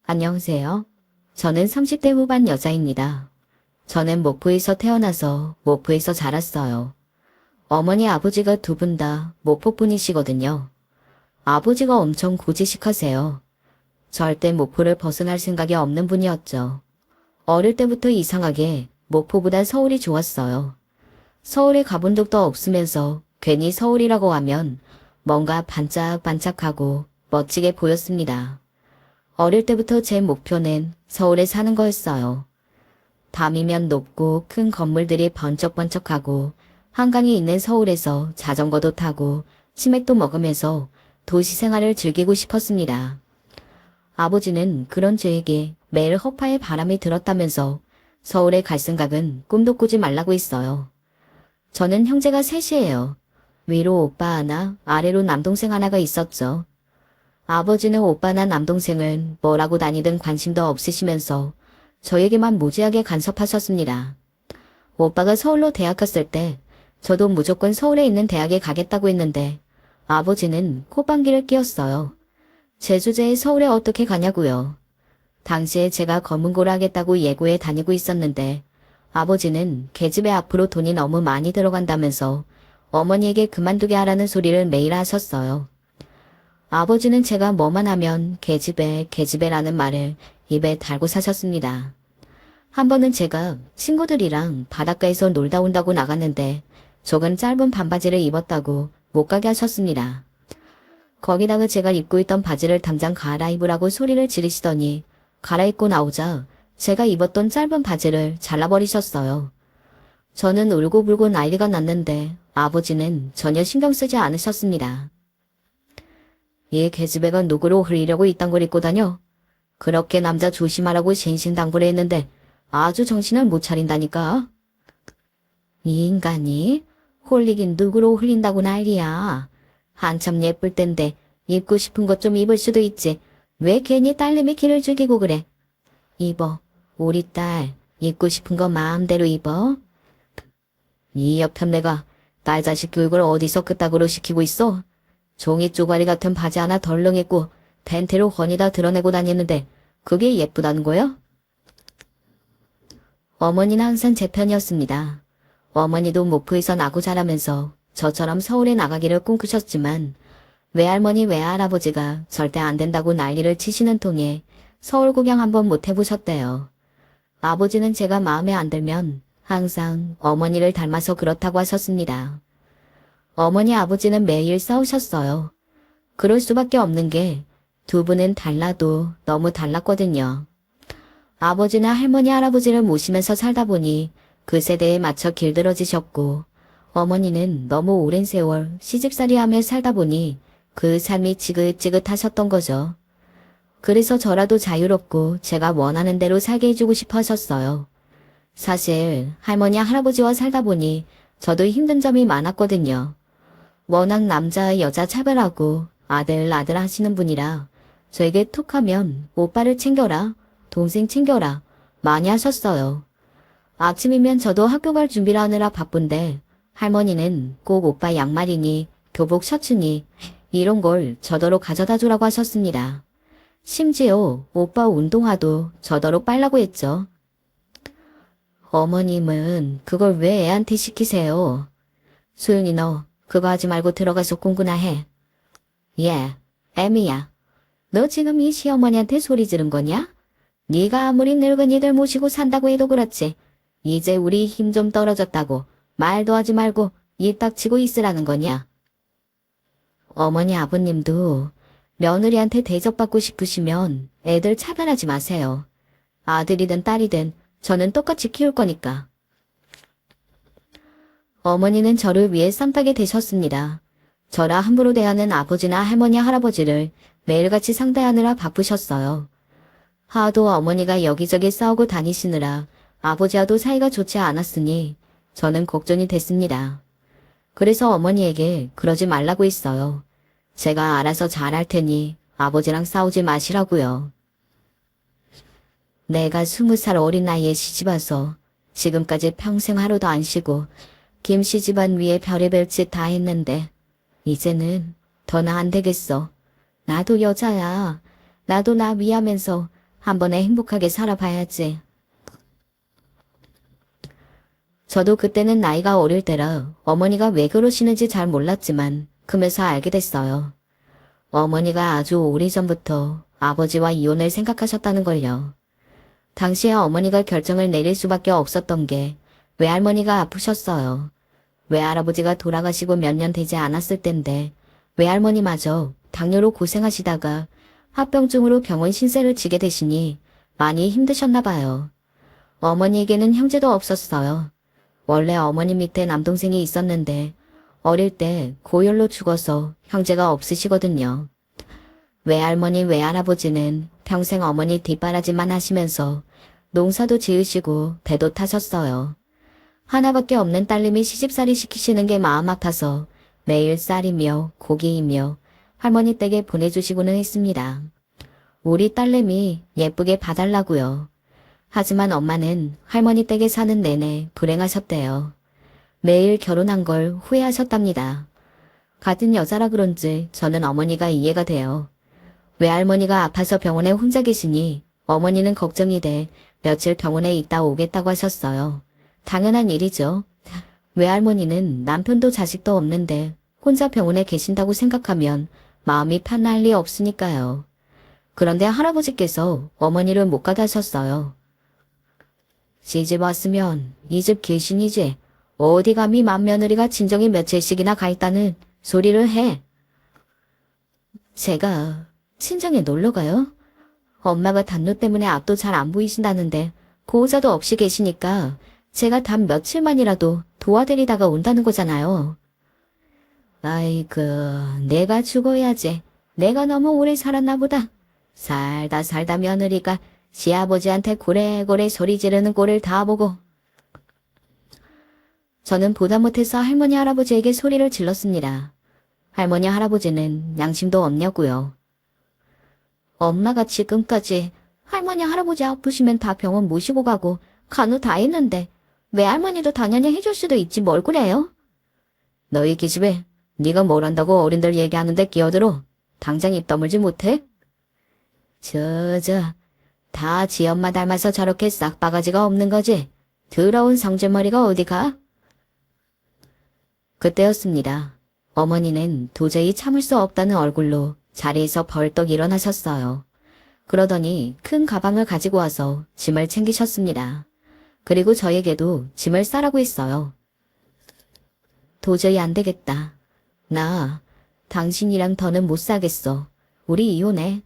안녕하세요. 저는 30대 후반 여자입니다. 저는 목포에서 태어나서 목포에서 자랐어요. 어머니 아버지가 두 분 다 목포 분이시거든요. 아버지가 엄청 고지식하세요. 절대 목포를 벗어날 생각이 없는 분이었죠. 어릴 때부터 이상하게 목포보다 서울이 좋았어요. 서울에 가본 적도 없으면서 괜히 서울이라고 하면 뭔가 반짝반짝하고 멋지게 보였습니다. 어릴 때부터 제 목표는 서울에 사는 거였어요. 밤이면 높고 큰 건물들이 번쩍번쩍하고 한강이 있는 서울에서 자전거도 타고 치맥도 먹으면서 도시 생활을 즐기고 싶었습니다. 아버지는 그런 저에게 매일 허파에 바람이 들었다면서 서울에 갈 생각은 꿈도 꾸지 말라고 했어요. 저는 형제가 셋이에요. 위로 오빠 하나, 아래로 남동생 하나가 있었죠. 아버지는 오빠나 남동생은 뭐라고 다니든 관심도 없으시면서 저에게만 무지하게 간섭하셨습니다. 오빠가 서울로 대학 갔을 때 저도 무조건 서울에 있는 대학에 가겠다고 했는데 아버지는 콧방귀를 뀌었어요. 제 주제에 서울에 어떻게 가냐고요. 당시에 제가 검은고를 하겠다고 예고에 다니고 있었는데 아버지는 계집애 앞으로 돈이 너무 많이 들어간다면서 어머니에게 그만두게 하라는 소리를 매일 하셨어요. 아버지는 제가 뭐만 하면 계집애라는 말을 입에 달고 사셨습니다. 한 번은 제가 친구들이랑 바닷가에서 놀다 온다고 나갔는데 조금 짧은 반바지를 입었다고 못 가게 하셨습니다. 거기다가 제가 입고 있던 바지를 당장 갈아입으라고 소리를 지르시더니 갈아입고 나오자 제가 입었던 짧은 바지를 잘라버리셨어요. 저는 울고불고 난리가 났는데 아버지는 전혀 신경 쓰지 않으셨습니다. 이 계집애가 누구로 흘리려고 이딴 걸 입고 다녀? 그렇게 남자 조심하라고 신신당부를 했는데 아주 정신을 못 차린다니까. 이 인간이 홀리긴 누구로 흘린다고 난리야. 한참 예쁠 땐데 입고 싶은 것 좀 입을 수도 있지. 왜 괜히 딸내미 기를 죽이고 그래. 입어. 우리 딸 입고 싶은 거 마음대로 입어. 이 옆편네가 딸 자식 교육을 어디서 그따구로 시키고 있어? 종이 쪼가리 같은 바지 하나 덜렁 입고 팬티로 훤히 다 드러내고 다니는데 그게 예쁘다는 거야? 어머니는 항상 제 편이었습니다. 어머니도 목포에서 나고 자라면서 저처럼 서울에 나가기를 꿈꾸셨지만 외할머니 외할아버지가 절대 안 된다고 난리를 치시는 통에 서울 구경 한번 못 해보셨대요. 아버지는 제가 마음에 안 들면 항상 어머니를 닮아서 그렇다고 하셨습니다. 어머니 아버지는 매일 싸우셨어요. 그럴 수밖에 없는 게 두 분은 달라도 너무 달랐거든요. 아버지나 할머니 할아버지를 모시면서 살다 보니 그 세대에 맞춰 길들어지셨고 어머니는 너무 오랜 세월 시집살이하며 살다 보니 그 삶이 지긋지긋하셨던 거죠. 그래서 저라도 자유롭고 제가 원하는 대로 살게 해주고 싶어 하셨어요. 사실 할머니 할아버지와 살다 보니 저도 힘든 점이 많았거든요. 워낙 남자 여자 차별하고 아들 하시는 분이라 저에게 툭 하면 오빠를 챙겨라, 동생 챙겨라 많이 하셨어요. 아침이면 저도 학교 갈 준비를 하느라 바쁜데 할머니는 꼭 오빠 양말이니 교복 셔츠니 이런 걸 저더러 가져다 주라고 하셨습니다. 심지어 오빠 운동화도 저더러 빨라고 했죠. 어머님은 그걸 왜 애한테 시키세요? 소윤이 너 그거 하지 말고 들어가서 공부나 해. 예, 애미야. 너 지금 이 시어머니한테 소리 지른 거냐? 네가 아무리 늙은이들 모시고 산다고 해도 그렇지. 이제 우리 힘 좀 떨어졌다고 말도 하지 말고 입 닥치고 있으라는 거냐? 어머니 아버님도 며느리한테 대접받고 싶으시면 애들 차별하지 마세요. 아들이든 딸이든 저는 똑같이 키울 거니까. 어머니는 저를 위해 쌈딱이 되셨습니다. 저라 함부로 대하는 아버지나 할머니 할아버지를 매일같이 상대하느라 바쁘셨어요. 하도 어머니가 여기저기 싸우고 다니시느라 아버지와도 사이가 좋지 않았으니 저는 걱정이 됐습니다. 그래서 어머니에게 그러지 말라고 했어요. 제가 알아서 잘할 테니 아버지랑 싸우지 마시라고요. 내가 20살 어린 나이에 시집와서 지금까지 평생 하루도 안 쉬고 김씨 집안 위에 별의별 짓 다 했는데 이제는 더 나 안 되겠어. 나도 여자야. 나도 나 위하면서 한 번에 행복하게 살아봐야지. 저도 그때는 나이가 어릴 때라 어머니가 왜 그러시는지 잘 몰랐지만 크면서 알게 됐어요. 어머니가 아주 오래전부터 아버지와 이혼을 생각하셨다는 걸요. 당시에 어머니가 결정을 내릴 수밖에 없었던 게 외할머니가 아프셨어요. 외할아버지가 돌아가시고 몇 년 되지 않았을 텐데 외할머니마저 당뇨로 고생하시다가 합병증으로 병원 신세를 지게 되시니 많이 힘드셨나 봐요. 어머니에게는 형제도 없었어요. 원래 어머니 밑에 남동생이 있었는데 어릴 때 고열로 죽어서 형제가 없으시거든요. 외할머니 외할아버지는 평생 어머니 뒷바라지만 하시면서 농사도 지으시고 배도 타셨어요. 하나밖에 없는 딸내미 시집살이 시키시는 게 마음 아파서 매일 쌀이며 고기이며 할머니 댁에 보내주시고는 했습니다. 우리 딸내미 예쁘게 봐달라고요. 하지만 엄마는 할머니 댁에 사는 내내 불행하셨대요. 매일 결혼한 걸 후회하셨답니다. 같은 여자라 그런지 저는 어머니가 이해가 돼요. 외할머니가 아파서 병원에 혼자 계시니 어머니는 걱정이 돼 며칠 병원에 있다 오겠다고 하셨어요. 당연한 일이죠. 외할머니는 남편도 자식도 없는데 혼자 병원에 계신다고 생각하면 마음이 편할 리 없으니까요. 그런데 할아버지께서 어머니를 못 가다 하셨어요. 시집 왔으면 이 집 계신이지 어디 감히 맏며느리가 친정에 며칠씩이나 가 있다는 소리를 해. 제가 친정에 놀러 가요? 엄마가 단뇨 때문에 앞도 잘 안 보이신다는데 보호자도 없이 계시니까 제가 단 며칠만이라도 도와드리다가 온다는 거잖아요. 아이고, 내가 죽어야지. 내가 너무 오래 살았나 보다. 살다 며느리가 시아버지한테 고래고래 소리 지르는 꼴을 다 보고. 저는 보다 못해서 할머니 할아버지에게 소리를 질렀습니다. 할머니 할아버지는 양심도 없냐고요. 엄마가 지금까지 할머니 할아버지 아프시면 다 병원 모시고 가고 간호 다 했는데 외할머니도 당연히 해줄 수도 있지 뭘 그래요? 너희 기집애 네가 뭘 안다고 어른들 얘기하는데 끼어들어. 당장 입 다물지 못해? 다 지 엄마 닮아서 저렇게 싹바가지가 없는 거지. 더러운 성질머리가 어디 가? 그때였습니다. 어머니는 도저히 참을 수 없다는 얼굴로 자리에서 벌떡 일어나셨어요. 그러더니 큰 가방을 가지고 와서 짐을 챙기셨습니다. 그리고 저에게도 짐을 싸라고 했어요. 도저히 안 되겠다. 나 당신이랑 더는 못 사겠어. 우리 이혼해.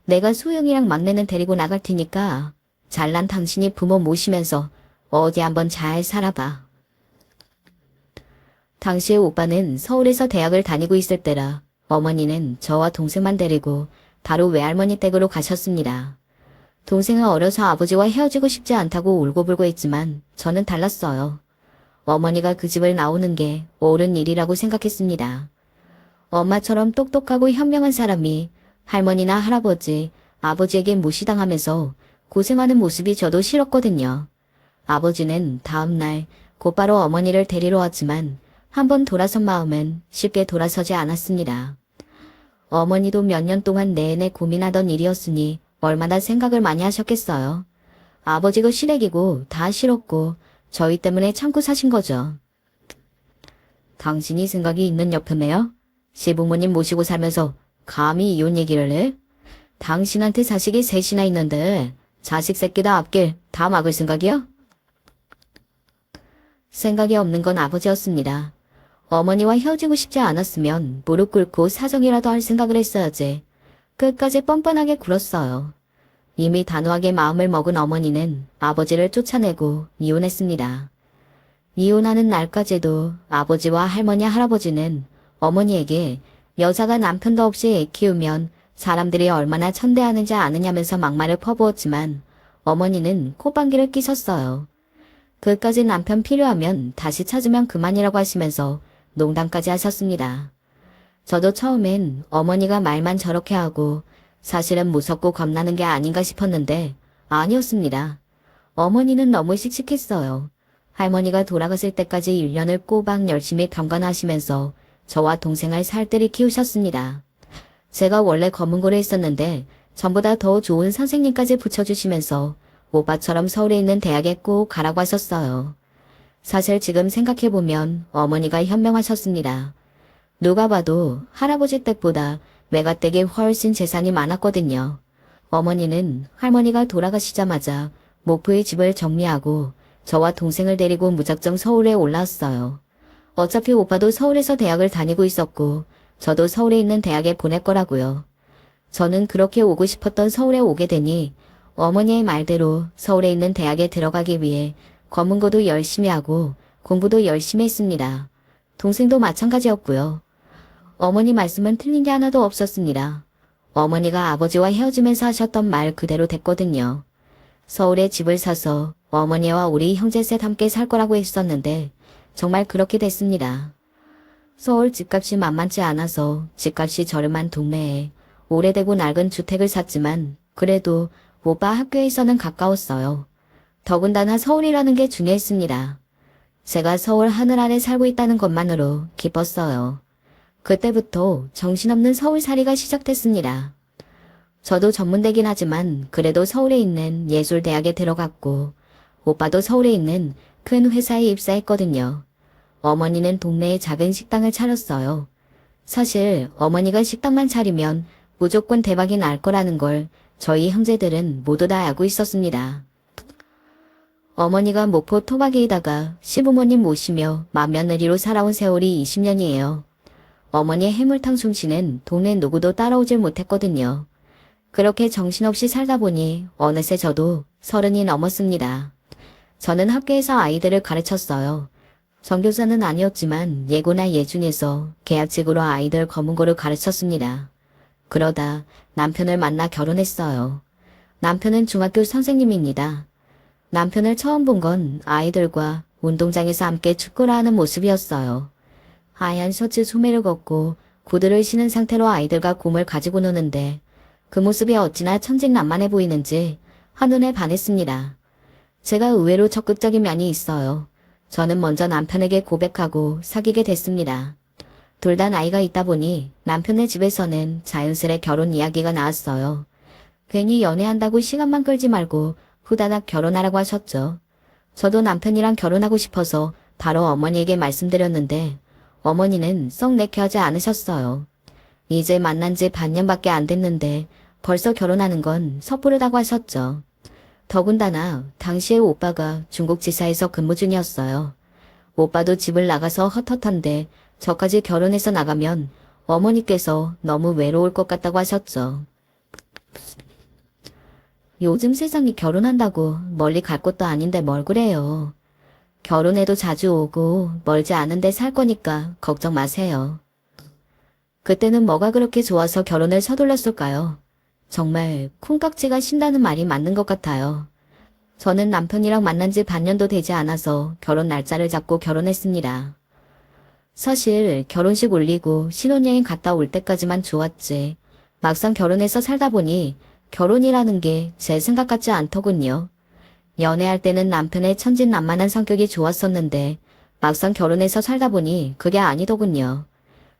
내가 소영이랑 막내는 데리고 나갈 테니까 잘난 당신이 부모 모시면서 어디 한번 잘 살아봐. 당시에 오빠는 서울에서 대학을 다니고 있을 때라 어머니는 저와 동생만 데리고 바로 외할머니 댁으로 가셨습니다. 동생은 어려서 아버지와 헤어지고 싶지 않다고 울고불고 했지만 저는 달랐어요. 어머니가 그 집을 나오는 게 옳은 일이라고 생각했습니다. 엄마처럼 똑똑하고 현명한 사람이 할머니나 할아버지, 아버지에게 무시당하면서 고생하는 모습이 저도 싫었거든요. 아버지는 다음날 곧바로 어머니를 데리러 왔지만 한번 돌아선 마음은 쉽게 돌아서지 않았습니다. 어머니도 몇 년 동안 내내 고민하던 일이었으니 얼마나 생각을 많이 하셨겠어요. 아버지가 시댁이고 다 싫었고 저희 때문에 참고 사신 거죠. 당신이 생각이 있는 여편네요? 시부모님 모시고 살면서 감히 이혼 얘기를 해? 당신한테 자식이 셋이나 있는데 자식 새끼다 앞길 다 막을 생각이야? 생각이 없는 건 아버지였습니다. 어머니와 헤어지고 싶지 않았으면 무릎 꿇고 사정이라도 할 생각을 했어야지. 끝까지 뻔뻔하게 굴었어요. 이미 단호하게 마음을 먹은 어머니는 아버지를 쫓아내고 이혼했습니다. 이혼하는 날까지도 아버지와 할머니 할아버지는 어머니에게 여자가 남편도 없이 애 키우면 사람들이 얼마나 천대하는지 아느냐면서 막말을 퍼부었지만 어머니는 콧방귀를 끼셨어요. 그까지 남편 필요하면 다시 찾으면 그만이라고 하시면서 농담까지 하셨습니다. 저도 처음엔 어머니가 말만 저렇게 하고 사실은 무섭고 겁나는 게 아닌가 싶었는데 아니었습니다. 어머니는 너무 씩씩했어요. 할머니가 돌아가실 때까지 1년을 꼬박 열심히 병간하시면서 저와 동생을 살뜰히 키우셨습니다. 제가 원래 검은고를 했었는데 전보다 더 좋은 선생님까지 붙여주시면서 오빠처럼 서울에 있는 대학에 꼭 가라고 하셨어요. 사실 지금 생각해보면 어머니가 현명하셨습니다. 누가 봐도 할아버지 댁보다 외가댁이 훨씬 재산이 많았거든요. 어머니는 할머니가 돌아가시자마자 목포의 집을 정리하고 저와 동생을 데리고 무작정 서울에 올라왔어요. 어차피 오빠도 서울에서 대학을 다니고 있었고 저도 서울에 있는 대학에 보낼 거라고요. 저는 그렇게 오고 싶었던 서울에 오게 되니 어머니의 말대로 서울에 있는 대학에 들어가기 위해 검은고도 열심히 하고 공부도 열심히 했습니다. 동생도 마찬가지였고요. 어머니 말씀은 틀린 게 하나도 없었습니다. 어머니가 아버지와 헤어지면서 하셨던 말 그대로 됐거든요. 서울에 집을 사서 어머니와 우리 형제 셋 함께 살 거라고 했었는데 정말 그렇게 됐습니다. 서울 집값이 만만치 않아서 집값이 저렴한 동네에 오래되고 낡은 주택을 샀지만 그래도 오빠 학교에서는 가까웠어요. 더군다나 서울이라는 게 중요했습니다. 제가 서울 하늘 아래 살고 있다는 것만으로 기뻤어요. 그때부터 정신없는 서울살이가 시작됐습니다. 저도 전문대긴 하지만 그래도 서울에 있는 예술대학에 들어갔고 오빠도 서울에 있는 큰 회사에 입사했거든요. 어머니는 동네에 작은 식당을 차렸어요. 사실 어머니가 식당만 차리면 무조건 대박이 날 거라는 걸 저희 형제들은 모두 다 알고 있었습니다. 어머니가 목포 토박이에다가 시부모님 모시며 맏며느리로 살아온 세월이 20년이에요. 어머니의 해물탕 솜씨는 동네 누구도 따라오질 못했거든요. 그렇게 정신없이 살다 보니 어느새 저도 30이 넘었습니다. 저는 학교에서 아이들을 가르쳤어요. 전교사는 아니었지만 예고나 예중에서 계약직으로 아이들 검은고를 가르쳤습니다. 그러다 남편을 만나 결혼했어요. 남편은 중학교 선생님입니다. 남편을 처음 본 건 아이들과 운동장에서 함께 축구를 하는 모습이었어요. 하얀 셔츠 소매를 걷고 구두를 신은 상태로 아이들과 공을 가지고 노는데 그 모습이 어찌나 천진난만해 보이는지 한눈에 반했습니다. 제가 의외로 적극적인 면이 있어요. 저는 먼저 남편에게 고백하고 사귀게 됐습니다. 둘 다 나이가 있다 보니 남편네 집에서는 자연스레 결혼 이야기가 나왔어요. 괜히 연애한다고 시간만 끌지 말고 후다닥 결혼하라고 하셨죠. 저도 남편이랑 결혼하고 싶어서 바로 어머니에게 말씀드렸는데 어머니는 썩 내켜하지 않으셨어요. 이제 만난 지 반년밖에 안 됐는데 벌써 결혼하는 건 섣부르다고 하셨죠. 더군다나 당시에 오빠가 중국지사에서 근무 중이었어요. 오빠도 집을 나가서 헛헛한데 저까지 결혼해서 나가면 어머니께서 너무 외로울 것 같다고 하셨죠. 요즘 세상이 결혼한다고 멀리 갈 것도 아닌데 뭘 그래요. 결혼해도 자주 오고 멀지 않은데 살 거니까 걱정 마세요. 그때는 뭐가 그렇게 좋아서 결혼을 서둘렀을까요? 정말 콩깍지가 신다는 말이 맞는 것 같아요. 저는 남편이랑 만난 지 반년도 되지 않아서 결혼 날짜를 잡고 결혼했습니다. 사실 결혼식 올리고 신혼여행 갔다 올 때까지만 좋았지. 막상 결혼해서 살다 보니 결혼이라는 게 제 생각 같지 않더군요. 연애할 때는 남편의 천진난만한 성격이 좋았었는데 막상 결혼해서 살다 보니 그게 아니더군요.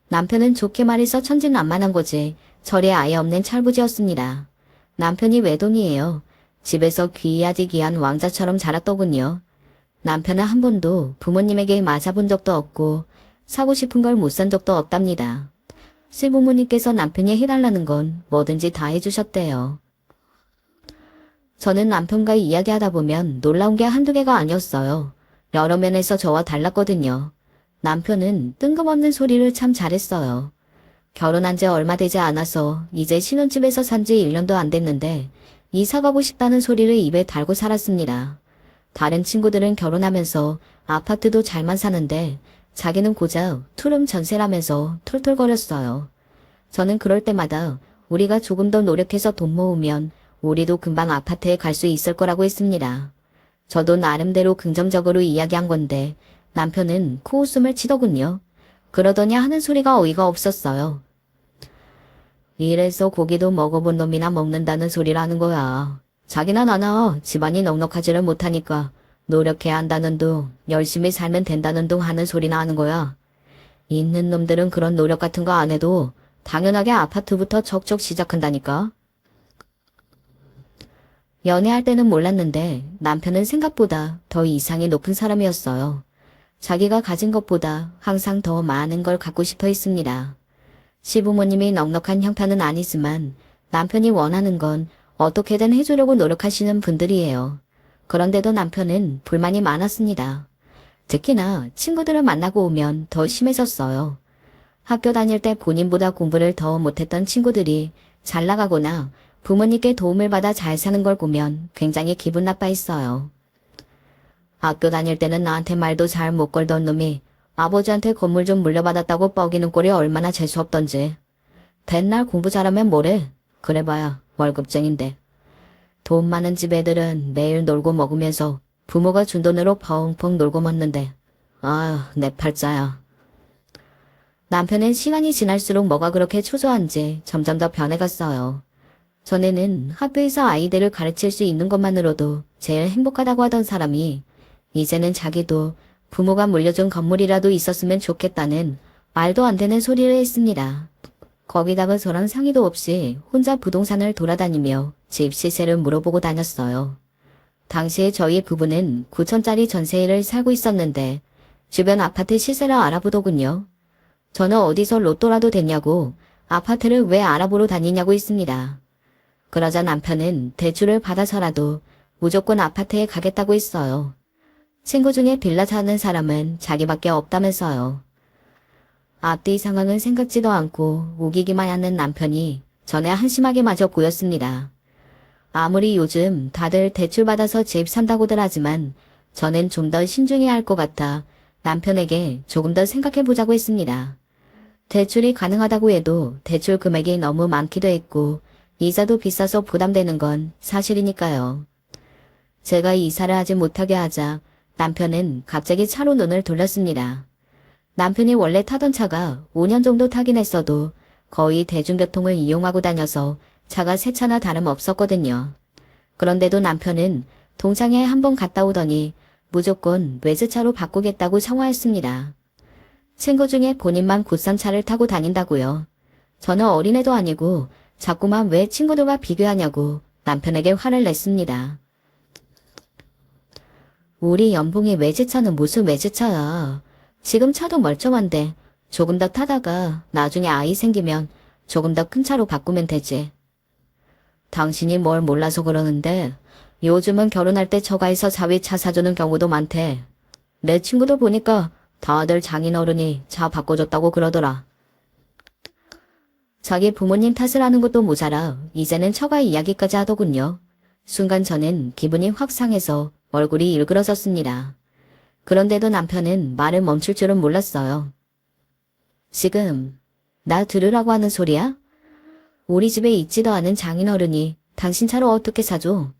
남편은 좋게 말해서 천진난만한 거지 절에 아예 없는 철부지였습니다. 남편이 외동이에요. 집에서 귀하디 귀한 왕자처럼 자랐더군요. 남편은 한 번도 부모님에게 맞아본 적도 없고 사고 싶은 걸 못 산 적도 없답니다. 시부모님께서 남편이 해달라는 건 뭐든지 다 해주셨대요. 저는 남편과 이야기하다 보면 놀라운 게 한두 개가 아니었어요. 여러 면에서 저와 달랐거든요. 남편은 뜬금없는 소리를 참 잘했어요. 결혼한 지 얼마 되지 않아서 이제 신혼집에서 산 지 1년도 안 됐는데 이사 가고 싶다는 소리를 입에 달고 살았습니다. 다른 친구들은 결혼하면서 아파트도 잘만 사는데 자기는 고작 투룸 전세라면서 툴툴거렸어요. 저는 그럴 때마다 우리가 조금 더 노력해서 돈 모으면 우리도 금방 아파트에 갈 수 있을 거라고 했습니다. 저도 나름대로 긍정적으로 이야기한 건데 남편은 코웃음을 치더군요. 그러더냐 하는 소리가 어이가 없었어요. 이래서 고기도 먹어본 놈이나 먹는다는 소리라는 거야. 자기나 나나 집안이 넉넉하지를 못하니까 노력해야 한다는 둥, 열심히 살면 된다는 둥 하는 소리나 하는 거야. 있는 놈들은 그런 노력 같은 거 안 해도 당연하게 아파트부터 척척 시작한다니까. 연애할 때는 몰랐는데 남편은 생각보다 더 이상이 높은 사람이었어요. 자기가 가진 것보다 항상 더 많은 걸 갖고 싶어 했습니다. 시부모님이 넉넉한 형편은 아니지만 남편이 원하는 건 어떻게든 해주려고 노력하시는 분들이에요. 그런데도 남편은 불만이 많았습니다. 특히나 친구들을 만나고 오면 더 심해졌어요. 학교 다닐 때 본인보다 공부를 더 못했던 친구들이 잘 나가거나 부모님께 도움을 받아 잘 사는 걸 보면 굉장히 기분 나빠했어요. 학교 다닐 때는 나한테 말도 잘 못 걸던 놈이 아버지한테 건물 좀 물려받았다고 뻐기는 꼴이 얼마나 재수없던지. 맨날 공부 잘하면 뭐래? 그래봐야 월급쟁인데. 돈 많은 집 애들은 매일 놀고 먹으면서 부모가 준 돈으로 펑펑 놀고 먹는데. 아휴, 내 팔자야. 남편은 시간이 지날수록 뭐가 그렇게 초조한지 점점 더 변해갔어요. 전에는 학교에서 아이들을 가르칠 수 있는 것만으로도 제일 행복하다고 하던 사람이 이제는 자기도 부모가 물려준 건물이라도 있었으면 좋겠다는 말도 안 되는 소리를 했습니다. 거기다가 저랑 상의도 없이 혼자 부동산을 돌아다니며 집 시세를 물어보고 다녔어요. 당시에 저희 부부는 9천짜리 전세를 살고 있었는데 주변 아파트 시세를 알아보더군요. 저는 어디서 로또라도 됐냐고 아파트를 왜 알아보러 다니냐고 했습니다. 그러자 남편은 대출을 받아서라도 무조건 아파트에 가겠다고 했어요. 친구 중에 빌라 사는 사람은 자기밖에 없다면서요. 앞뒤 상황은 생각지도 않고 우기기만 하는 남편이 전에 한심하게 마저 보였습니다. 아무리 요즘 다들 대출받아서 집 산다고들 하지만 저는 좀 더 신중해야 할 것 같아 남편에게 조금 더 생각해보자고 했습니다. 대출이 가능하다고 해도 대출 금액이 너무 많기도 했고 이자도 비싸서 부담되는 건 사실이니까요. 제가 이사를 하지 못하게 하자 남편은 갑자기 차로 눈을 돌렸습니다. 남편이 원래 타던 차가 5년 정도 타긴 했어도 거의 대중교통을 이용하고 다녀서 차가 새 차나 다름없었거든요. 그런데도 남편은 동창회에 한번 갔다 오더니 무조건 외제차로 바꾸겠다고 청화했습니다. 친구 중에 본인만 굿산 차를 타고 다닌다고요. 저는 어린애도 아니고 자꾸만 왜 친구들과 비교하냐고 남편에게 화를 냈습니다. 우리 연봉이 외제차는 무슨 외제차야. 지금 차도 멀쩡한데 조금 더 타다가 나중에 아이 생기면 조금 더 큰 차로 바꾸면 되지. 당신이 뭘 몰라서 그러는데 요즘은 결혼할 때 처가에서 사위차 사주는 경우도 많대. 내 친구들 보니까 다들 장인어른이 차 바꿔줬다고 그러더라. 자기 부모님 탓을 하는 것도 모자라 이제는 처가 이야기까지 하더군요. 순간 저는 기분이 확 상해서 얼굴이 일그러졌습니다. 그런데도 남편은 말을 멈출 줄은 몰랐어요. 지금 나 들으라고 하는 소리야? 우리 집에 있지도 않은 장인어른이 당신 차로 어떻게 사줘?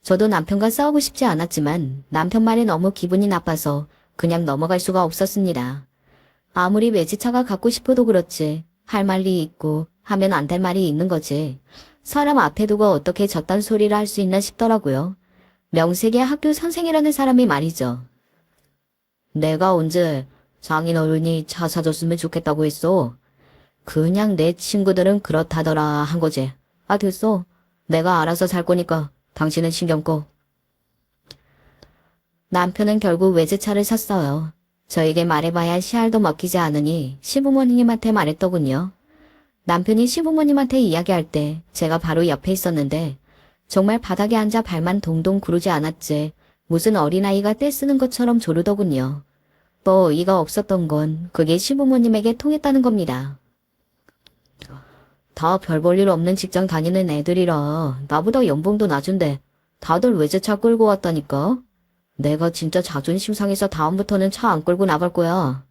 저도 남편과 싸우고 싶지 않았지만 남편 말에 너무 기분이 나빠서 그냥 넘어갈 수가 없었습니다. 아무리 외제차가 갖고 싶어도 그렇지 할 말이 있고 하면 안 될 말이 있는 거지. 사람 앞에 두고 어떻게 저딴 소리를 할 수 있나 싶더라고요. 명색의 학교 선생이라는 사람이 말이죠. 내가 언제 장인어른이 차 사줬으면 좋겠다고 했어. 그냥 내 친구들은 그렇다더라 한 거지. 아 됐어. 내가 알아서 살 거니까 당신은 신경 꺼. 남편은 결국 외제차를 샀어요. 저에게 말해봐야 씨알도 먹히지 않으니 시부모님한테 말했더군요. 남편이 시부모님한테 이야기할 때 제가 바로 옆에 있었는데 정말 바닥에 앉아 발만 동동 구르지 않았지 무슨 어린아이가 떼쓰는 것처럼 조르더군요. 뭐 어이가 없었던 건 그게 시부모님에게 통했다는 겁니다. 다 별 볼 일 없는 직장 다니는 애들이라 나보다 연봉도 낮은데 다들 외제차 끌고 왔다니까. 내가 진짜 자존심 상해서 다음부터는 차 안 끌고 나갈 거야.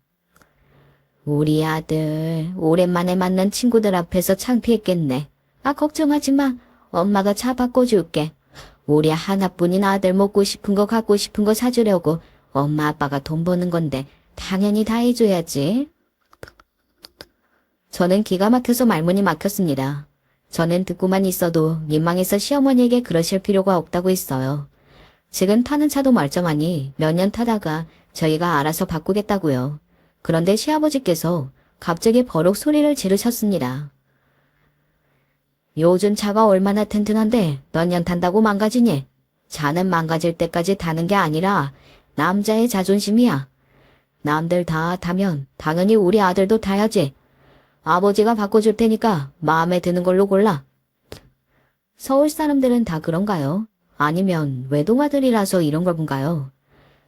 우리 아들 오랜만에 만난 친구들 앞에서 창피했겠네. 아 걱정하지 마. 엄마가 차 바꿔줄게. 우리 하나뿐인 아들 먹고 싶은 거 갖고 싶은 거 사주려고 엄마 아빠가 돈 버는 건데 당연히 다 해줘야지. 저는 기가 막혀서 말문이 막혔습니다. 저는 듣고만 있어도 민망해서 시어머니에게 그러실 필요가 없다고 했어요. 지금 타는 차도 멀쩡하니 몇 년 타다가 저희가 알아서 바꾸겠다고요. 그런데 시아버지께서 갑자기 버럭 소리를 지르셨습니다. 요즘 차가 얼마나 튼튼한데 넌 연탄다고 망가지니? 차는 망가질 때까지 타는 게 아니라 남자의 자존심이야. 남들 다 타면 당연히 우리 아들도 타야지. 아버지가 바꿔줄 테니까 마음에 드는 걸로 골라. 서울 사람들은 다 그런가요? 아니면 외동아들이라서 이런 걸 본가요?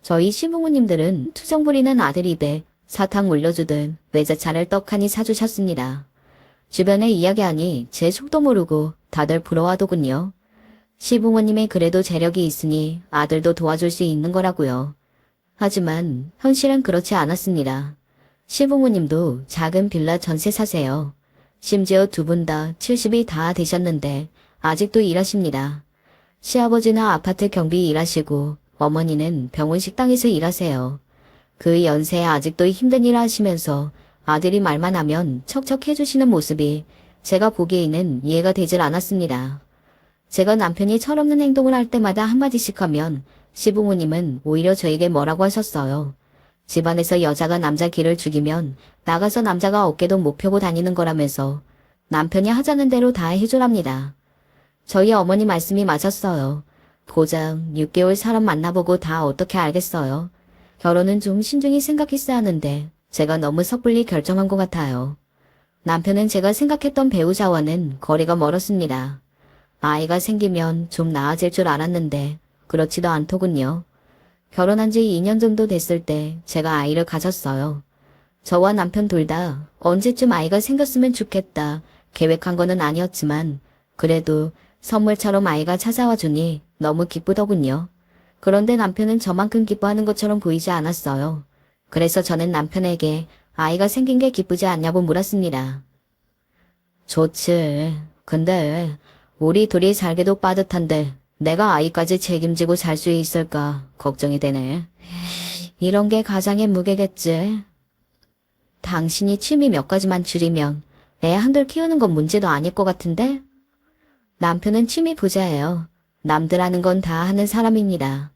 저희 시부모님들은 투정 부리는 아들 입에 사탕 올려주듯 외제차를 떡하니 사주셨습니다. 주변에 이야기하니 제 속도 모르고 다들 부러워하더군요. 시부모님의 그래도 재력이 있으니 아들도 도와줄 수 있는 거라고요. 하지만 현실은 그렇지 않았습니다. 시부모님도 작은 빌라 전세 사세요. 심지어 두 분 다 70이 다 되셨는데 아직도 일하십니다. 시아버지는 아파트 경비 일하시고 어머니는 병원 식당에서 일하세요. 그 연세에 아직도 힘든 일 하시면서 아들이 말만 하면 척척 해주시는 모습이 제가 보기에는 이해가 되질 않았습니다. 제가 남편이 철없는 행동을 할 때마다 한마디씩 하면 시부모님은 오히려 저에게 뭐라고 하셨어요. 집안에서 여자가 남자 기를 죽이면 나가서 남자가 어깨도 못 펴고 다니는 거라면서 남편이 하자는 대로 다 해주랍니다. 저희 어머니 말씀이 맞았어요. 고작 6개월 사람 만나보고 다 어떻게 알겠어요. 결혼은 좀 신중히 생각했어야 하는데 제가 너무 섣불리 결정한 것 같아요. 남편은 제가 생각했던 배우자와는 거리가 멀었습니다. 아이가 생기면 좀 나아질 줄 알았는데 그렇지도 않더군요. 결혼한 지 2년 정도 됐을 때 제가 아이를 가졌어요. 저와 남편 둘 다 언제쯤 아이가 생겼으면 좋겠다 계획한 거는 아니었지만 그래도 선물처럼 아이가 찾아와 주니 너무 기쁘더군요. 그런데 남편은 저만큼 기뻐하는 것처럼 보이지 않았어요. 그래서 저는 남편에게 아이가 생긴 게 기쁘지 않냐고 물었습니다. 좋지. 근데 우리 둘이 살기도 빠듯한데 내가 아이까지 책임지고 살 수 있을까 걱정이 되네. 이런 게 가장의 무게겠지. 당신이 취미 몇 가지만 줄이면 애 한둘 키우는 건 문제도 아닐 것 같은데? 남편은 취미 부자예요. 남들 하는 건 다 하는 사람입니다.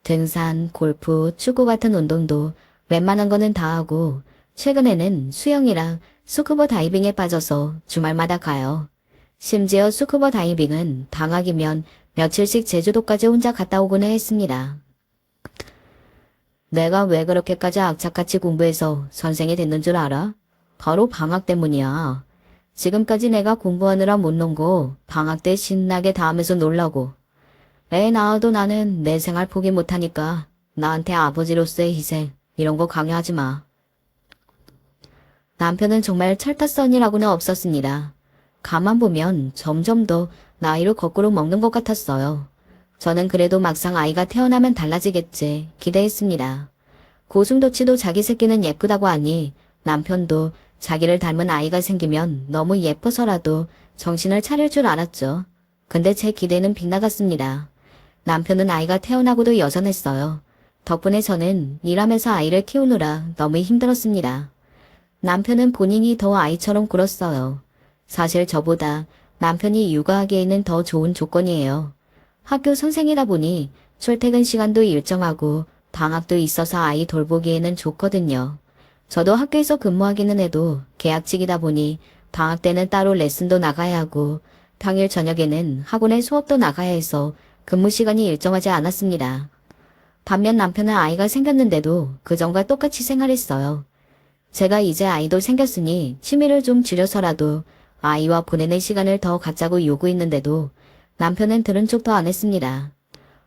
등산, 골프, 축구 같은 운동도 웬만한 거는 다 하고 최근에는 수영이랑 스쿠버 다이빙에 빠져서 주말마다 가요. 심지어 스쿠버 다이빙은 방학이면 며칠씩 제주도까지 혼자 갔다 오곤 했습니다. 내가 왜 그렇게까지 악착같이 공부해서 선생이 됐는 줄 알아? 바로 방학 때문이야. 지금까지 내가 공부하느라 못 논 거 방학 때 신나게 다 하면서 놀라고. 애 낳아도 나는 내 생활 포기 못하니까 나한테 아버지로서의 희생 이런 거 강요하지 마. 남편은 정말 철타선이라고는 없었습니다. 가만 보면 점점 더 나이를 거꾸로 먹는 것 같았어요. 저는 그래도 막상 아이가 태어나면 달라지겠지 기대했습니다. 고슴도치도 자기 새끼는 예쁘다고 하니 남편도 자기를 닮은 아이가 생기면 너무 예뻐서라도 정신을 차릴 줄 알았죠. 근데 제 기대는 빗나갔습니다. 남편은 아이가 태어나고도 여전했어요. 덕분에 저는 일하면서 아이를 키우느라 너무 힘들었습니다. 남편은 본인이 더 아이처럼 굴었어요. 사실 저보다 남편이 육아하기에는 더 좋은 조건이에요. 학교 선생이다 보니 출퇴근 시간도 일정하고 방학도 있어서 아이 돌보기에는 좋거든요. 저도 학교에서 근무하기는 해도 계약직이다 보니 방학 때는 따로 레슨도 나가야 하고 평일 저녁에는 학원에 수업도 나가야 해서 근무 시간이 일정하지 않았습니다. 반면 남편은 아이가 생겼는데도 그전과 똑같이 생활했어요. 제가 이제 아이도 생겼으니 취미를 좀 줄여서라도 아이와 보내는 시간을 더 갖자고 요구했는데도 남편은 들은 척도 안 했습니다.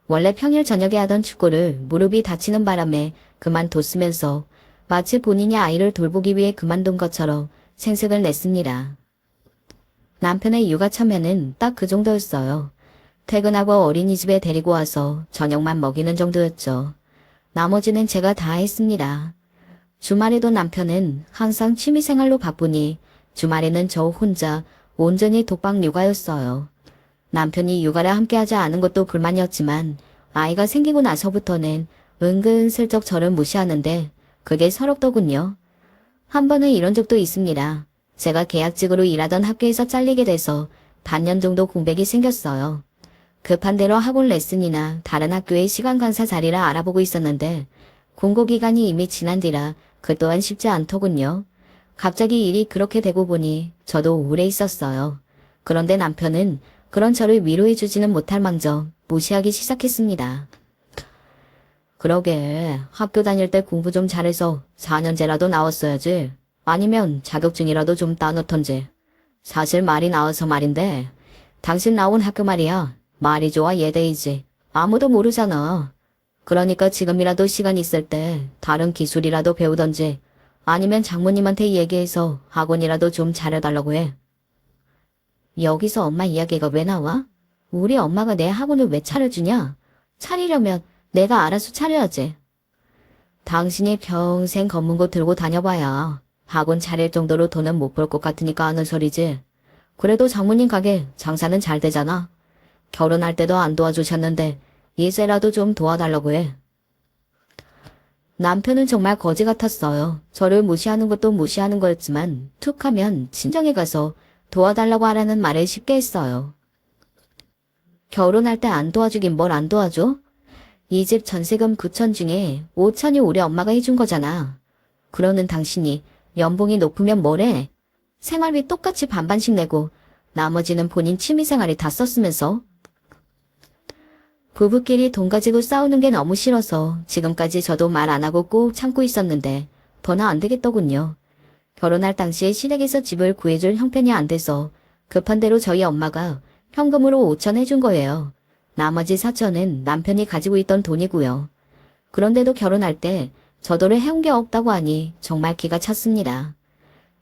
원래 평일 저녁에 하던 축구를 무릎이 다치는 바람에 그만뒀으면서 마치 본인이 아이를 돌보기 위해 그만둔 것처럼 생색을 냈습니다. 남편의 육아 참여는 딱 그 정도였어요. 퇴근하고 어린이집에 데리고 와서 저녁만 먹이는 정도였죠. 나머지는 제가 다 했습니다. 주말에도 남편은 항상 취미생활로 바쁘니 주말에는 저 혼자 온전히 독박 육아였어요. 남편이 육아를 함께하지 않은 것도 불만이었지만 아이가 생기고 나서부터는 은근슬쩍 저를 무시하는데 그게 서럽더군요. 한 번은 이런 적도 있습니다. 제가 계약직으로 일하던 학교에서 잘리게 돼서 반년 정도 공백이 생겼어요. 급한 대로 학원 레슨이나 다른 학교의 시간 강사 자리를 알아보고 있었는데 공고기간이 이미 지난 뒤라 그 또한 쉽지 않더군요. 갑자기 일이 그렇게 되고 보니 저도 우울해 있었어요. 그런데 남편은 그런 저를 위로해주지는 못할 망정 무시하기 시작했습니다. 그러게 학교 다닐 때 공부 좀 잘해서 4년제라도 나왔어야지. 아니면 자격증이라도 좀 따놓던지. 사실 말이 나와서 말인데 당신 나온 학교 말이야. 말이 좋아 예대이지. 아무도 모르잖아. 그러니까 지금이라도 시간 있을 때 다른 기술이라도 배우던지 아니면 장모님한테 얘기해서 학원이라도 좀 차려달라고 해. 여기서 엄마 이야기가 왜 나와? 우리 엄마가 내 학원을 왜 차려주냐? 차리려면 내가 알아서 차려야지. 당신이 평생 검은고 들고 다녀봐야 학원 차릴 정도로 돈은 못 벌 것 같으니까 하는 소리지. 그래도 장모님 가게 장사는 잘 되잖아. 결혼할 때도 안 도와주셨는데 이제라도 좀 도와달라고 해. 남편은 정말 거지 같았어요. 저를 무시하는 것도 무시하는 거였지만 툭 하면 친정에 가서 도와달라고 하라는 말을 쉽게 했어요. 결혼할 때 안 도와주긴 뭘 안 도와줘? 이 집 전세금 9천 중에 5천이 우리 엄마가 해준 거잖아. 그러는 당신이 연봉이 높으면 뭐래? 생활비 똑같이 반반씩 내고 나머지는 본인 취미생활에 다 썼으면서. 부부끼리 돈 가지고 싸우는 게 너무 싫어서 지금까지 저도 말 안 하고 꼭 참고 있었는데 더는 안 되겠더군요. 결혼할 당시에 시댁에서 집을 구해줄 형편이 안 돼서 급한 대로 저희 엄마가 현금으로 5천 해준 거예요. 나머지 4천은 남편이 가지고 있던 돈이고요. 그런데도 결혼할 때 저도를 해온 게 없다고 하니 정말 기가 찼습니다.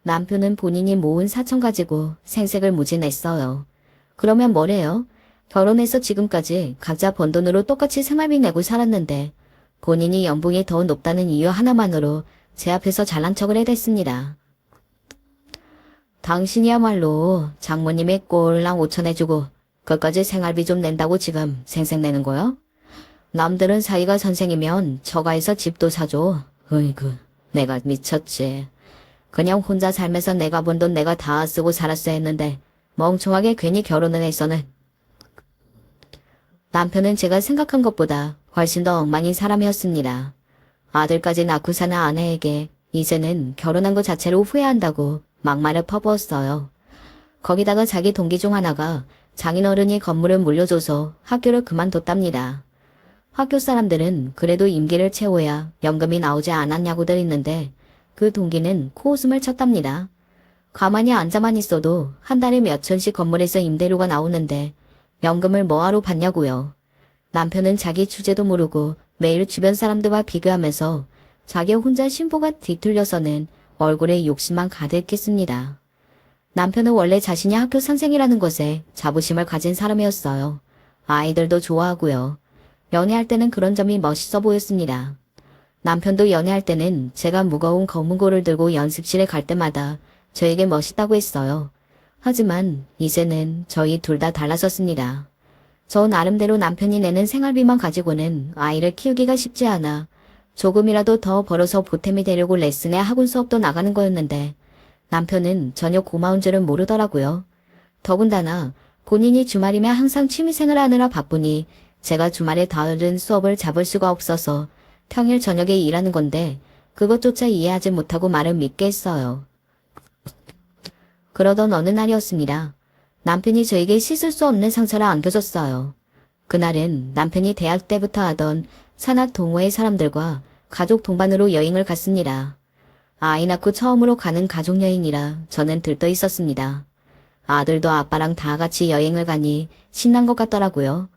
남편은 본인이 모은 4천 가지고 생색을 무진했어요. 그러면 뭐래요? 결혼해서 지금까지 각자 번 돈으로 똑같이 생활비 내고 살았는데 본인이 연봉이 더 높다는 이유 하나만으로 제 앞에서 잘난 척을 해댔습니다. 당신이야말로 장모님이 꼴랑 5천 해주고 그까지 생활비 좀 낸다고 지금 생색내는 거야? 남들은 사이가 선생이면 처가에서 집도 사줘. 으이구, 내가 미쳤지. 그냥 혼자 살면서 내가 번 돈 내가 다 쓰고 살았어야 했는데 멍청하게 괜히 결혼을 해서는. 남편은 제가 생각한 것보다 훨씬 더 엉망인 사람이었습니다. 아들까지 낳고 사는 아내에게 이제는 결혼한 것 자체로 후회한다고 막말을 퍼부었어요. 거기다가 자기 동기 중 하나가 장인어른이 건물을 물려줘서 학교를 그만뒀답니다. 학교 사람들은 그래도 임기를 채워야 연금이 나오지 않았냐고들 있는데 그 동기는 코웃음을 쳤답니다. 가만히 앉아만 있어도 한 달에 몇 천씩 건물에서 임대료가 나오는데 연금을 뭐하러 받냐고요. 남편은 자기 주제도 모르고 매일 주변 사람들과 비교하면서 자기 혼자 신보가 뒤틀려서는 얼굴에 욕심만 가득했습니다. 남편은 원래 자신이 학교 선생이라는 것에 자부심을 가진 사람이었어요. 아이들도 좋아하고요. 연애할 때는 그런 점이 멋있어 보였습니다. 남편도 연애할 때는 제가 무거운 검은고를 들고 연습실에 갈 때마다 저에게 멋있다고 했어요. 하지만 이제는 저희 둘 다 달라졌습니다. 저 나름대로 남편이 내는 생활비만 가지고는 아이를 키우기가 쉽지 않아 조금이라도 더 벌어서 보탬이 되려고 레슨에 학원 수업도 나가는 거였는데 남편은 전혀 고마운 줄은 모르더라고요. 더군다나 본인이 주말이면 항상 취미생활을 하느라 바쁘니 제가 주말에 다른 수업을 잡을 수가 없어서 평일 저녁에 일하는 건데 그것조차 이해하지 못하고 말을 믿게 했어요. 그러던 어느 날이었습니다. 남편이 저에게 씻을 수 없는 상처를 안겨줬어요. 그날은 남편이 대학 때부터 하던 산악 동호회 사람들과 가족 동반으로 여행을 갔습니다. 아이 낳고 처음으로 가는 가족여행이라 저는 들떠 있었습니다. 아들도 아빠랑 다 같이 여행을 가니 신난 것 같더라고요.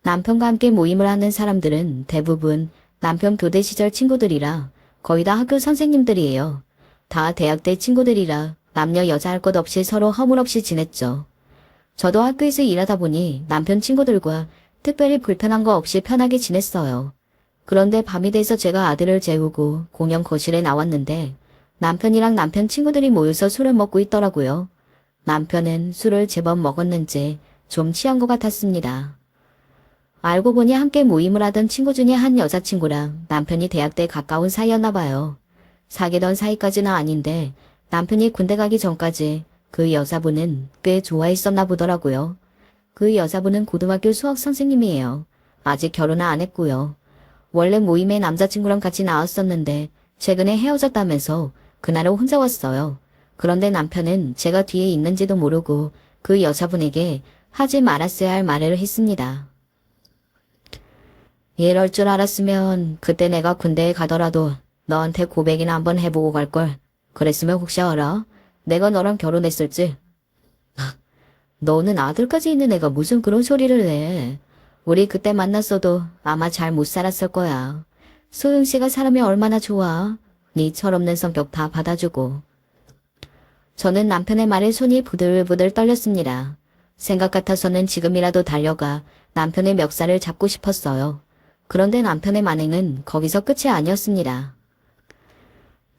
남편과 함께 모임을 하는 사람들은 대부분 남편 교대 시절 친구들이라 거의 다 학교 선생님들이에요. 다 대학 때 친구들이라 남녀 여자 할 것 없이 서로 허물없이 지냈죠. 저도 학교에서 일하다 보니 남편 친구들과 특별히 불편한 거 없이 편하게 지냈어요. 그런데 밤이 돼서 제가 아들을 재우고 공연 거실에 나왔는데 남편이랑 남편 친구들이 모여서 술을 먹고 있더라고요. 남편은 술을 제법 먹었는지 좀 취한 것 같았습니다. 알고 보니 함께 모임을 하던 친구 중에 한 여자친구랑 남편이 대학 때 가까운 사이였나 봐요. 사귀던 사이까지는 아닌데 남편이 군대 가기 전까지 그 여자분은 꽤 좋아했었나 보더라고요. 그 여자분은 고등학교 수학 선생님이에요. 아직 결혼은 안 했고요. 원래 모임에 남자친구랑 같이 나왔었는데 최근에 헤어졌다면서 그날은 혼자 왔어요. 그런데 남편은 제가 뒤에 있는지도 모르고 그 여자분에게 하지 말았어야 할 말을 했습니다. 이럴 줄 알았으면 그때 내가 군대에 가더라도 너한테 고백이나 한번 해보고 갈걸. 그랬으면 혹시 알아? 내가 너랑 결혼했을지. 너는 아들까지 있는 애가 무슨 그런 소리를 해. 우리 그때 만났어도 아마 잘 못 살았을 거야. 소영씨가 사람이 얼마나 좋아. 네 철없는 성격 다 받아주고. 저는 남편의 말에 손이 부들부들 떨렸습니다. 생각 같아서는 지금이라도 달려가 남편의 멱살을 잡고 싶었어요. 그런데 남편의 만행은 거기서 끝이 아니었습니다.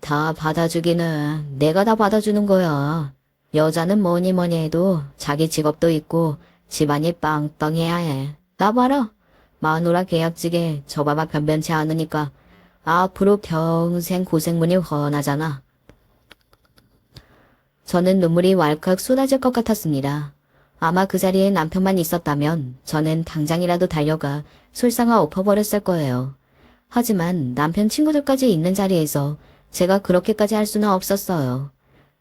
다 받아주기는 내가 다 받아주는 거야. 여자는 뭐니 뭐니 해도 자기 직업도 있고 집안이 빵빵해야 해. 나 봐라. 마누라 계약직에 저 봐봐 변변치 않으니까 앞으로 평생 고생문이 훤하잖아. 저는 눈물이 왈칵 쏟아질 것 같았습니다. 아마 그 자리에 남편만 있었다면 저는 당장이라도 달려가 술상아 엎어버렸을 거예요. 하지만 남편 친구들까지 있는 자리에서 제가 그렇게까지 할 수는 없었어요.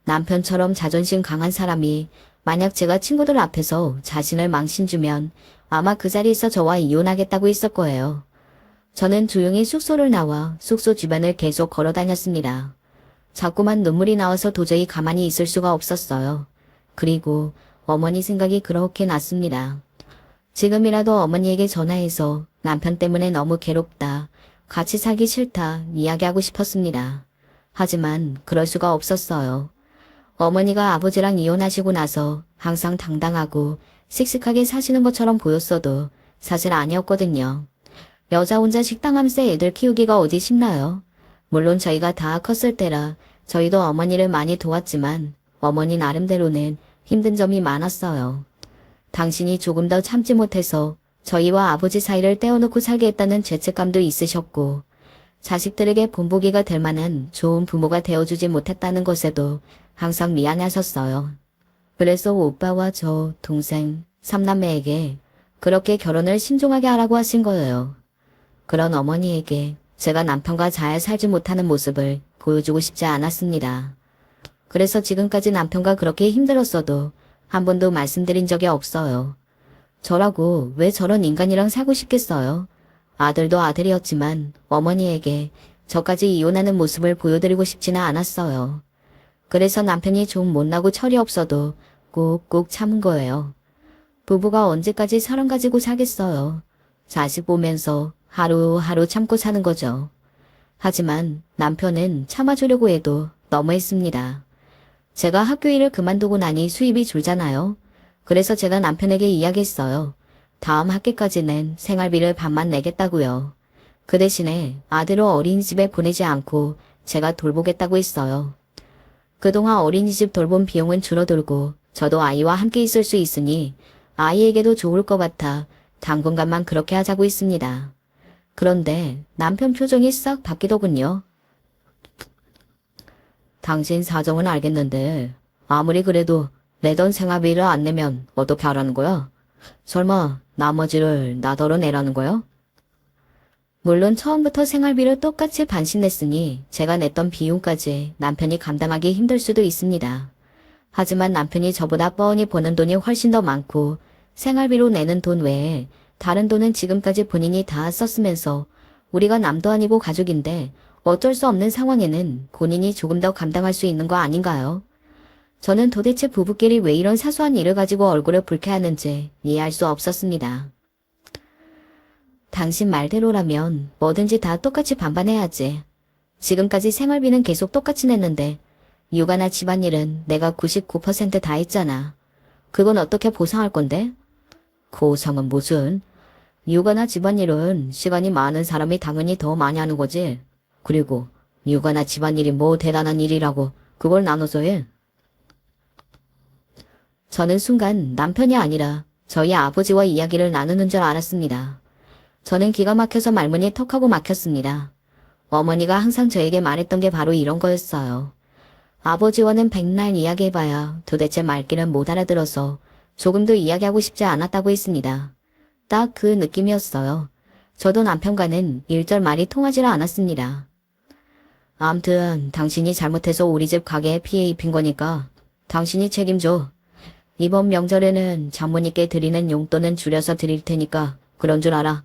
남편처럼 자존심 강한 사람이 만약 제가 친구들 앞에서 자신을 망신주면 아마 그 자리에서 저와 이혼하겠다고 했을 거예요. 저는 조용히 숙소를 나와 숙소 주변을 계속 걸어 다녔습니다. 자꾸만 눈물이 나와서 도저히 가만히 있을 수가 없었어요. 그리고 어머니 생각이 그렇게 났습니다. 지금이라도 어머니에게 전화해서 남편 때문에 너무 괴롭다, 같이 살기 싫다 이야기하고 싶었습니다. 하지만 그럴 수가 없었어요. 어머니가 아버지랑 이혼하시고 나서 항상 당당하고 씩씩하게 사시는 것처럼 보였어도 사실 아니었거든요. 여자 혼자 식당 하면서 애들 키우기가 어디 쉽나요? 물론 저희가 다 컸을 때라 저희도 어머니를 많이 도왔지만 어머니 나름대로는 힘든 점이 많았어요. 당신이 조금 더 참지 못해서 저희와 아버지 사이를 떼어놓고 살게 했다는 죄책감도 있으셨고 자식들에게 본보기가 될 만한 좋은 부모가 되어주지 못했다는 것에도 항상 미안하셨어요. 그래서 오빠와 저 동생, 삼남매에게 그렇게 결혼을 신중하게 하라고 하신 거예요. 그런 어머니에게 제가 남편과 잘 살지 못하는 모습을 보여주고 싶지 않았습니다. 그래서 지금까지 남편과 그렇게 힘들었어도 한 번도 말씀드린 적이 없어요. 저라고 왜 저런 인간이랑 살고 싶겠어요? 아들도 아들이었지만 어머니에게 저까지 이혼하는 모습을 보여드리고 싶지는 않았어요. 그래서 남편이 좀 못나고 철이 없어도 꾹꾹 참은 거예요. 부부가 언제까지 사람 가지고 살겠어요. 자식 보면서 하루하루 참고 사는 거죠. 하지만 남편은 참아주려고 해도 너무했습니다. 제가 학교 일을 그만두고 나니 수입이 줄잖아요. 그래서 제가 남편에게 이야기했어요. 다음 학기까지는 생활비를 반만 내겠다고요. 그 대신에 아들을 어린이집에 보내지 않고 제가 돌보겠다고 했어요. 그동안 어린이집 돌본 비용은 줄어들고 저도 아이와 함께 있을 수 있으니 아이에게도 좋을 것 같아 당분간만 그렇게 하자고 했습니다. 그런데 남편 표정이 싹 바뀌더군요. 당신 사정은 알겠는데 아무리 그래도 내던 생활비를 안 내면 어떻게 하라는 거야? 설마 나머지를 나더러 내라는 거야? 물론 처음부터 생활비를 똑같이 반씩 냈으니 제가 냈던 비용까지 남편이 감당하기 힘들 수도 있습니다. 하지만 남편이 저보다 뻔히 버는 돈이 훨씬 더 많고 생활비로 내는 돈 외에 다른 돈은 지금까지 본인이 다 썼으면서 우리가 남도 아니고 가족인데 어쩔 수 없는 상황에는 본인이 조금 더 감당할 수 있는 거 아닌가요? 저는 도대체 부부끼리 왜 이런 사소한 일을 가지고 얼굴을 붉게 하는지 이해할 수 없었습니다. 당신 말대로라면 뭐든지 다 똑같이 반반해야지. 지금까지 생활비는 계속 똑같이 냈는데 육아나 집안일은 내가 99% 다 했잖아. 그건 어떻게 보상할 건데? 보상은 무슨? 육아나 집안일은 시간이 많은 사람이 당연히 더 많이 하는 거지. 그리고 육아나 집안일이 뭐 대단한 일이라고 그걸 나눠서 해? 저는 순간 남편이 아니라 저희 아버지와 이야기를 나누는 줄 알았습니다. 저는 기가 막혀서 말문이 턱하고 막혔습니다. 어머니가 항상 저에게 말했던 게 바로 이런 거였어요. 아버지와는 백날 이야기해봐야 도대체 말귀를 못 알아들어서 조금도 이야기하고 싶지 않았다고 했습니다. 딱 그 느낌이었어요. 저도 남편과는 일절 말이 통하지를 않았습니다. 암튼 당신이 잘못해서 우리 집 가게에 피해 입힌 거니까 당신이 책임져. 이번 명절에는 장모님께 드리는 용돈은 줄여서 드릴 테니까 그런 줄 알아.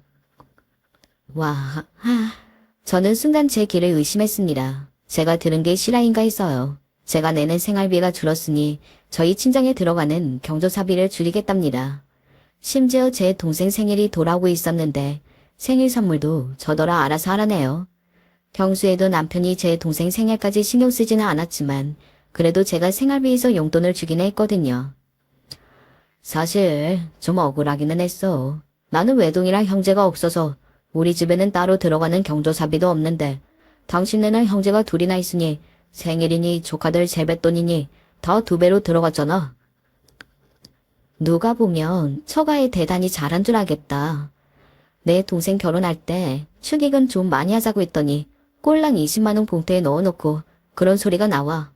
저는 순간 제 귀를 의심했습니다. 제가 들은 게 실화인가 했어요. 제가 내는 생활비가 줄었으니 저희 친정에 들어가는 경조사비를 줄이겠답니다. 심지어 제 동생 생일이 돌아오고 있었는데 생일 선물도 저더러 알아서 하라네요. 평소에도 남편이 제 동생 생일까지 신경 쓰지는 않았지만 그래도 제가 생활비에서 용돈을 주긴 했거든요. 사실 좀 억울하기는 했어. 나는 외동이랑 형제가 없어서 우리 집에는 따로 들어가는 경조사비도 없는데 당신네는 형제가 둘이나 있으니 생일이니 조카들 세뱃돈이니 더 2배로 들어갔잖아. 누가 보면 처가에 대단히 잘한 줄 알겠다. 내 동생 결혼할 때 축의금 좀 많이 하자고 했더니 꼴랑 20만 원 봉투에 넣어놓고 그런 소리가 나와.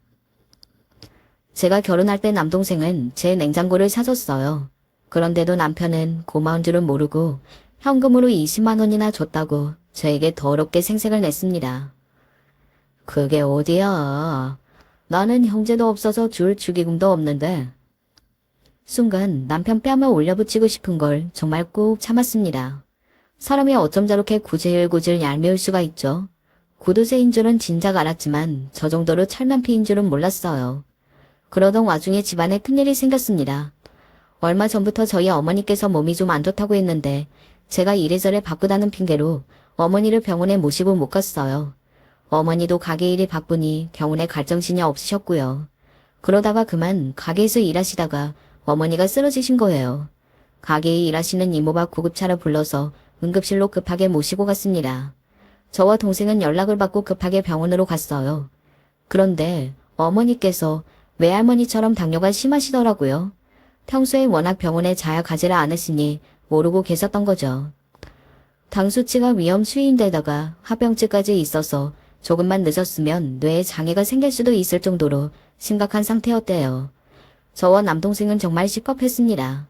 제가 결혼할 때 남동생은 제 냉장고를 사줬어요. 그런데도 남편은 고마운 줄은 모르고 현금으로 20만 원이나 줬다고 저에게 더럽게 생색을 냈습니다. 그게 어디야. 나는 형제도 없어서 줄 축의금도 없는데. 순간 남편 뺨을 올려붙이고 싶은 걸 정말 꾹 참았습니다. 사람이 어쩜 저렇게 구질구질 얄미울 수가 있죠. 구두쇠인 줄은 진작 알았지만 저 정도로 철면피인 줄은 몰랐어요. 그러던 와중에 집안에 큰일이 생겼습니다. 얼마 전부터 저희 어머니께서 몸이 좀 안 좋다고 했는데 제가 이래저래 바쁘다는 핑계로 어머니를 병원에 모시고 못 갔어요. 어머니도 가게 일이 바쁘니 병원에 갈 정신이 없으셨고요. 그러다가 그만 가게에서 일하시다가 어머니가 쓰러지신 거예요. 가게에 일하시는 이모가 구급차를 불러서 응급실로 급하게 모시고 갔습니다. 저와 동생은 연락을 받고 급하게 병원으로 갔어요. 그런데 어머니께서 외할머니처럼 당뇨가 심하시더라고요. 평소에 워낙 병원에 자야 가지를 않으시니 모르고 계셨던 거죠. 당 수치가 위험 수위인데다가 합병증까지 있어서 조금만 늦었으면 뇌에 장애가 생길 수도 있을 정도로 심각한 상태였대요. 저와 남동생은 정말 시겁했습니다.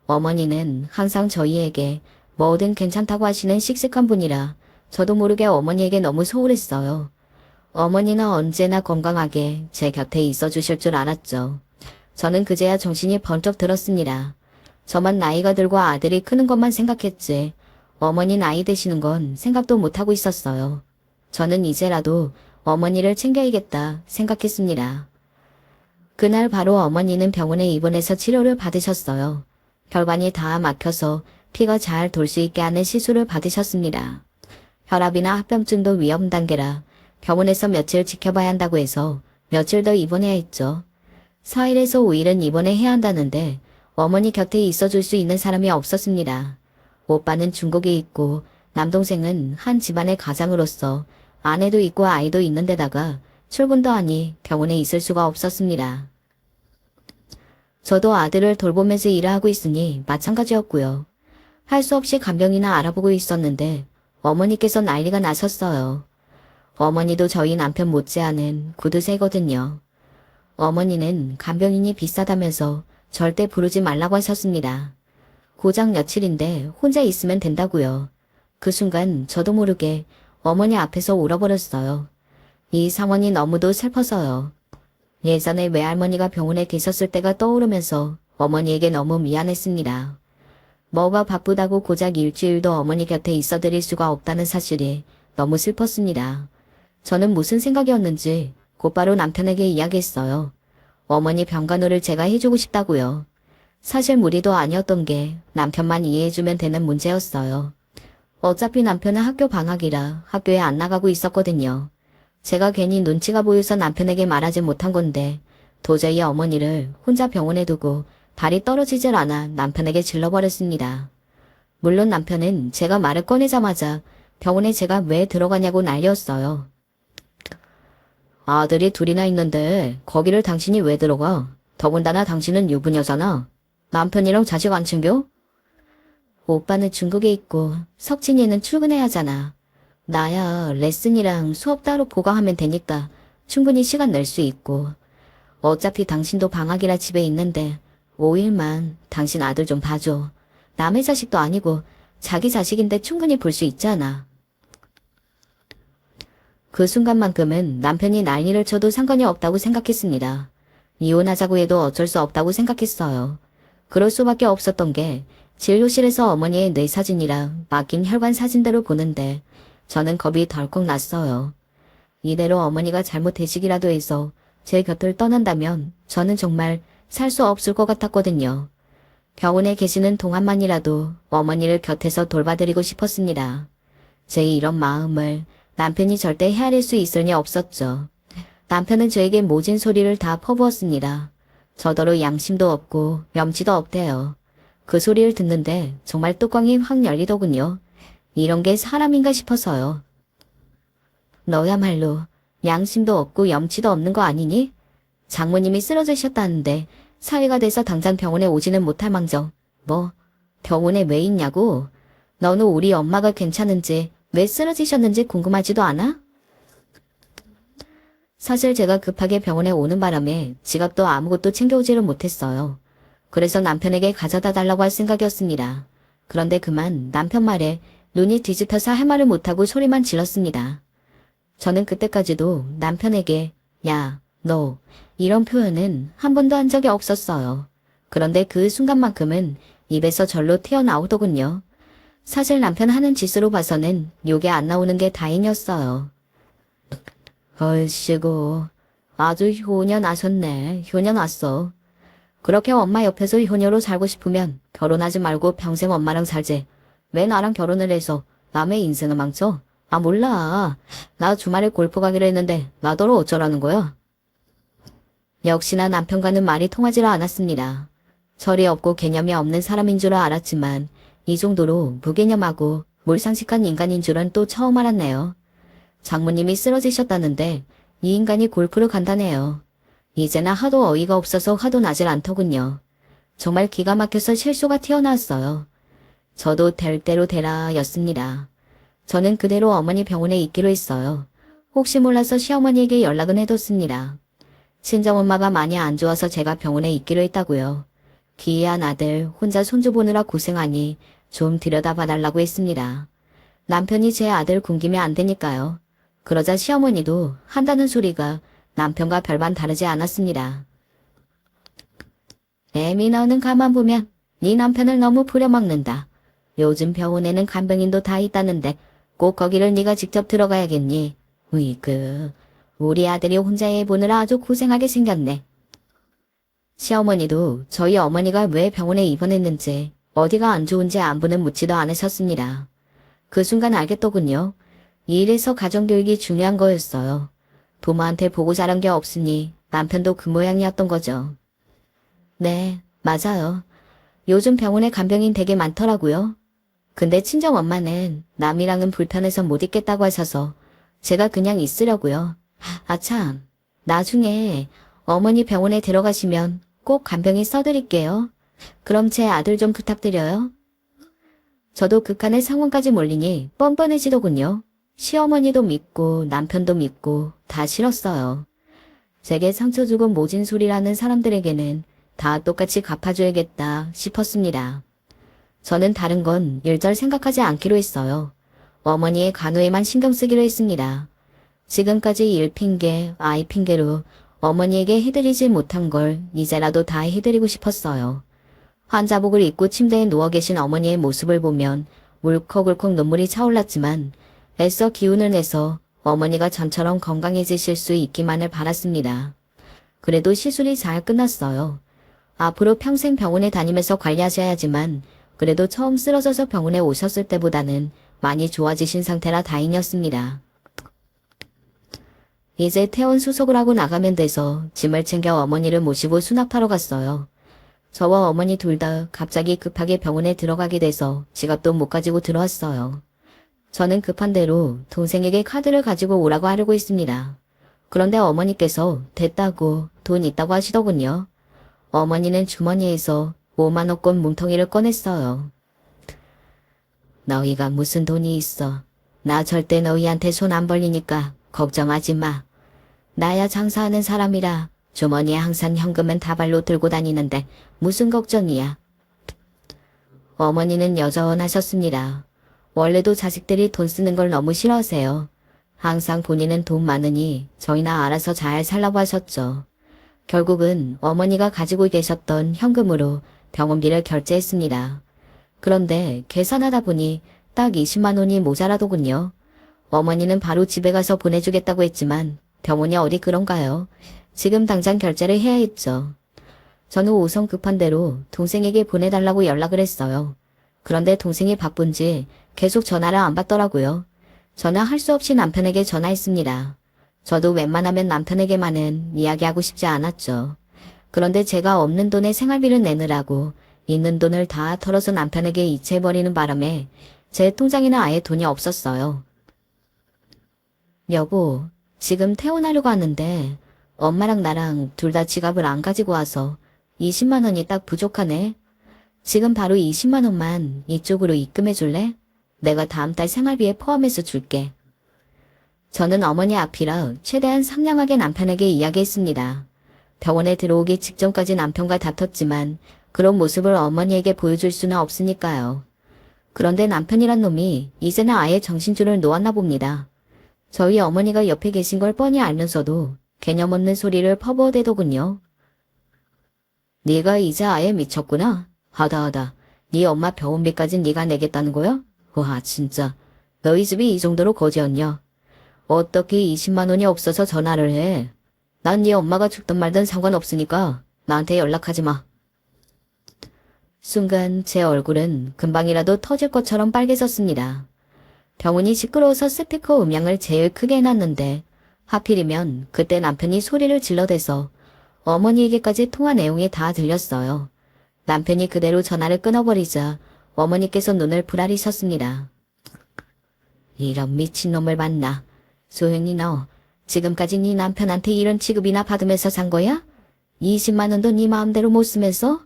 어머니는 항상 저희에게 뭐든 괜찮다고 하시는 씩씩한 분이라 저도 모르게 어머니에게 너무 소홀했어요. 어머니는 언제나 건강하게 제 곁에 있어 주실 줄 알았죠. 저는 그제야 정신이 번쩍 들었습니다. 저만 나이가 들고 아들이 크는 것만 생각했지 어머니 나이 드시는 건 생각도 못하고 있었어요. 저는 이제라도 어머니를 챙겨야겠다 생각했습니다. 그날 바로 어머니는 병원에 입원해서 치료를 받으셨어요. 혈관이 다 막혀서 피가 잘 돌 수 있게 하는 시술을 받으셨습니다. 혈압이나 합병증도 위험 단계라 병원에서 며칠 지켜봐야 한다고 해서 며칠 더 입원해야 했죠. 4일에서 5일은 입원해야 한다는데 어머니 곁에 있어줄 수 있는 사람이 없었습니다. 오빠는 중국에 있고 남동생은 한 집안의 가장으로서 아내도 있고 아이도 있는 데다가 출근도 하니 병원에 있을 수가 없었습니다. 저도 아들을 돌보면서 일을 하고 있으니 마찬가지였고요. 할 수 없이 간병이나 알아보고 있었는데 어머니께서 난리가 나셨어요. 어머니도 저희 남편 못지않은 구두쇠거든요. 어머니는 간병인이 비싸다면서 절대 부르지 말라고 하셨습니다. 고작 며칠인데 혼자 있으면 된다고요. 그 순간 저도 모르게 어머니 앞에서 울어버렸어요. 이 상황이 너무도 슬퍼서요. 예전에 외할머니가 병원에 계셨을 때가 떠오르면서 어머니에게 너무 미안했습니다. 뭐가 바쁘다고 고작 일주일도 어머니 곁에 있어드릴 수가 없다는 사실이 너무 슬펐습니다. 저는 무슨 생각이었는지 곧바로 남편에게 이야기했어요. 어머니 병간호를 제가 해주고 싶다고요. 사실 무리도 아니었던 게 남편만 이해해주면 되는 문제였어요. 어차피 남편은 학교 방학이라 학교에 안 나가고 있었거든요. 제가 괜히 눈치가 보여서 남편에게 말하지 못한 건데 도저히 어머니를 혼자 병원에 두고 발이 떨어지질 않아 남편에게 질러버렸습니다. 물론 남편은 제가 말을 꺼내자마자 병원에 제가 왜 들어가냐고 난리였어요. 아들이 둘이나 있는데 거기를 당신이 왜 들어가? 더군다나 당신은 유부녀잖아. 남편이랑 자식 안 챙겨? 오빠는 중국에 있고 석진이는 출근해야 하잖아. 나야 레슨이랑 수업 따로 보강하면 되니까 충분히 시간 낼 수 있고. 어차피 당신도 방학이라 집에 있는데 5일만 당신 아들 좀 봐줘. 남의 자식도 아니고 자기 자식인데 충분히 볼 수 있잖아. 그 순간만큼은 남편이 난리를 쳐도 상관이 없다고 생각했습니다. 이혼하자고 해도 어쩔 수 없다고 생각했어요. 그럴 수밖에 없었던 게 진료실에서 어머니의 뇌 사진이랑 맡긴 혈관 사진대로 보는데 저는 겁이 덜컥 났어요. 이대로 어머니가 잘못되시기라도 해서 제 곁을 떠난다면 저는 정말 살 수 없을 것 같았거든요. 병원에 계시는 동안만이라도 어머니를 곁에서 돌봐드리고 싶었습니다. 제 이런 마음을 남편이 절대 헤아릴 수 있을 리 없었죠. 남편은 저에게 모진 소리를 다 퍼부었습니다. 저더러 양심도 없고 염치도 없대요. 그 소리를 듣는데 정말 뚜껑이 확 열리더군요. 이런 게 사람인가 싶어서요. 너야말로 양심도 없고 염치도 없는 거 아니니? 장모님이 쓰러지셨다는데 사위가 돼서 당장 병원에 오지는 못할 망정. 뭐 병원에 왜 있냐고? 너는 우리 엄마가 괜찮은지 왜 쓰러지셨는지 궁금하지도 않아? 사실 제가 급하게 병원에 오는 바람에 지갑도 아무것도 챙겨오지를 못했어요. 그래서 남편에게 가져다 달라고 할 생각이었습니다. 그런데 그만 남편 말에 눈이 뒤집혀서 할 말을 못하고 소리만 질렀습니다. 저는 그때까지도 남편에게 야, 너 이런 표현은 한 번도 한 적이 없었어요. 그런데 그 순간만큼은 입에서 절로 튀어나오더군요. 사실 남편 하는 짓으로 봐서는 욕이 안 나오는 게 다행이었어요. 얼씨구, 아주 효녀나셨네. 효녀났어. 그렇게 엄마 옆에서 효녀로 살고 싶으면 결혼하지 말고 평생 엄마랑 살지. 왜 나랑 결혼을 해서 남의 인생을 망쳐? 아 몰라. 나 주말에 골프 가기로 했는데 나더러 어쩌라는 거야? 역시나 남편과는 말이 통하지 않았습니다. 철이 없고 개념이 없는 사람인 줄 알았지만 이 정도로 무개념하고 몰상식한 인간인 줄은 또 처음 알았네요. 장모님이 쓰러지셨다는데 이 인간이 골프를 간다네요. 이제나 하도 어이가 없어서 화도 나질 않더군요. 정말 기가 막혀서 실수가 튀어나왔어요. 저도 될 대로 되라 였습니다. 저는 그대로 어머니 병원에 있기로 했어요. 혹시 몰라서 시어머니에게 연락은 해뒀습니다. 친정엄마가 많이 안 좋아서 제가 병원에 있기로 했다고요. 기이한 아들 혼자 손주 보느라 고생하니 좀 들여다봐달라고 했습니다. 남편이 제 아들 굶기면 안 되니까요. 그러자 시어머니도 한다는 소리가 남편과 별반 다르지 않았습니다. 애미 너는 가만 보면 네 남편을 너무 부려먹는다. 요즘 병원에는 간병인도 다 있다는데 꼭 거기를 네가 직접 들어가야겠니? 으이그, 우리 아들이 혼자 애 보느라 아주 고생하게 생겼네. 시어머니도 저희 어머니가 왜 병원에 입원했는지 어디가 안 좋은지 안부는 묻지도 않으셨습니다. 그 순간 알겠더군요. 이 일에서 가정교육이 중요한 거였어요. 부모한테 보고 자란 게 없으니 남편도 그 모양이었던 거죠. 네, 맞아요. 요즘 병원에 간병인 되게 많더라고요. 근데 친정엄마는 남이랑은 불편해서 못 있겠다고 하셔서 제가 그냥 있으려고요. 아참, 나중에 어머니 병원에 들어가시면 꼭 간병인 써드릴게요. 그럼 제 아들 좀 부탁드려요. 저도 극한의 상황까지 몰리니 뻔뻔해지더군요. 시어머니도 믿고 남편도 믿고 다 싫었어요. 제게 상처 주고 모진 소리라는 사람들에게는 다 똑같이 갚아줘야겠다 싶었습니다. 저는 다른 건 일절 생각하지 않기로 했어요. 어머니의 간호에만 신경 쓰기로 했습니다. 지금까지 일 핑계, 아이 핑계로 어머니에게 해드리지 못한 걸 이제라도 다 해드리고 싶었어요. 환자복을 입고 침대에 누워 계신 어머니의 모습을 보면 울컥울컥 눈물이 차올랐지만 애써 기운을 내서 어머니가 전처럼 건강해지실 수 있기만을 바랐습니다. 그래도 시술이 잘 끝났어요. 앞으로 평생 병원에 다니면서 관리하셔야지만 그래도 처음 쓰러져서 병원에 오셨을 때보다는 많이 좋아지신 상태라 다행이었습니다. 이제 퇴원 수속을 하고 나가면 돼서 짐을 챙겨 어머니를 모시고 수납하러 갔어요. 저와 어머니 둘 다 갑자기 급하게 병원에 들어가게 돼서 지갑도 못 가지고 들어왔어요. 저는 급한 대로 동생에게 카드를 가지고 오라고 하려고 했습니다. 그런데 어머니께서 됐다고 돈 있다고 하시더군요. 어머니는 주머니에서 5만 원권 뭉텅이를 꺼냈어요. 너희가 무슨 돈이 있어. 나 절대 너희한테 손 안 벌리니까 걱정하지 마. 나야 장사하는 사람이라 주머니에 항상 현금은 다발로 들고 다니는데 무슨 걱정이야. 어머니는 여전하셨습니다. 원래도 자식들이 돈 쓰는 걸 너무 싫어하세요. 항상 본인은 돈 많으니 저희나 알아서 잘 살라고 하셨죠. 결국은 어머니가 가지고 계셨던 현금으로 병원비를 결제했습니다. 그런데 계산하다 보니 딱 20만 원이 모자라더군요. 어머니는 바로 집에 가서 보내주겠다고 했지만 병원이 어디 그런가요? 지금 당장 결제를 해야 했죠. 저는 우선 급한 대로 동생에게 보내달라고 연락을 했어요. 그런데 동생이 바쁜지 계속 전화를 안 받더라고요. 저는 할 수 없이 남편에게 전화했습니다. 저도 웬만하면 남편에게만은 이야기하고 싶지 않았죠. 그런데 제가 없는 돈에 생활비를 내느라고 있는 돈을 다 털어서 남편에게 이체해버리는 바람에 제 통장에는 아예 돈이 없었어요. 여보, 지금 퇴원하려고 하는데 엄마랑 나랑 둘 다 지갑을 안 가지고 와서 20만 원이 딱 부족하네. 지금 바로 20만 원만 이쪽으로 입금해 줄래? 내가 다음 달 생활비에 포함해서 줄게. 저는 어머니 앞이라 최대한 상냥하게 남편에게 이야기했습니다. 병원에 들어오기 직전까지 남편과 다퉜지만 그런 모습을 어머니에게 보여줄 수는 없으니까요. 그런데 남편이란 놈이 이제는 아예 정신줄을 놓았나 봅니다. 저희 어머니가 옆에 계신 걸 뻔히 알면서도 개념 없는 소리를 퍼부어대더군요. 네가 이제 아예 미쳤구나. 하다하다. 네 엄마 병원비까지 네가 내겠다는 거야? 와 진짜. 너희 집이 이 정도로 거지였냐? 어떻게 20만 원이 없어서 전화를 해? 난 네 엄마가 죽든 말든 상관없으니까 나한테 연락하지 마. 순간 제 얼굴은 금방이라도 터질 것처럼 빨개졌습니다. 병원이 시끄러워서 스피커 음량을 제일 크게 해놨는데 하필이면 그때 남편이 소리를 질러대서 어머니에게까지 통화 내용이 다 들렸어요. 남편이 그대로 전화를 끊어버리자 어머니께서 눈을 부라리셨습니다. 이런 미친놈을 만나. 소영이 너 지금까지 네 남편한테 이런 취급이나 받으면서 산 거야? 20만 원도 네 마음대로 못 쓰면서?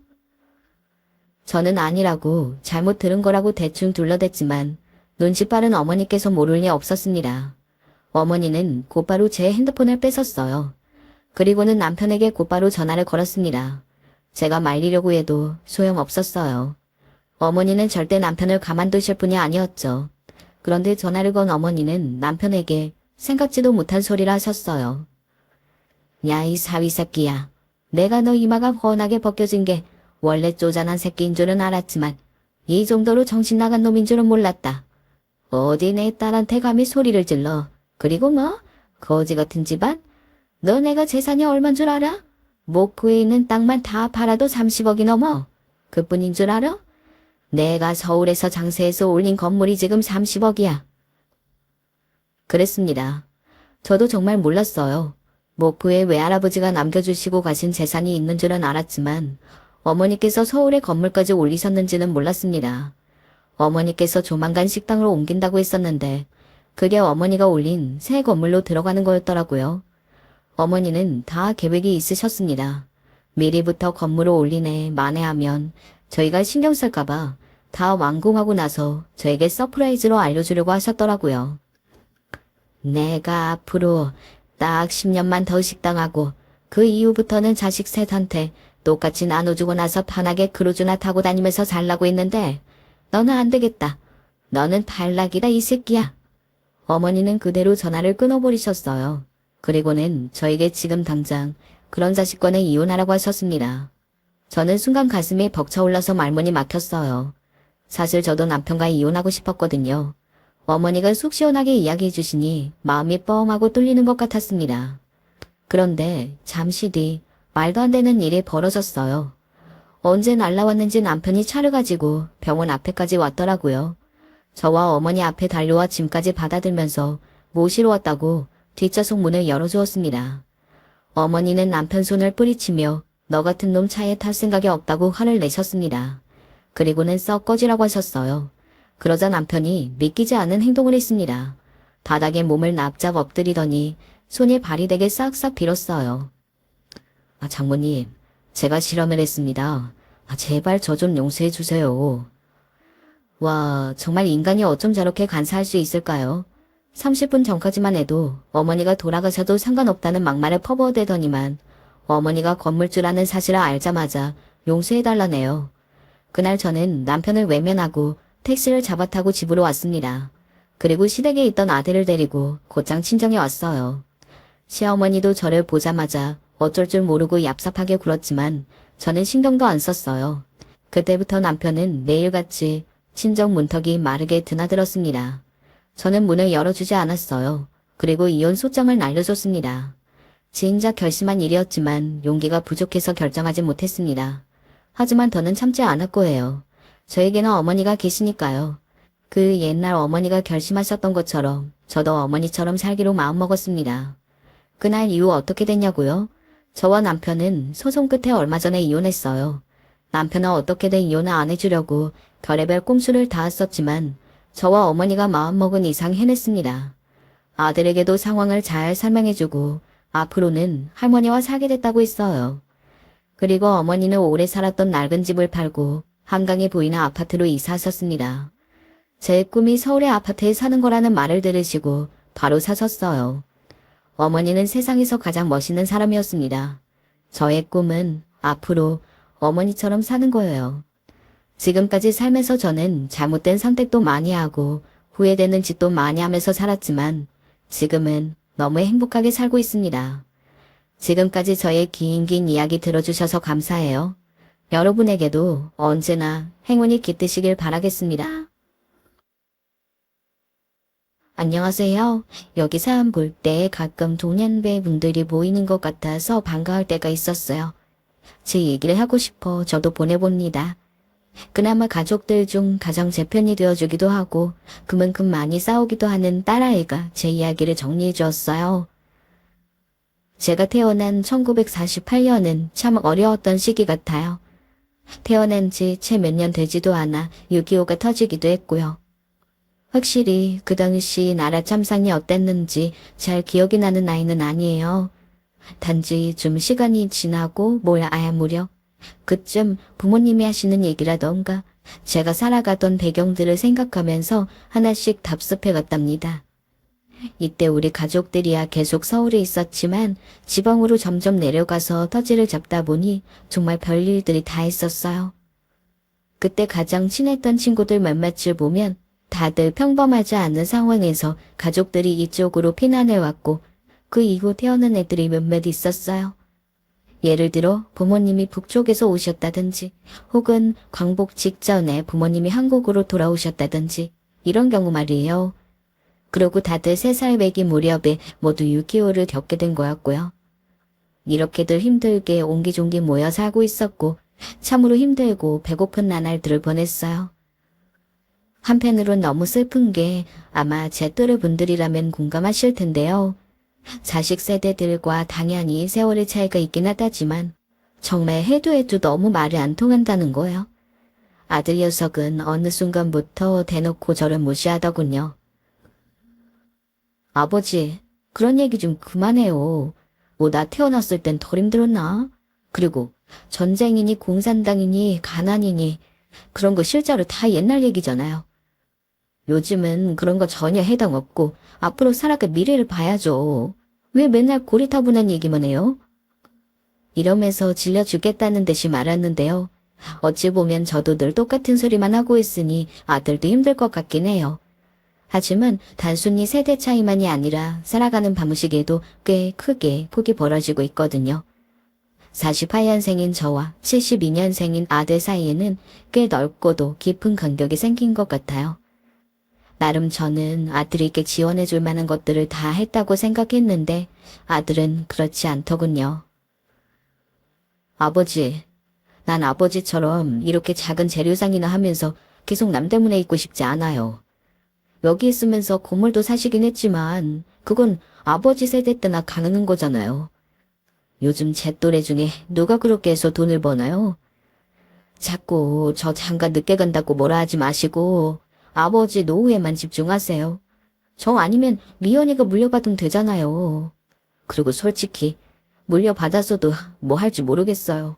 저는 아니라고 잘못 들은 거라고 대충 둘러댔지만 눈치 빠른 어머니께서 모를 리 없었습니다. 어머니는 곧바로 제 핸드폰을 뺏었어요. 그리고는 남편에게 곧바로 전화를 걸었습니다. 제가 말리려고 해도 소용없었어요. 어머니는 절대 남편을 가만두실 분이 아니었죠. 그런데 전화를 건 어머니는 남편에게 생각지도 못한 소리를 하셨어요. 야, 이 사위 새끼야. 내가 너 이마가 훤하게 벗겨진 게 원래 쪼잔한 새끼인 줄은 알았지만 이 정도로 정신 나간 놈인 줄은 몰랐다. 어디 내 딸한테 감히 소리를 질러. 그리고 뭐? 거지 같은 집안? 너 내가 재산이 얼만 줄 알아? 목포에 있는 땅만 다 팔아도 30억이 넘어. 그뿐인 줄 알아? 내가 서울에서 장세해서 올린 건물이 지금 30억이야. 그랬습니다. 저도 정말 몰랐어요. 목포에 외할아버지가 남겨주시고 가신 재산이 있는 줄은 알았지만 어머니께서 서울에 건물까지 올리셨는지는 몰랐습니다. 어머니께서 조만간 식당으로 옮긴다고 했었는데 그게 어머니가 올린 새 건물로 들어가는 거였더라고요. 어머니는 다 계획이 있으셨습니다. 미리부터 건물을 올리네 만에하면 저희가 신경 쓸까봐 다 완공하고 나서 저에게 서프라이즈로 알려주려고 하셨더라고요. 내가 앞으로 딱 10년만 더 식당하고 그 이후부터는 자식 셋한테 똑같이 나눠주고 나서 편하게 크루즈나 타고 다니면서 살라고 했는데 너는 안 되겠다. 너는 탈락이다 이 새끼야. 어머니는 그대로 전화를 끊어버리셨어요. 그리고는 저에게 지금 당장 그런 자식과는 이혼하라고 하셨습니다. 저는 순간 가슴이 벅차올라서 말문이 막혔어요. 사실 저도 남편과 이혼하고 싶었거든요. 어머니가 속 시원하게 이야기해 주시니 마음이 뻥하고 뚫리는 것 같았습니다. 그런데 잠시 뒤 말도 안 되는 일이 벌어졌어요. 언제 날라왔는지 남편이 차를 가지고 병원 앞에까지 왔더라고요. 저와 어머니 앞에 달려와 짐까지 받아들면서 모시러 왔다고 뒷좌석 문을 열어주었습니다. 어머니는 남편 손을 뿌리치며 너 같은 놈 차에 탈 생각이 없다고 화를 내셨습니다. 그리고는 썩 꺼지라고 하셨어요. 그러자 남편이 믿기지 않은 행동을 했습니다. 바닥에 몸을 납작 엎드리더니 손이 발이 되게 싹싹 빌었어요. 장모님, 제가 실험을 했습니다. 제발 저 좀 용서해 주세요. 와, 정말 인간이 어쩜 저렇게 간사할 수 있을까요? 30분 전까지만 해도 어머니가 돌아가셔도 상관없다는 막말을 퍼부어대더니만 어머니가 건물주라는 사실을 알자마자 용서해달라네요. 그날 저는 남편을 외면하고 택시를 잡아 타고 집으로 왔습니다. 그리고 시댁에 있던 아들을 데리고 곧장 친정에 왔어요. 시어머니도 저를 보자마자 어쩔 줄 모르고 얍삽하게 굴었지만 저는 신경도 안 썼어요. 그때부터 남편은 매일같이 친정 문턱이 마르게 드나들었습니다. 저는 문을 열어주지 않았어요. 그리고 이혼 소장을 날려줬습니다. 진작 결심한 일이었지만 용기가 부족해서 결정하지 못했습니다. 하지만 더는 참지 않았고 해요. 저에게는 어머니가 계시니까요. 그 옛날 어머니가 결심하셨던 것처럼 저도 어머니처럼 살기로 마음먹었습니다. 그날 이후 어떻게 됐냐고요? 저와 남편은 소송 끝에 얼마 전에 이혼했어요. 남편은 어떻게든 이혼을 안 해주려고 별의별 꼼수를 다했었지만 저와 어머니가 마음먹은 이상 해냈습니다. 아들에게도 상황을 잘 설명해주고 앞으로는 할머니와 살게 됐다고 했어요. 그리고 어머니는 오래 살았던 낡은 집을 팔고 한강에 보이는 아파트로 이사하셨습니다. 제 꿈이 서울의 아파트에 사는 거라는 말을 들으시고 바로 사셨어요. 어머니는 세상에서 가장 멋있는 사람이었습니다. 저의 꿈은 앞으로 어머니처럼 사는 거예요. 지금까지 살면서 저는 잘못된 선택도 많이 하고 후회되는 짓도 많이 하면서 살았지만 지금은 너무 행복하게 살고 있습니다. 지금까지 저의 긴 이야기 들어주셔서 감사해요. 여러분에게도 언제나 행운이 깃드시길 바라겠습니다. 안녕하세요. 여기 사람 볼 때 가끔 동년배 분들이 모이는 것 같아서 반가울 때가 있었어요. 제 얘기를 하고 싶어 저도 보내봅니다. 그나마 가족들 중 가장 제 편이 되어주기도 하고 그만큼 많이 싸우기도 하는 딸아이가 제 이야기를 정리해 주었어요. 제가 태어난 1948년은 참 어려웠던 시기 같아요. 태어난 지 채 몇 년 되지도 않아 6.25가 터지기도 했고요. 확실히 그 당시 나라 참상이 어땠는지 잘 기억이 나는 나이는 아니에요. 단지 좀 시간이 지나고 뭘 아야 무렵 그쯤 부모님이 하시는 얘기라던가 제가 살아가던 배경들을 생각하면서 하나씩 답습해 갔답니다. 이때 우리 가족들이야 계속 서울에 있었지만 지방으로 점점 내려가서 터지를 잡다 보니 정말 별일들이 다 있었어요. 그때 가장 친했던 친구들 몇몇을 보면 다들 평범하지 않은 상황에서 가족들이 이쪽으로 피난해왔고 그 이후 태어난 애들이 몇몇 있었어요. 예를 들어 부모님이 북쪽에서 오셨다든지 혹은 광복 직전에 부모님이 한국으로 돌아오셨다든지 이런 경우 말이에요. 그러고 다들 3살 배기 무렵에 모두 6.25를 겪게 된 거였고요. 이렇게들 힘들게 옹기종기 모여 살고 있었고 참으로 힘들고 배고픈 나날들을 보냈어요. 한편으론 너무 슬픈 게 아마 제 또래 분들이라면 공감하실 텐데요. 자식 세대들과 당연히 세월의 차이가 있긴 하다지만 정말 해도 너무 말이 안 통한다는 거예요. 아들 녀석은 어느 순간부터 대놓고 저를 무시하더군요. 아버지, 그런 얘기 좀 그만해요. 뭐 나 태어났을 땐 덜 힘들었나? 그리고 전쟁이니 공산당이니 가난이니 그런 거 실제로 다 옛날 얘기잖아요. 요즘은 그런 거 전혀 해당 없고 앞으로 살아갈 미래를 봐야죠. 왜 맨날 고리타분한 얘기만 해요? 이러면서 질려 죽겠다는 듯이 말았는데요. 어찌 보면 저도 늘 똑같은 소리만 하고 있으니 아들도 힘들 것 같긴 해요. 하지만 단순히 세대 차이만이 아니라 살아가는 방식에도 꽤 크게 폭이 벌어지고 있거든요. 48년생인 저와 72년생인 아들 사이에는 꽤 넓고도 깊은 간격이 생긴 것 같아요. 나름 저는 아들에게 지원해줄 만한 것들을 다 했다고 생각했는데 아들은 그렇지 않더군요. 아버지, 난 아버지처럼 이렇게 작은 재료상이나 하면서 계속 남대문에 있고 싶지 않아요. 여기 있으면서 건물도 사시긴 했지만 그건 아버지 세대 때나 가능한 거잖아요. 요즘 제 또래 중에 누가 그렇게 해서 돈을 버나요? 자꾸 저 장가 늦게 간다고 뭐라 하지 마시고 아버지 노후에만 집중하세요. 저 아니면 미연이가 물려받으면 되잖아요. 그리고 솔직히 물려받았어도 뭐 할지 모르겠어요.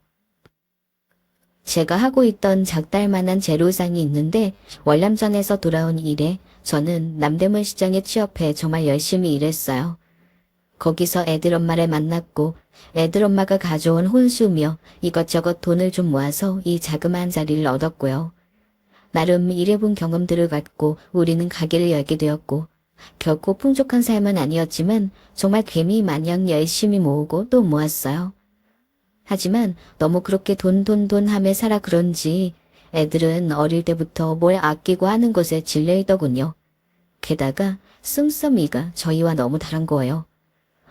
제가 하고 있던 작달만한 재료상이 있는데 월남전에서 돌아온 이래 저는 남대문 시장에 취업해 정말 열심히 일했어요. 거기서 애들 엄마를 만났고 애들 엄마가 가져온 혼수며 이것저것 돈을 좀 모아서 이 자그마한 자리를 얻었고요. 나름 일해본 경험들을 갖고 우리는 가게를 열게 되었고 결코 풍족한 삶은 아니었지만 정말 개미 마냥 열심히 모으고 또 모았어요. 하지만 너무 그렇게 돈 하며 살아 그런지 애들은 어릴 때부터 뭘 아끼고 하는 것에 질려있더군요. 게다가 씀씀이가 저희와 너무 다른 거예요.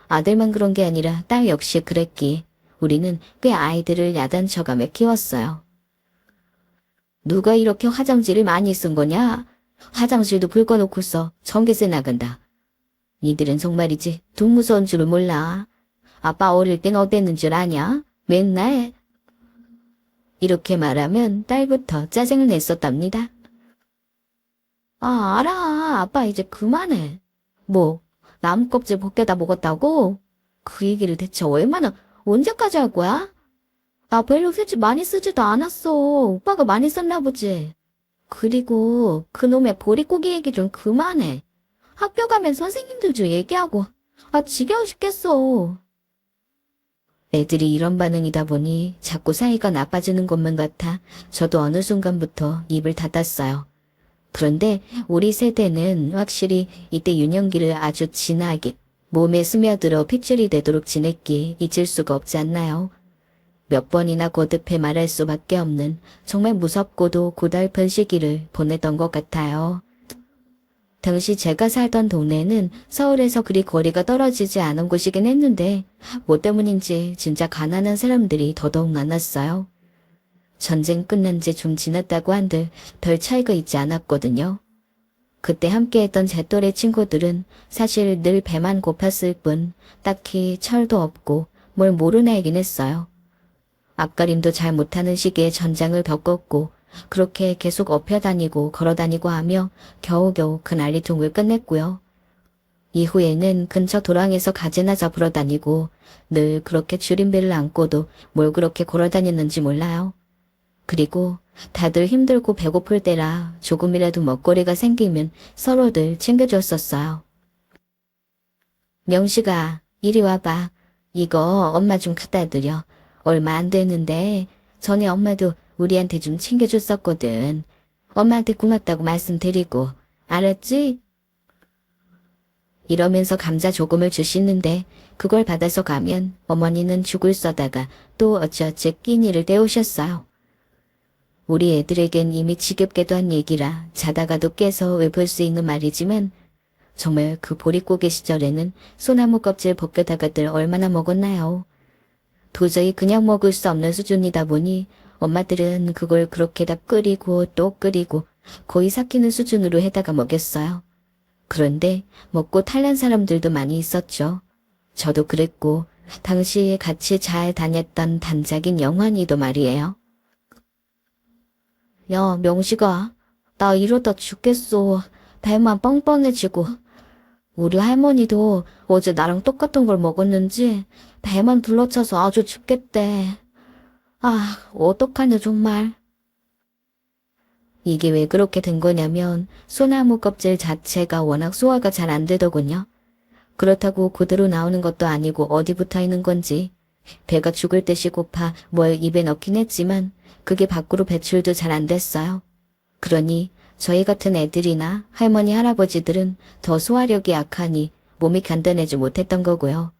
아들만 그런 게 아니라 딸 역시 그랬기에 우리는 꽤 아이들을 야단쳐가며 키웠어요. 누가 이렇게 화장지를 많이 쓴 거냐? 화장실도 불 꺼놓고서 전기세 나간다. 니들은 정말이지 돈 무서운 줄을 몰라. 아빠 어릴 땐 어땠는 줄 아냐? 맨날 이렇게 말하면 딸부터 짜증을 냈었답니다. 아, 알아. 아빠 이제 그만해. 뭐, 나무 껍질 벗겨다 먹었다고? 그 얘기를 대체 언제까지 할 거야? 나 별로 휴지 많이 쓰지도 않았어. 오빠가 많이 썼나 보지. 그리고 그놈의 보릿고기 얘기 좀 그만해. 학교 가면 선생님들 좀 얘기하고. 아, 지겨워 죽겠어. 애들이 이런 반응이다 보니 자꾸 사이가 나빠지는 것만 같아 저도 어느 순간부터 입을 닫았어요. 그런데 우리 세대는 확실히 이때 유년기를 아주 진하게 몸에 스며들어 핏줄이 되도록 지냈기에 잊을 수가 없지 않나요? 몇 번이나 거듭해 말할 수밖에 없는 정말 무섭고도 고달픈 시기를 보냈던 것 같아요. 당시 제가 살던 동네는 서울에서 그리 거리가 떨어지지 않은 곳이긴 했는데 뭐 때문인지 진짜 가난한 사람들이 더더욱 많았어요. 전쟁 끝난 지 좀 지났다고 한들 별 차이가 있지 않았거든요. 그때 함께했던 제 또래 친구들은 사실 늘 배만 고팠을 뿐 딱히 철도 없고 뭘 모르는 애긴 했어요. 앞가림도 잘 못하는 시기에 전장을 겪었고 그렇게 계속 업혀다니고 걸어다니고 하며 겨우겨우 그 난리통을 끝냈고요. 이후에는 근처 도랑에서 가지나 잡으러 다니고 늘 그렇게 줄임배를 안고도 뭘 그렇게 걸어다녔는지 몰라요. 그리고 다들 힘들고 배고플 때라 조금이라도 먹거리가 생기면 서로들 챙겨줬었어요. 명식아, 이리 와봐. 이거 엄마 좀 갖다 드려. 얼마 안 됐는데 전에 엄마도 우리한테 좀 챙겨줬었거든. 엄마한테 고맙다고 말씀드리고. 알았지? 이러면서 감자 조금을 주시는데 그걸 받아서 가면 어머니는 죽을 써다가 또 어찌어찌 끼니를 때우셨어요. 우리 애들에겐 이미 지겹게도 한 얘기라 자다가도 깨서 외볼 수 있는 말이지만 정말 그 보릿고개 시절에는 소나무 껍질 벗겨다가들 얼마나 먹었나요? 도저히 그냥 먹을 수 없는 수준이다 보니 엄마들은 그걸 그렇게 다 끓이고 또 끓이고 거의 삭히는 수준으로 해다가 먹였어요. 그런데 먹고 탈난 사람들도 많이 있었죠. 저도 그랬고 당시 같이 잘 다녔던 단짝인 영환이도 말이에요. 야, 명식아, 나 이러다 죽겠어. 배만 뻥뻥해지고. 우리 할머니도 어제 나랑 똑같은 걸 먹었는지 배만 둘러차서 아주 죽겠대. 아, 어떡하냐 정말. 이게 왜 그렇게 된 거냐면 소나무 껍질 자체가 워낙 소화가 잘 안 되더군요. 그렇다고 그대로 나오는 것도 아니고 어디 붙어 있는 건지 배가 죽을 듯이 고파 뭘 입에 넣긴 했지만 그게 밖으로 배출도 잘 안 됐어요. 그러니 저희 같은 애들이나 할머니 할아버지들은 더 소화력이 약하니 몸이 간단해지 못했던 거고요.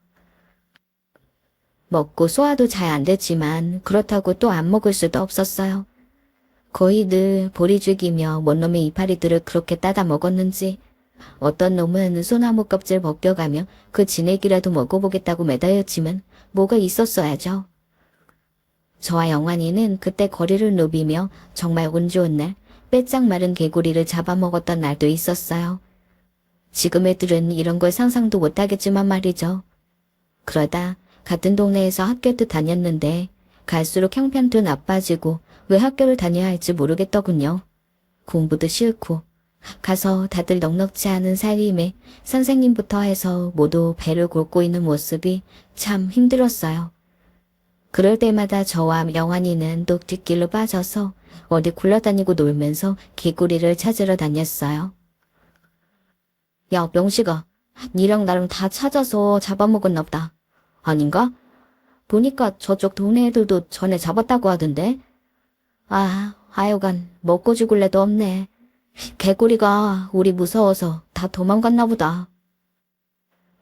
먹고 소화도 잘 안 됐지만 그렇다고 또 안 먹을 수도 없었어요. 거의 늘 보리 죽이며 뭔 놈의 이파리들을 그렇게 따다 먹었는지 어떤 놈은 소나무 껍질 벗겨가며 그 진액이라도 먹어보겠다고 매달렸지만 뭐가 있었어야죠. 저와 영환이는 그때 거리를 누비며 정말 운 좋은 날 빼짝 마른 개구리를 잡아먹었던 날도 있었어요. 지금 애들은 이런 걸 상상도 못하겠지만 말이죠. 그러다 같은 동네에서 학교도 다녔는데 갈수록 형편도 나빠지고 왜 학교를 다녀야 할지 모르겠더군요. 공부도 싫고 가서 다들 넉넉지 않은 살림에 선생님부터 해서 모두 배를 곪고 있는 모습이 참 힘들었어요. 그럴 때마다 저와 영환이는 또 뒷길로 빠져서 어디 굴러다니고 놀면서 개구리를 찾으러 다녔어요. 야, 명식아, 니랑 나랑 다 찾아서 잡아먹었나 보다. 아닌가? 보니까 저쪽 동네 애들도 전에 잡았다고 하던데. 아, 하여간 먹고 죽을 애도 없네. 개구리가 우리 무서워서 다 다 도망갔나 보다.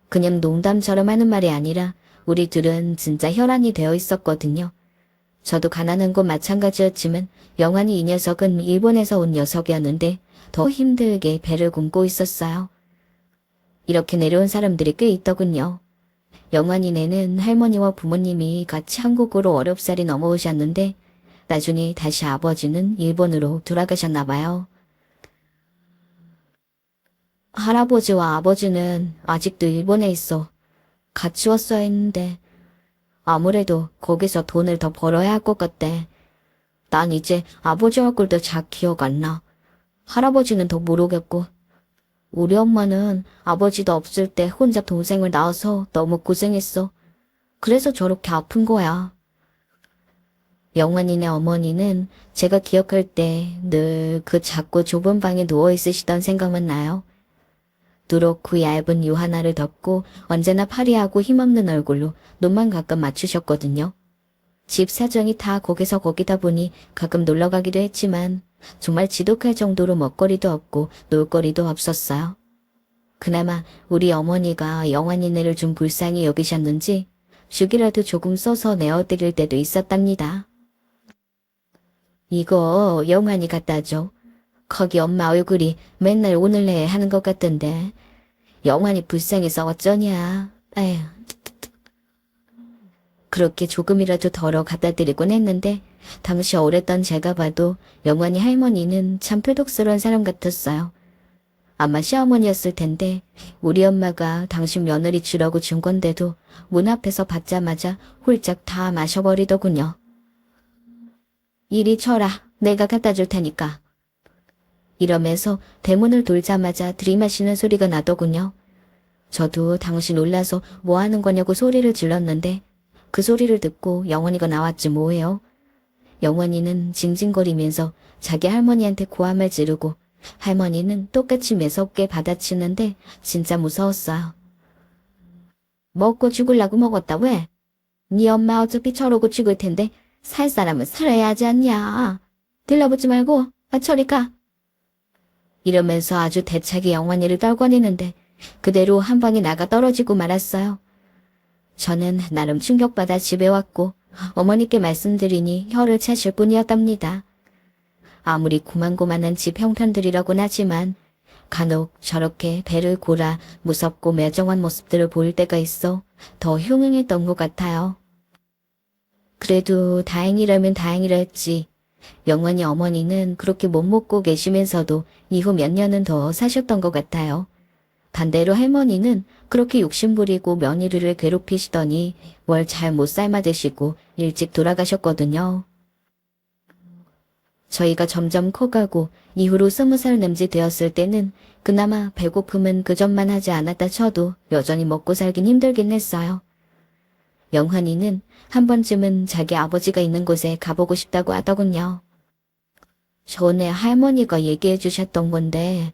그냥 농담처럼 하는 말이 아니라 우리 둘은 진짜 혈안이 되어 있었거든요. 저도 가난한 건 마찬가지였지만 영환이 이 녀석은 일본에서 온 녀석이었는데 더 힘들게 배를 굶고 있었어요. 이렇게 내려온 사람들이 꽤 있더군요. 영환이네는 할머니와 부모님이 같이 한국으로 어렵사리 넘어오셨는데 나중에 다시 아버지는 일본으로 돌아가셨나 봐요. 할아버지와 아버지는 아직도 일본에 있어. 같이 왔어야 했는데 아무래도 거기서 돈을 더 벌어야 할 것 같대. 난 이제 아버지 얼굴도 잘 기억 안 나. 할아버지는 더 모르겠고. 우리 엄마는 아버지도 없을 때 혼자 동생을 낳아서 너무 고생했어. 그래서 저렇게 아픈 거야. 영환이네 어머니는 제가 기억할 때 늘 그 작고 좁은 방에 누워 있으시던 생각만 나요. 누렇고 얇은 유 하나를 덮고 언제나 파리하고 힘없는 얼굴로 눈만 가끔 맞추셨거든요. 집 사정이 다 거기서 거기다 보니 가끔 놀러 가기도 했지만 정말 지독할 정도로 먹거리도 없고 놀거리도 없었어요. 그나마 우리 어머니가 영환이네를 좀 불쌍히 여기셨는지 죽이라도 조금 써서 내어드릴 때도 있었답니다. 이거 영환이 갖다 줘. 거기 엄마 얼굴이 맨날 오늘 내일 하는 것 같던데. 영환이 불쌍해서 어쩌냐. 에휴. 그렇게 조금이라도 덜어 갖다 드리곤 했는데 당시 어렸던 제가 봐도 영환이 할머니는 참 표독스러운 사람 같았어요. 아마 시어머니였을 텐데 우리 엄마가 당신 며느리 주라고 준 건데도 문 앞에서 받자마자 홀짝 다 마셔버리더군요. 이리 쳐라. 내가 갖다 줄 테니까. 이러면서 대문을 돌자마자 들이마시는 소리가 나더군요. 저도 당시 놀라서 뭐 하는 거냐고 소리를 질렀는데 그 소리를 듣고 영원이가 나왔지 뭐예요. 영원이는 징징거리면서 자기 할머니한테 고함을 지르고 할머니는 똑같이 매섭게 받아치는데 진짜 무서웠어요. 먹고 죽으려고 먹었다 왜? 네 엄마 어차피 저러고 죽을 텐데 살 사람은 살아야 하지 않냐. 들러붙지 말고 저리 가. 이러면서 아주 대차게 영환이를 떨궈내는데 그대로 한 방에 나가 떨어지고 말았어요. 저는 나름 충격받아 집에 왔고 어머니께 말씀드리니 혀를 차실 뿐이었답니다. 아무리 고만고만한 집 형편들이라고는 하지만 간혹 저렇게 배를 골아 무섭고 매정한 모습들을 보일 때가 있어 더 흉흉했던 것 같아요. 그래도 다행이라면 다행이라 했지. 영환이 어머니는 그렇게 못 먹고 계시면서도 이후 몇 년은 더 사셨던 것 같아요. 반대로 할머니는 그렇게 욕심부리고 며느리를 괴롭히시더니 뭘 잘 못 삶아 드시고 일찍 돌아가셨거든요. 저희가 점점 커가고 이후로 20살 남짓 되었을 때는 그나마 배고픔은 그전만 하지 않았다 쳐도 여전히 먹고 살긴 힘들긴 했어요. 영환이는 한 번쯤은 자기 아버지가 있는 곳에 가보고 싶다고 하더군요. 전에 할머니가 얘기해 주셨던 건데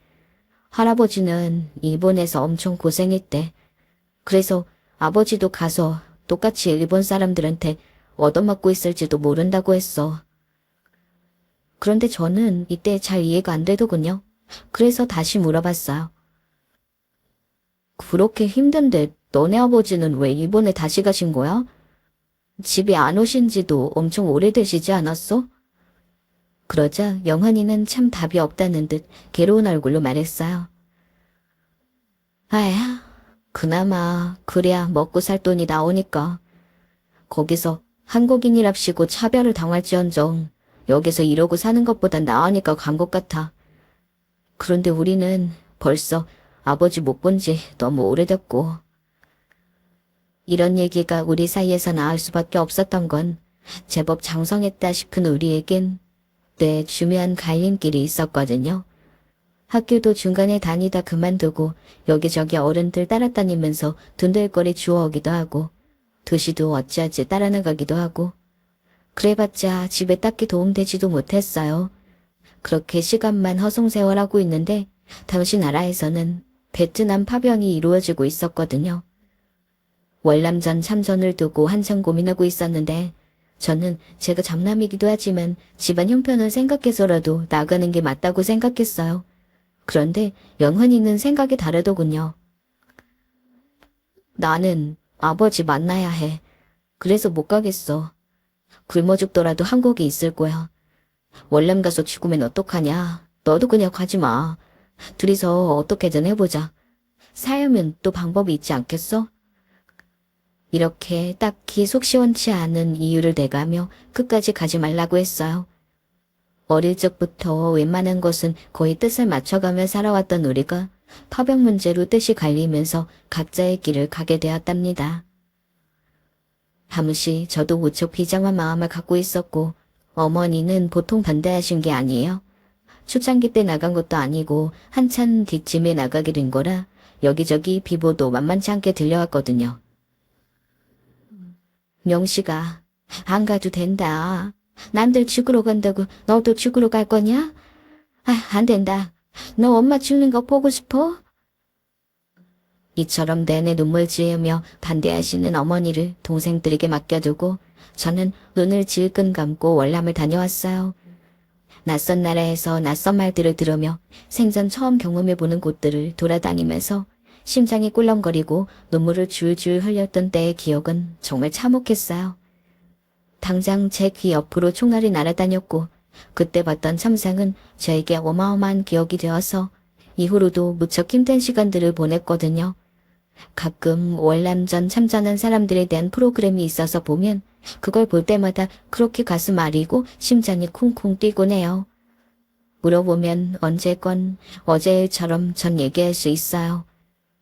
할아버지는 일본에서 엄청 고생했대. 그래서 아버지도 가서 똑같이 일본 사람들한테 얻어맞고 있을지도 모른다고 했어. 그런데 저는 이때 잘 이해가 안 되더군요. 그래서 다시 물어봤어요. 그렇게 힘든데 너네 아버지는 왜 일본에 다시 가신 거야? 집에 안 오신 지도 엄청 오래되시지 않았어? 그러자 영환이는 참 답이 없다는 듯 괴로운 얼굴로 말했어요. 아휴, 그나마 그래야 먹고 살 돈이 나오니까. 거기서 한국인이랍시고 차별을 당할지언정 여기서 이러고 사는 것보단 나으니까 간 것 같아. 그런데 우리는 벌써 아버지 못 본 지 너무 오래됐고. 이런 얘기가 우리 사이에서 나올 수밖에 없었던 건 제법 장성했다 싶은 우리에겐 꽤 중요한 갈림길이 있었거든요. 학교도 중간에 다니다 그만두고 여기저기 어른들 따라다니면서 돈들거리 주워오기도 하고 도시도 어찌어찌 따라나가기도 하고 그래봤자 집에 딱히 도움되지도 못했어요. 그렇게 시간만 허송세월하고 있는데 당시 나라에서는 베트남 파병이 이루어지고 있었거든요. 월남전 참전을 두고 한참 고민하고 있었는데 저는 제가 장남이기도 하지만 집안 형편을 생각해서라도 나가는 게 맞다고 생각했어요. 그런데 영환이는 생각이 다르더군요. 나는 아버지 만나야 해. 그래서 못 가겠어. 굶어 죽더라도 한국에 있을 거야. 월남 가서 죽으면 어떡하냐. 너도 그냥 가지 마. 둘이서 어떻게든 해보자. 살려면 또 방법이 있지 않겠어? 이렇게 딱히 속 시원치 않은 이유를 대가며 끝까지 가지 말라고 했어요. 어릴 적부터 웬만한 것은 거의 뜻을 맞춰가며 살아왔던 우리가 파병 문제로 뜻이 갈리면서 각자의 길을 가게 되었답니다. 하무시 저도 무척 비장한 마음을 갖고 있었고 어머니는 보통 반대하신 게 아니에요. 초창기 때 나간 것도 아니고 한참 뒤쯤에 나가게 된 거라 여기저기 비보도 만만치 않게 들려왔거든요. 명씨가 안 가도 된다. 남들 죽으러 간다고 너도 죽으러 갈 거냐? 안 된다. 너 엄마 죽는 거 보고 싶어? 이처럼 내내 눈물 지으며 반대하시는 어머니를 동생들에게 맡겨두고 저는 눈을 질끈 감고 월남을 다녀왔어요. 낯선 나라에서 낯선 말들을 들으며 생전 처음 경험해보는 곳들을 돌아다니면서 심장이 꿀렁거리고 눈물을 줄줄 흘렸던 때의 기억은 정말 참혹했어요. 당장 제 귀 옆으로 총알이 날아다녔고 그때 봤던 참상은 저에게 어마어마한 기억이 되어서 이후로도 무척 힘든 시간들을 보냈거든요. 가끔 월남전 참전한 사람들에 대한 프로그램이 있어서 보면 그걸 볼 때마다 그렇게 가슴 아리고 심장이 쿵쿵 뛰곤 해요. 물어보면 언제건 어제 일처럼 전 얘기할 수 있어요.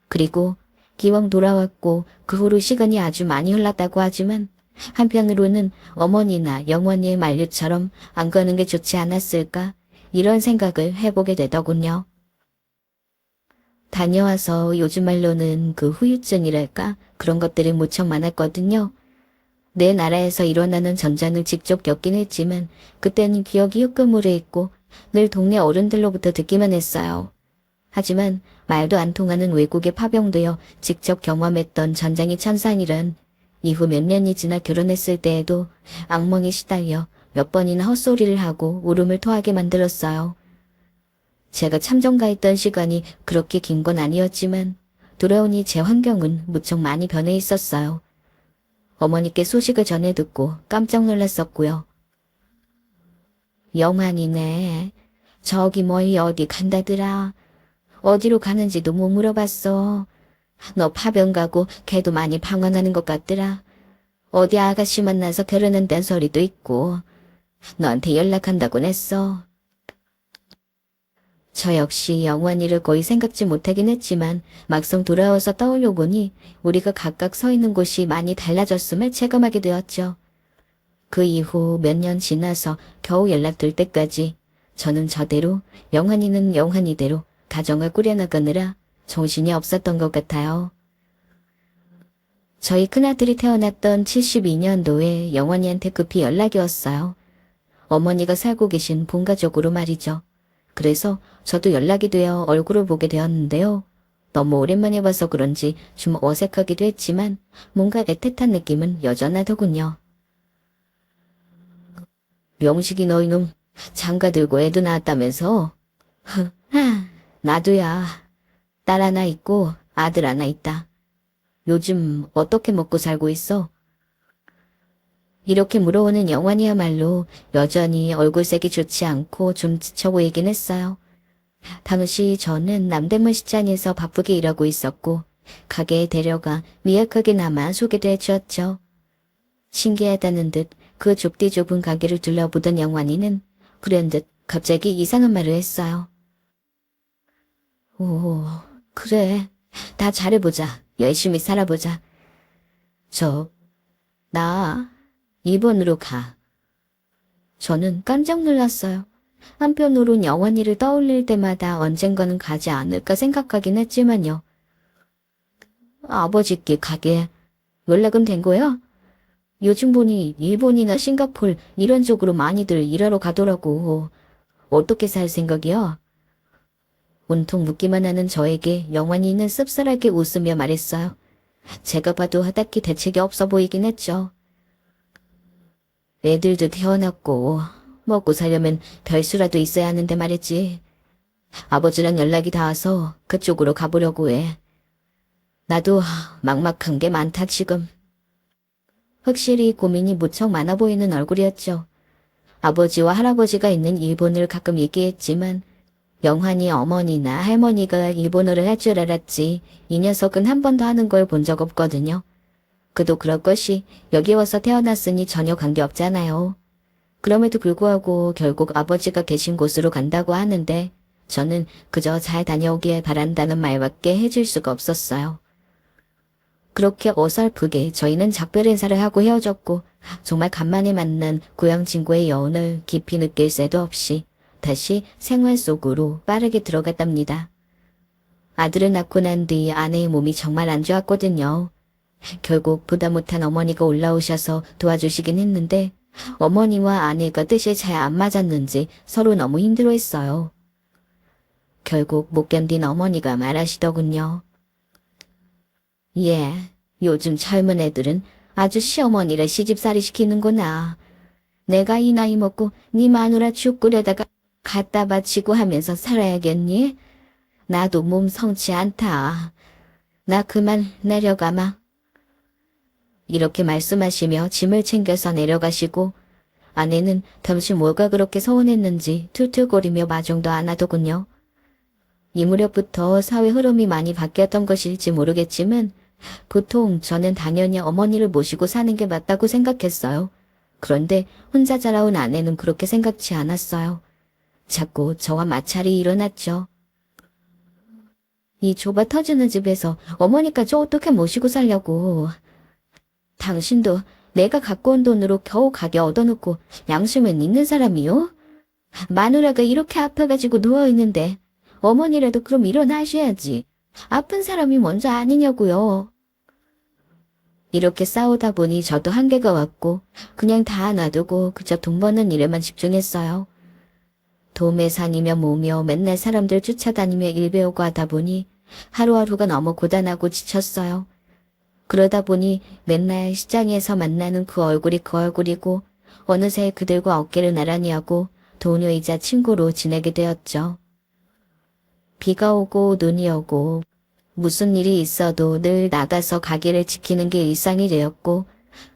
그리고 기왕 돌아왔고 그 후로 시간이 아주 많이 흘렀다고 하지만 한편으로는 어머니나 영원히의 만류처럼 안 가는 게 좋지 않았을까 이런 생각을 해보게 되더군요. 다녀와서 요즘 말로는 그 후유증이랄까 그런 것들이 무척 많았거든요. 내 나라에서 일어나는 전쟁을 직접 겪긴 했지만 그때는 기억이 흑금으로 늘 동네 어른들로부터 듣기만 했어요. 하지만 말도 안 통하는 외국에 파병되어 직접 경험했던 전쟁의 천상이란 이후 몇 년이 지나 결혼했을 때에도 악몽에 시달려 몇 번이나 헛소리를 하고 울음을 토하게 만들었어요. 제가 참전가했던 시간이 그렇게 긴 건 아니었지만 돌아오니 제 환경은 무척 많이 변해 있었어요. 어머니께 소식을 전해 듣고 깜짝 놀랐었고요. 영환이네. 저기 멀리 어디 간다더라. 어디로 가는지도 못 물어봤어. 너 파병 가고 걔도 많이 방황하는 것 같더라. 어디 아가씨 만나서 결혼한다는 소리도 있고 너한테 연락한다곤 했어. 저 역시 영환이를 거의 생각지 못하긴 했지만 막상 돌아와서 떠올려 보니 우리가 각각 서 있는 곳이 많이 달라졌음을 체감하게 되었죠. 그 이후 몇 년 지나서 겨우 연락될 때까지 저는 저대로 영환이는 영환이대로 가정을 꾸려나가느라 정신이 없었던 것 같아요. 저희 큰아들이 태어났던 72년도에 영환이한테 급히 연락이 왔어요. 어머니가 살고 계신 본가족으로 말이죠. 그래서 저도 연락이 되어 얼굴을 보게 되었는데요. 너무 오랜만에 봐서 그런지 좀 어색하기도 했지만 뭔가 애틋한 느낌은 여전하더군요. 명식이 너 이놈 장가 들고 애도 낳았다면서? 나도야. 딸 하나 있고 아들 하나 있다. 요즘 어떻게 먹고 살고 있어? 이렇게 물어오는 영환이야말로 여전히 얼굴색이 좋지 않고 좀 지쳐 보이긴 했어요. 당시 저는 남대문 시장에서 바쁘게 일하고 있었고 가게에 데려가 미약하게나마 소개도 해주었죠. 신기하다는 듯 그 좁디 좁은 가게를 둘러보던 영환이는 불현듯 갑자기 이상한 말을 했어요. 오, 그래. 다 잘해보자. 열심히 살아보자. 나 일본으로 가. 저는 깜짝 놀랐어요. 한편으론 영환이를 떠올릴 때마다 언젠가는 가지 않을까 생각하긴 했지만요. 아버지께 가게 연락은 된 거야? 요즘 보니 일본이나 싱가폴 이런 쪽으로 많이들 일하러 가더라고. 어떻게 살 생각이야? 온통 묻기만 하는 저에게 영환이는 씁쓸하게 웃으며 말했어요. 제가 봐도 딱히 대책이 없어 보이긴 했죠. 애들도 태어났고 먹고 살려면 별수라도 있어야 하는데 말이지. 아버지랑 연락이 닿아서 그쪽으로 가보려고 해. 나도 막막한 게 많다 지금. 확실히 고민이 무척 많아 보이는 얼굴이었죠. 아버지와 할아버지가 있는 일본을 가끔 얘기했지만 영환이 어머니나 할머니가 일본어를 할 줄 알았지 이 녀석은 한 번도 하는 걸 본 적 없거든요. 그도 그럴 것이 여기 와서 태어났으니 전혀 관계없잖아요. 그럼에도 불구하고 결국 아버지가 계신 곳으로 간다고 하는데 저는 그저 잘 다녀오길 바란다는 말밖에 해줄 수가 없었어요. 그렇게 어설프게 저희는 작별 인사를 하고 헤어졌고 정말 간만에 만난 고향 친구의 여운을 깊이 느낄 새도 없이 다시 생활 속으로 빠르게 들어갔답니다. 아들을 낳고 난 뒤 아내의 몸이 정말 안 좋았거든요. 결국 보다 못한 어머니가 올라오셔서 도와주시긴 했는데 어머니와 아내가 뜻이 잘 안 맞았는지 서로 너무 힘들어했어요. 결국 못 견딘 어머니가 말하시더군요. 예, 요즘 젊은 애들은 아주 시어머니를 시집살이 시키는구나. 내가 이 나이 먹고 네 마누라 죽구려다가 갖다 바치고 하면서 살아야겠니? 나도 몸 성치 않다. 나 그만 내려가마. 이렇게 말씀하시며 짐을 챙겨서 내려가시고 아내는 당시 뭐가 그렇게 서운했는지 툴툴거리며 마중도 안 하더군요. 이 무렵부터 사회 흐름이 많이 바뀌었던 것일지 모르겠지만 보통 저는 당연히 어머니를 모시고 사는 게 맞다고 생각했어요. 그런데 혼자 자라온 아내는 그렇게 생각지 않았어요. 자꾸 저와 마찰이 일어났죠. 이 좁아 터지는 집에서 어머니까지 어떻게 모시고 살려고. 당신도 내가 갖고 온 돈으로 겨우 가게 얻어놓고 양심은 있는 사람이요? 마누라가 이렇게 아파가지고 누워있는데 어머니라도 그럼 일어나셔야지. 아픈 사람이 먼저 아니냐고요. 이렇게 싸우다 보니 저도 한계가 왔고 그냥 다 놔두고 그저 돈 버는 일에만 집중했어요. 도매상이며 뭐며 맨날 사람들 쫓아다니며 일 배우고 하다 보니 하루하루가 너무 고단하고 지쳤어요. 그러다 보니 맨날 시장에서 만나는 그 얼굴이 그 얼굴이고 어느새 그들과 어깨를 나란히 하고 동료이자 친구로 지내게 되었죠. 비가 오고 눈이 오고 무슨 일이 있어도 늘 나가서 가게를 지키는 게 일상이 되었고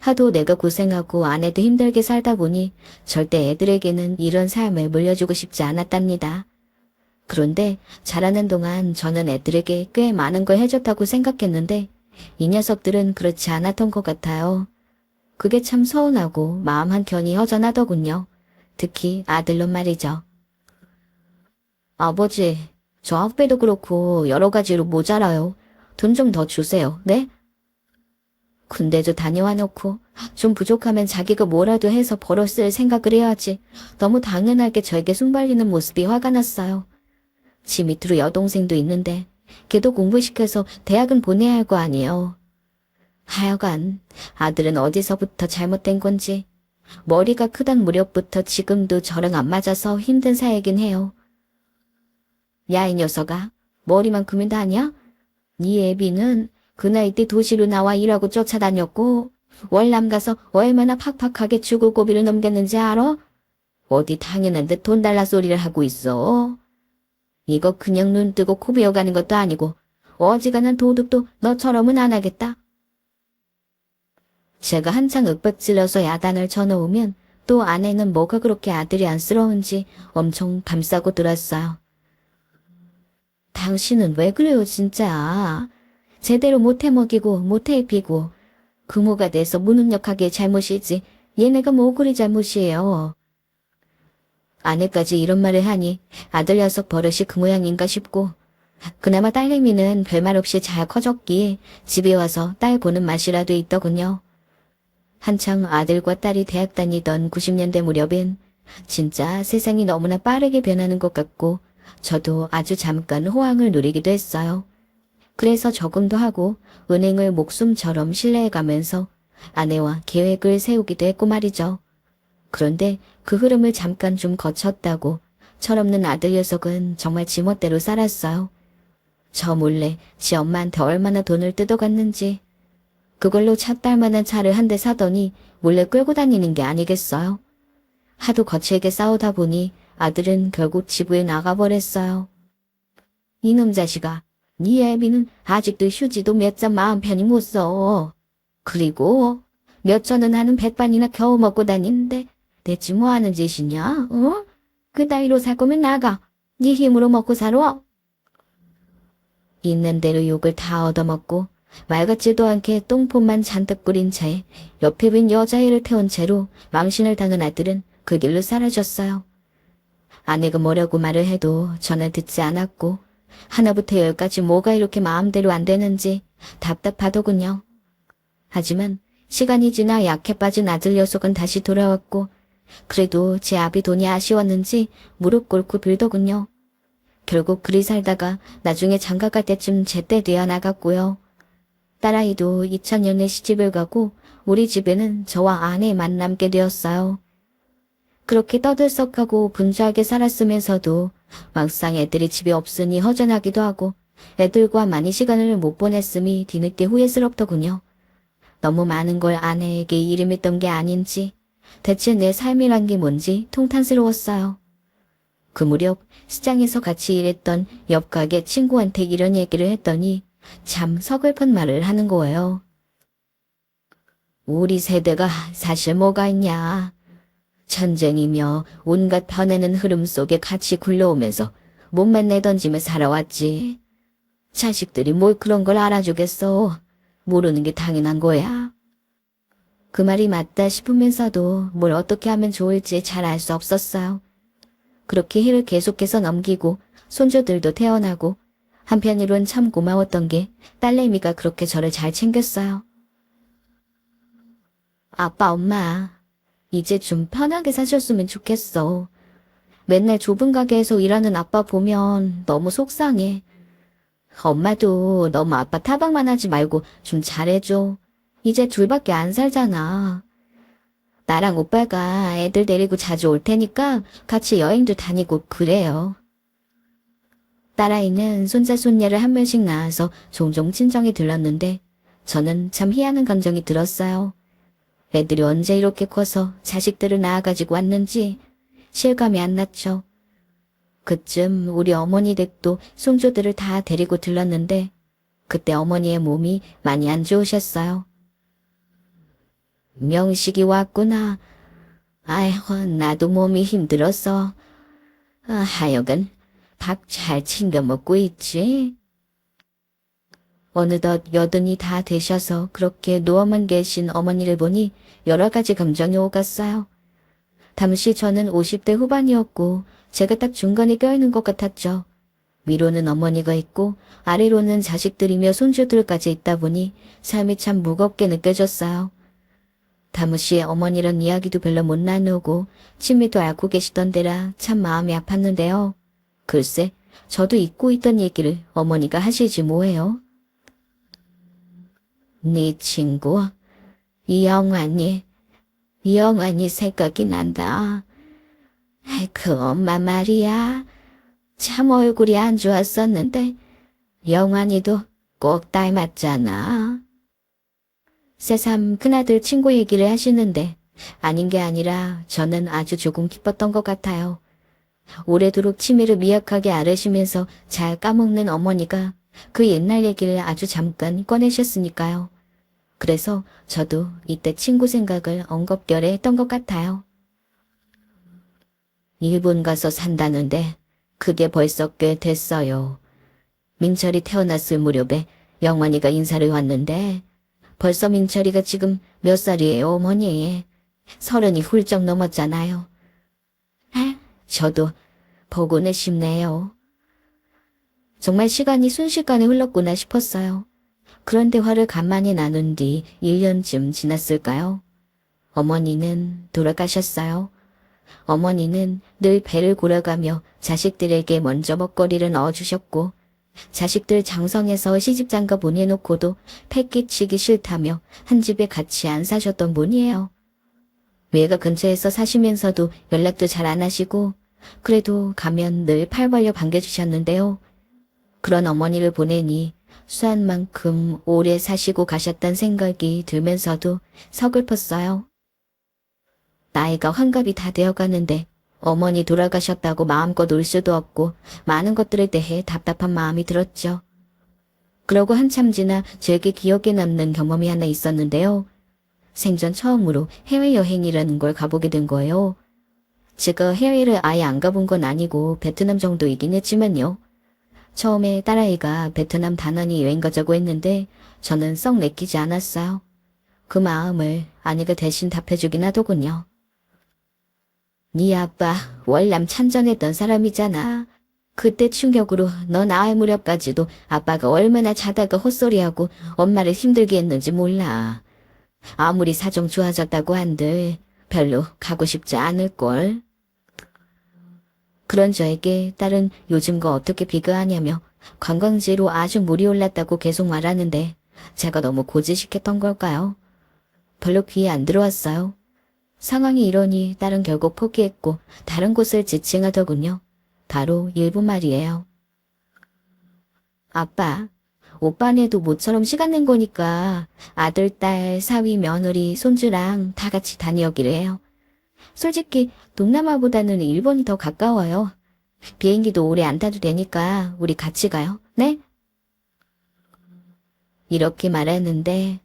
하도 내가 고생하고 아내도 힘들게 살다 보니 절대 애들에게는 이런 삶을 물려주고 싶지 않았답니다. 그런데 자라는 동안 저는 애들에게 꽤 많은 걸 해줬다고 생각했는데 이 녀석들은 그렇지 않았던 것 같아요. 그게 참 서운하고 마음 한켠이 허전하더군요. 특히 아들로 말이죠. 아버지, 저 학비도 그렇고 여러 가지로 모자라요. 돈 좀 더 주세요. 네? 군대도 다녀와 놓고 좀 부족하면 자기가 뭐라도 해서 벌었을 생각을 해야지. 너무 당연하게 저에게 숨발리는 모습이 화가 났어요. 지 밑으로 여동생도 있는데 걔도 공부시켜서 대학은 보내야 할 거 아니에요. 하여간 아들은 어디서부터 잘못된 건지 머리가 크던 무렵부터 지금도 저랑 안 맞아서 힘든 사이긴 해요. 야, 이 녀석아, 머리만큼은 다 아냐? 네 애비는 그 나이 때 도시로 나와 일하고 쫓아다녔고 월남 가서 얼마나 팍팍하게 죽을 고비를 넘겼는지 알아? 어디 당연한 듯 돈 달라 소리를 하고 있어. 이거 그냥 눈 뜨고 코 베어가는 것도 아니고 어지간한 도둑도 너처럼은 안 하겠다. 제가 한창 윽박질러서 야단을 쳐놓으면 또 아내는 뭐가 그렇게 아들이 안쓰러운지 엄청 감싸고 들었어요. 당신은 왜 그래요 진짜. 제대로 못해 먹이고 못해 입히고 부모가 돼서 무능력하게 잘못이지 얘네가 뭐 그리 잘못이에요. 아내까지 이런 말을 하니 아들 녀석 버릇이 그 모양인가 싶고 그나마 딸내미는 별말 없이 잘 커졌기에 집에 와서 딸 보는 맛이라도 있더군요. 한창 아들과 딸이 대학 다니던 90년대 무렵엔 진짜 세상이 너무나 빠르게 변하는 것 같고 저도 아주 잠깐 호황을 누리기도 했어요. 그래서 저금도 하고 은행을 목숨처럼 신뢰해가면서 아내와 계획을 세우기도 했고 말이죠. 그런데 그 흐름을 잠깐 좀 거쳤다고 철없는 아들 녀석은 정말 지멋대로 살았어요. 저 몰래 지 엄마한테 얼마나 돈을 뜯어갔는지 그걸로 차 딸만한 차를 한 대 사더니 몰래 끌고 다니는 게 아니겠어요. 하도 거칠게 싸우다 보니 아들은 결국 지부에 나가버렸어요. 이놈 자식아, 네 애비는 아직도 휴지도 몇 장 마음 편히 못 써. 그리고 몇 천원 하는 백반이나 겨우 먹고 다니는데 대체 뭐 하는 짓이냐? 어? 그 나이로 살 거면 나가. 네 힘으로 먹고 살아. 있는 대로 욕을 다 얻어먹고 말 같지도 않게 똥폼만 잔뜩 뿌린 채 옆에 빈 여자애를 태운 채로 망신을 당한 아들은 그 길로 사라졌어요. 아내가 뭐라고 말을 해도 저는 듣지 않았고 하나부터 열까지 뭐가 이렇게 마음대로 안 되는지 답답하더군요. 하지만 시간이 지나 약해 빠진 아들 녀석은 다시 돌아왔고 그래도 제 아비 돈이 아쉬웠는지 무릎 꿇고 빌더군요. 결국 그리 살다가 나중에 장가갈 때쯤 제때 되어 나갔고요. 딸아이도 2000년에 시집을 가고 우리 집에는 저와 아내만 남게 되었어요. 그렇게 떠들썩하고 분주하게 살았으면서도 막상 애들이 집에 없으니 허전하기도 하고 애들과 많이 시간을 못 보냈음이 뒤늦게 후회스럽더군요. 너무 많은 걸 아내에게 일임했던 게 아닌지 대체 내 삶이란 게 뭔지 통탄스러웠어요. 그 무렵 시장에서 같이 일했던 옆 가게 친구한테 이런 얘기를 했더니 참 서글픈 말을 하는 거예요. 우리 세대가 사실 뭐가 있냐. 전쟁이며 온갖 변하는 흐름 속에 같이 굴러오면서 몸만 내던지며 살아왔지. 자식들이 뭘 그런 걸 알아주겠어. 모르는 게 당연한 거야. 그 말이 맞다 싶으면서도 뭘 어떻게 하면 좋을지 잘 알 수 없었어요. 그렇게 해를 계속해서 넘기고 손주들도 태어나고 한편으론 참 고마웠던 게 딸내미가 그렇게 저를 잘 챙겼어요. 아빠, 엄마, 이제 좀 편하게 사셨으면 좋겠어. 맨날 좁은 가게에서 일하는 아빠 보면 너무 속상해. 엄마도 너무 아빠 타박만 하지 말고 좀 잘해줘. 이제 둘밖에 안 살잖아. 나랑 오빠가 애들 데리고 자주 올 테니까 같이 여행도 다니고 그래요. 딸아이는 손자 손녀를 한 명씩 낳아서 종종 친정에 들렀는데 저는 참 희한한 감정이 들었어요. 애들이 언제 이렇게 커서 자식들을 낳아가지고 왔는지 실감이 안 났죠. 그쯤 우리 어머니 댁도 손주들을 다 데리고 들렀는데 그때 어머니의 몸이 많이 안 좋으셨어요. 명식이 왔구나. 아이고, 나도 몸이 힘들었어. 하여간 밥 잘 챙겨 먹고 있지? 어느덧 80이 다 되셔서 그렇게 누워만 계신 어머니를 보니 여러 가지 감정이 오갔어요. 당시 저는 50대 후반이었고 제가 딱 중간에 껴있는 것 같았죠. 위로는 어머니가 있고 아래로는 자식들이며 손주들까지 있다 보니 삶이 참 무겁게 느껴졌어요. 다무씨 어머니랑 이야기도 별로 못 나누고 친미도 앓고 계시던 데라 참 마음이 아팠는데요. 글쎄, 저도 잊고 있던 얘기를 어머니가 하시지 뭐예요. 네 친구, 이영환이 생각이 난다. 그 엄마 말이야. 참 얼굴이 안 좋았었는데 영환이도 꼭 닮았잖아. 새삼 큰아들 친구 얘기를 하시는데 아닌 게 아니라 저는 아주 조금 기뻤던 것 같아요. 오래도록 치매를 미약하게 앓으시면서 잘 까먹는 어머니가 그 옛날 얘기를 아주 잠깐 꺼내셨으니까요. 그래서 저도 이때 친구 생각을 엉겁결에 했던 것 같아요. 일본 가서 산다는데 그게 벌써 꽤 됐어요. 민철이 태어났을 무렵에 영환이가 인사를 왔는데 벌써 민철이가 지금 몇 살이에요, 어머니? 30이 훌쩍 넘었잖아요. 저도 보고는 싶네요. 정말 시간이 순식간에 흘렀구나 싶었어요. 그런 대화를 간만에 나눈 뒤 1년쯤 지났을까요? 어머니는 돌아가셨어요. 어머니는 늘 배를 골아가며 자식들에게 먼저 먹거리를 넣어주셨고 자식들 장성에서 시집장가 보내놓고도 패 끼치기 싫다며 한 집에 같이 안 사셨던 분이에요. 외가 근처에서 사시면서도 연락도 잘 안 하시고 그래도 가면 늘 팔 벌려 반겨주셨는데요. 그런 어머니를 보내니 수한 만큼 오래 사시고 가셨단 생각이 들면서도 서글펐어요. 나이가 환갑이 다 되어가는데 어머니 돌아가셨다고 마음껏 울 수도 없고 많은 것들에 대해 답답한 마음이 들었죠. 그러고 한참 지나 제게 기억에 남는 경험이 하나 있었는데요. 생전 처음으로 해외여행이라는 걸 가보게 된 거예요. 제가 해외를 아예 안 가본 건 아니고 베트남 정도이긴 했지만요. 처음에 딸아이가 베트남 다낭에 여행 가자고 했는데 저는 썩 내키지 않았어요. 그 마음을 아내가 대신 답해주긴 하더군요. 네 아빠 월남 참전했던 사람이잖아. 그때 충격으로 넌 아이 무렵까지도 아빠가 얼마나 자다가 헛소리하고 엄마를 힘들게 했는지 몰라. 아무리 사정 좋아졌다고 한들 별로 가고 싶지 않을걸. 그런 저에게 딸은 요즘과 어떻게 비교하냐며 관광지로 아주 물이 올랐다고 계속 말하는데 제가 너무 고지식했던 걸까요? 별로 귀에 안 들어왔어요. 상황이 이러니 딸은 결국 포기했고 다른 곳을 지칭하더군요. 바로 일본 말이에요. 아빠, 오빠네도 모처럼 시간 낸 거니까 아들, 딸, 사위, 며느리, 손주랑 다 같이 다녀오기로 해요. 솔직히 동남아보다는 일본이 더 가까워요. 비행기도 오래 안 타도 되니까 우리 같이 가요. 네? 이렇게 말했는데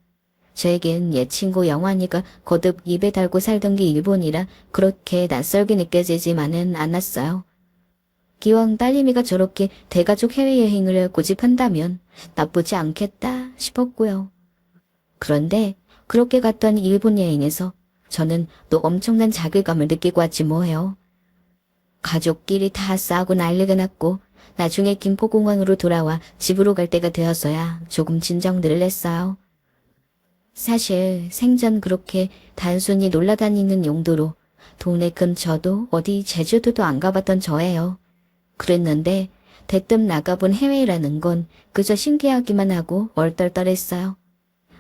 저에겐 옛 친구 영환이가 거듭 입에 달고 살던 게 일본이라 그렇게 낯설게 느껴지지만은 않았어요. 기왕 딸내미가 저렇게 대가족 해외여행을 고집한다면 나쁘지 않겠다 싶었고요. 그런데 그렇게 갔던 일본 여행에서 저는 또 엄청난 자괴감을 느끼고 왔지 뭐예요. 가족끼리 다 싸고 난리가 났고 나중에 김포공항으로 돌아와 집으로 갈 때가 되어서야 조금 진정들을 했어요. 사실 생전 그렇게 단순히 놀러다니는 용도로 동네 근처도 어디 제주도도 안 가봤던 저예요. 그랬는데 대뜸 나가본 해외라는 건 그저 신기하기만 하고 얼떨떨했어요.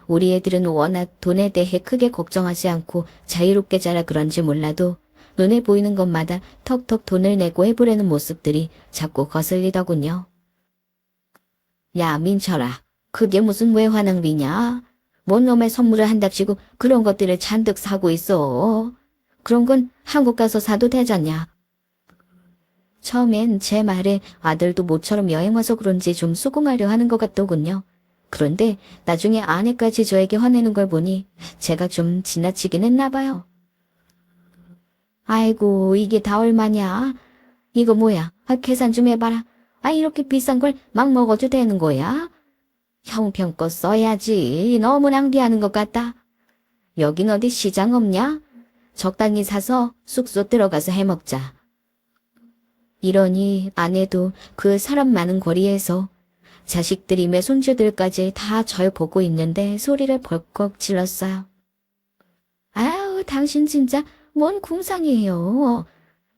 우리 애들은 워낙 돈에 대해 크게 걱정하지 않고 자유롭게 자라 그런지 몰라도 눈에 보이는 것마다 턱턱 돈을 내고 해보려는 모습들이 자꾸 거슬리더군요. 야, 민철아, 그게 무슨 외환낭비냐? 뭔 놈의 선물을 한답시고 그런 것들을 잔뜩 사고 있어. 그런 건 한국 가서 사도 되잖냐. 처음엔 제 말에 아들도 모처럼 여행 와서 그런지 좀 수긍하려 하는 것 같더군요. 그런데 나중에 아내까지 저에게 화내는 걸 보니 제가 좀 지나치긴 했나 봐요. 아이고, 이게 다 얼마냐? 이거 뭐야? 계산 좀 해봐라. 이렇게 비싼 걸 막 먹어도 되는 거야? 형편껏 써야지. 너무 낭비하는 것 같다. 여긴 어디 시장 없냐? 적당히 사서 숙소 들어가서 해먹자. 이러니 아내도 그 사람 많은 거리에서 자식들이며 손주들까지 다 절 보고 있는데 소리를 벌컥 질렀어요. 아유, 당신 진짜 뭔 궁상이에요.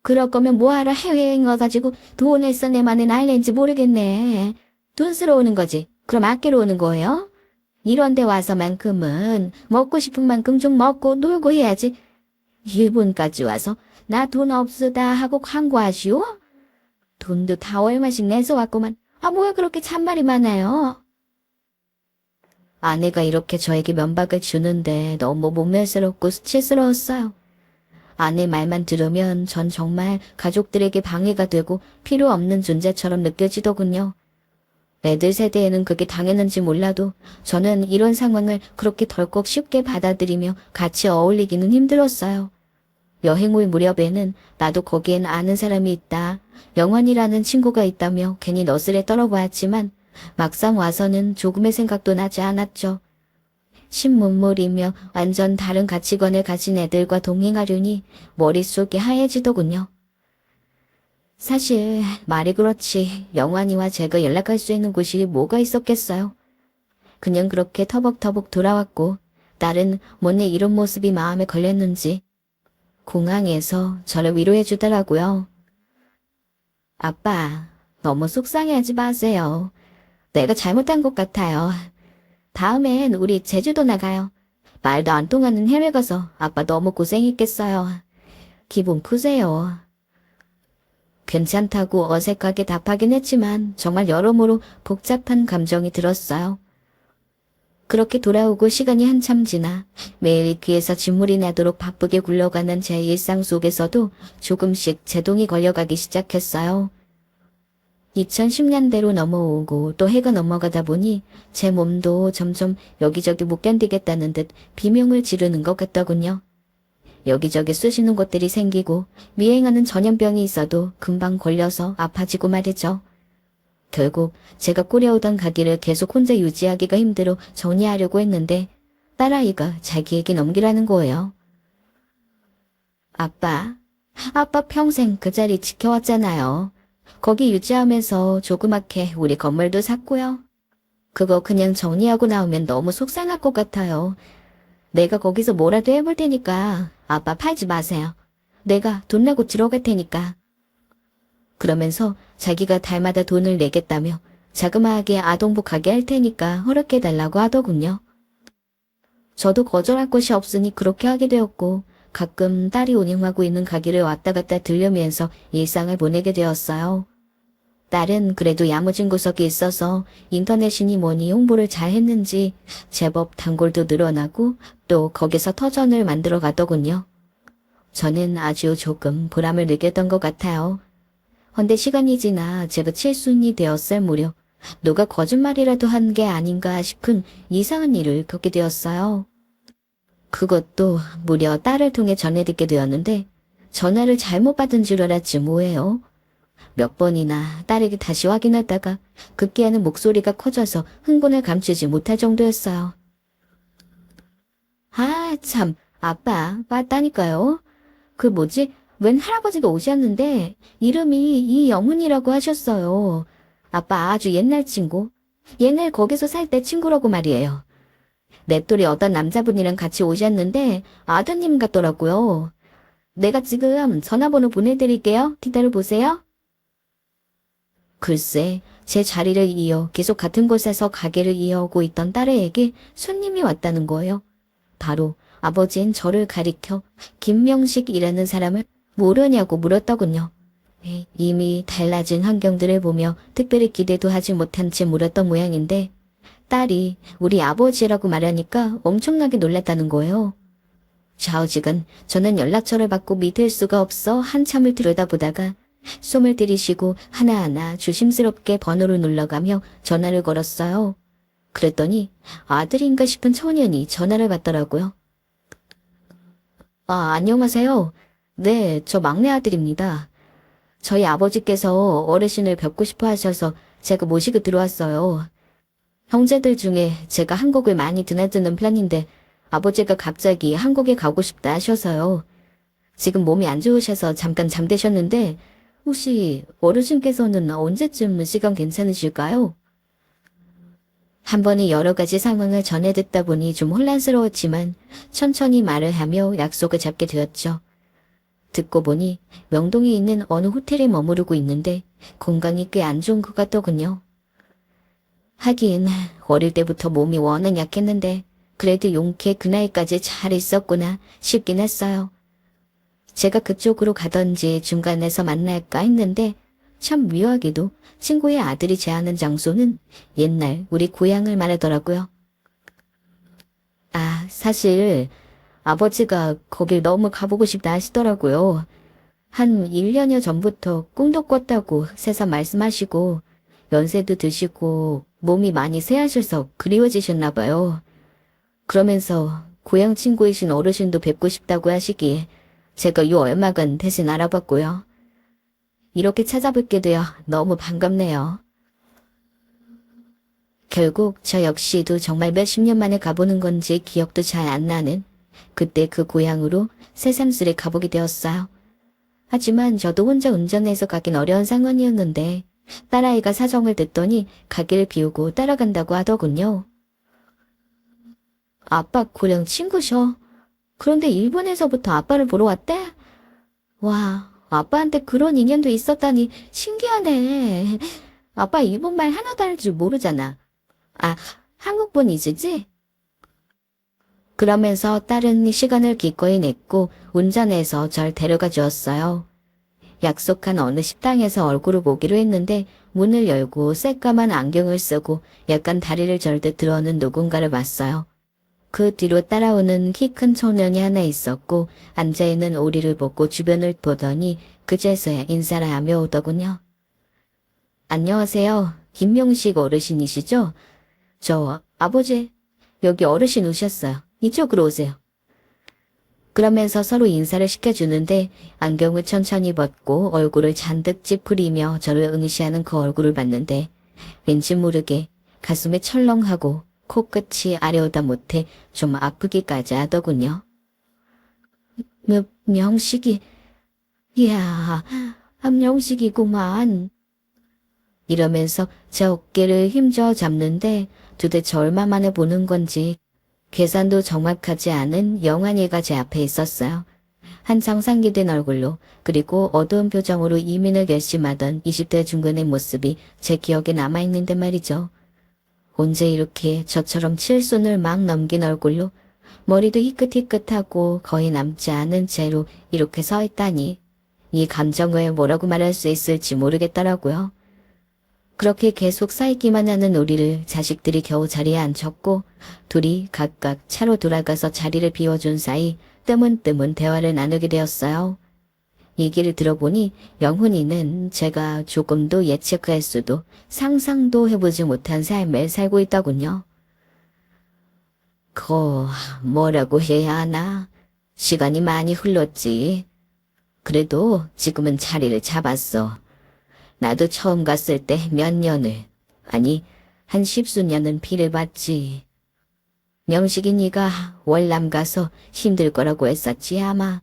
그럴 거면 뭐하러 해외여행 와가지고 돈을 써내만은 알렌지 모르겠네. 돈쓰러 오는 거지. 그럼 아끼러 오는 거예요? 이런 데 와서만큼은 먹고 싶은 만큼 좀 먹고 놀고 해야지. 일본까지 와서 나 돈 없으다 하고 광고하시오? 돈도 다 얼마씩 내서 왔구만. 뭐야 그렇게 잔말이 많아요. 아내가 이렇게 저에게 면박을 주는데 너무 모멸스럽고 수치스러웠어요. 아내 말만 들으면 전 정말 가족들에게 방해가 되고 필요 없는 존재처럼 느껴지더군요. 애들 세대에는 그게 당연한지 몰라도 저는 이런 상황을 그렇게 덜컥 쉽게 받아들이며 같이 어울리기는 힘들었어요. 여행 올 무렵에는 나도 거기엔 아는 사람이 있다. 영환이라는 친구가 있다며 괜히 너스레 떨어보았지만 막상 와서는 조금의 생각도 나지 않았죠. 신문물이며 완전 다른 가치관을 가진 애들과 동행하려니 머릿속이 하얘지더군요. 사실 말이 그렇지 영환이와 제가 연락할 수 있는 곳이 뭐가 있었겠어요. 그냥 그렇게 터벅터벅 돌아왔고 딸은 못내 이런 모습이 마음에 걸렸는지 공항에서 저를 위로해 주더라고요. 아빠, 너무 속상해하지 마세요. 내가 잘못한 것 같아요. 다음엔 우리 제주도 나가요. 말도 안 통하는 해외 가서 아빠 너무 고생했겠어요. 기분 푸세요. 괜찮다고 어색하게 답하긴 했지만 정말 여러모로 복잡한 감정이 들었어요. 그렇게 돌아오고 시간이 한참 지나 매일 귀에서 진물이 나도록 바쁘게 굴러가는 제 일상 속에서도 조금씩 제동이 걸려가기 시작했어요. 2010년대로 넘어오고 또 해가 넘어가다 보니 제 몸도 점점 여기저기 못 견디겠다는 듯 비명을 지르는 것 같더군요. 여기저기 쑤시는 곳들이 생기고 미행하는 전염병이 있어도 금방 걸려서 아파지고 말이죠. 결국 제가 꾸려오던 가게를 계속 혼자 유지하기가 힘들어 정리하려고 했는데 딸아이가 자기에게 넘기라는 거예요. 아빠 평생 그 자리 지켜왔잖아요. 거기 유지하면서 조그맣게 우리 건물도 샀고요. 그거 그냥 정리하고 나오면 너무 속상할 것 같아요. 내가 거기서 뭐라도 해볼 테니까 아빠 팔지 마세요. 내가 돈 내고 들어갈 테니까. 그러면서 자기가 달마다 돈을 내겠다며 자그마하게 아동부 가게 할 테니까 허락해달라고 하더군요. 저도 거절할 곳이 없으니 그렇게 하게 되었고 가끔 딸이 운영하고 있는 가게를 왔다 갔다 들르면서 일상을 보내게 되었어요. 딸은 그래도 야무진 구석이 있어서 인터넷이니 뭐니 홍보를 잘 했는지 제법 단골도 늘어나고 또 거기서 터전을 만들어 가더군요. 저는 아주 조금 보람을 느꼈던 것 같아요. 헌데 시간이 지나 제가 칠순이 되었을 무렵 누가 거짓말이라도 한 게 아닌가 싶은 이상한 일을 겪게 되었어요. 그것도 무려 딸을 통해 전해 듣게 되었는데 전화를 잘못 받은 줄 알았지 뭐예요. 몇 번이나 딸에게 다시 확인하다가 급기야는 목소리가 커져서 흥분을 감추지 못할 정도였어요. 아, 참, 아빠, 맞다니까요. 그 뭐지? 웬 할아버지가 오셨는데 이름이 이영훈이라고 하셨어요. 아빠 아주 옛날 친구. 옛날 거기서 살 때 친구라고 말이에요. 내 또래 어떤 남자분이랑 같이 오셨는데 아드님 같더라고요. 내가 지금 전화번호 보내드릴게요. 기다려보세요. 글쎄, 제 자리를 이어 계속 같은 곳에서 가게를 이어오고 있던 딸애에게 손님이 왔다는 거예요. 바로 아버지인 저를 가리켜 김명식이라는 사람을 모르냐고 물었더군요. 이미 달라진 환경들을 보며 특별히 기대도 하지 못한 채 물었던 모양인데 딸이 우리 아버지라고 말하니까 엄청나게 놀랐다는 거예요. 좌우지간 저는 연락처를 받고 믿을 수가 없어 한참을 들여다보다가 숨을 들이쉬고 하나하나 조심스럽게 번호를 눌러가며 전화를 걸었어요. 그랬더니 아들인가 싶은 청년이 전화를 받더라고요. 안녕하세요. 네, 저 막내 아들입니다. 저희 아버지께서 어르신을 뵙고 싶어 하셔서 제가 모시고 들어왔어요. 형제들 중에 제가 한국을 많이 드나드는 편인데 아버지가 갑자기 한국에 가고 싶다 하셔서요. 지금 몸이 안 좋으셔서 잠깐 잠드셨는데 혹시 어르신께서는 언제쯤 시간 괜찮으실까요? 한 번에 여러 가지 상황을 전해 듣다 보니 좀 혼란스러웠지만 천천히 말을 하며 약속을 잡게 되었죠. 듣고 보니 명동에 있는 어느 호텔에 머무르고 있는데 건강이 꽤 안 좋은 것 같더군요. 하긴 어릴 때부터 몸이 워낙 약했는데 그래도 용케 그 나이까지 잘 있었구나 싶긴 했어요. 제가 그쪽으로 가던지 중간에서 만날까 했는데 참 묘하게도 친구의 아들이 제안한 장소는 옛날 우리 고향을 말하더라고요. 사실 아버지가 거길 너무 가보고 싶다 하시더라고요. 한 1년여 전부터 꿈도 꿨다고 새삼 말씀하시고 연세도 드시고 몸이 많이 쇠하셔서 그리워지셨나 봐요. 그러면서 고향 친구이신 어르신도 뵙고 싶다고 하시기에 제가 요 얼마간 대신 알아봤고요. 이렇게 찾아뵙게 되어 너무 반갑네요. 결국 저 역시도 정말 몇십 년 만에 가보는 건지 기억도 잘 안 나는 그때 그 고향으로 새삼스레 가보게 되었어요. 하지만 저도 혼자 운전해서 가긴 어려운 상황이었는데 딸아이가 사정을 듣더니 가게를 비우고 따라간다고 하더군요. 아빠 고향 친구셔. 그런데 일본에서부터 아빠를 보러 왔대? 와, 아빠한테 그런 인연도 있었다니 신기하네. 아빠 일본말 하나도 할 줄 모르잖아. 한국분이시지? 그러면서 딸은 시간을 기꺼이 냈고 운전해서 절 데려가 주었어요. 약속한 어느 식당에서 얼굴을 보기로 했는데 문을 열고 새까만 안경을 쓰고 약간 다리를 절듯 들어오는 누군가를 봤어요. 그 뒤로 따라오는 키 큰 청년이 하나 있었고 앉아있는 오리를 보고 주변을 보더니 그제서야 인사를 하며 오더군요. 안녕하세요. 김명식 어르신이시죠? 저 아버지 여기 어르신 오셨어요. 이쪽으로 오세요. 그러면서 서로 인사를 시켜주는데 안경을 천천히 벗고 얼굴을 잔뜩 찌푸리며 저를 응시하는 그 얼굴을 봤는데 왠지 모르게 가슴이 철렁하고 코끝이 아래오다 못해 좀 아프기까지 하더군요. 명식이, 이야, 명식이구만. 이러면서 제 어깨를 힘줘 잡는데 도대체 얼마 만에 보는 건지 계산도 정확하지 않은 영환이가 제 앞에 있었어요. 한창 상기된 얼굴로 그리고 어두운 표정으로 이민을 결심하던 20대 중반의 모습이 제 기억에 남아있는데 말이죠. 언제 이렇게 저처럼 칠순을 막 넘긴 얼굴로 머리도 희끗희끗하고 거의 남지 않은 채로 이렇게 서 있다니 이 감정을 뭐라고 말할 수 있을지 모르겠더라고요. 그렇게 계속 쌓이기만 하는 우리를 자식들이 겨우 자리에 앉혔고 둘이 각각 차로 돌아가서 자리를 비워준 사이 뜨문뜨문 대화를 나누게 되었어요. 얘기를 들어보니 영훈이는 제가 조금도 예측할 수도 상상도 해보지 못한 삶을 살고 있더군요. 뭐라고 해야 하나? 시간이 많이 흘렀지. 그래도 지금은 자리를 잡았어. 나도 처음 갔을 때 몇 년을, 아니 한 10수년은 피를 봤지. 명식이 네가 월남 가서 힘들 거라고 했었지 아마.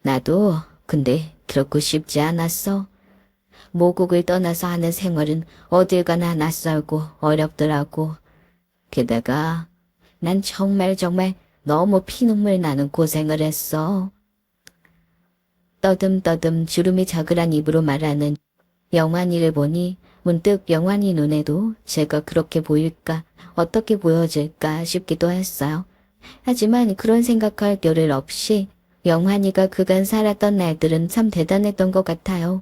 나도 근데 그렇고 쉽지 않았어. 모국을 떠나서 하는 생활은 어딜 가나 낯설고 어렵더라고. 게다가 난 정말 너무 피눈물 나는 고생을 했어. 떠듬떠듬 주름이 자글한 입으로 말하는 영환이를 보니 문득 영환이 눈에도 제가 그렇게 보일까, 어떻게 보여질까 싶기도 했어요. 하지만 그런 생각할 겨를 없이 영환이가 그간 살았던 날들은 참 대단했던 것 같아요.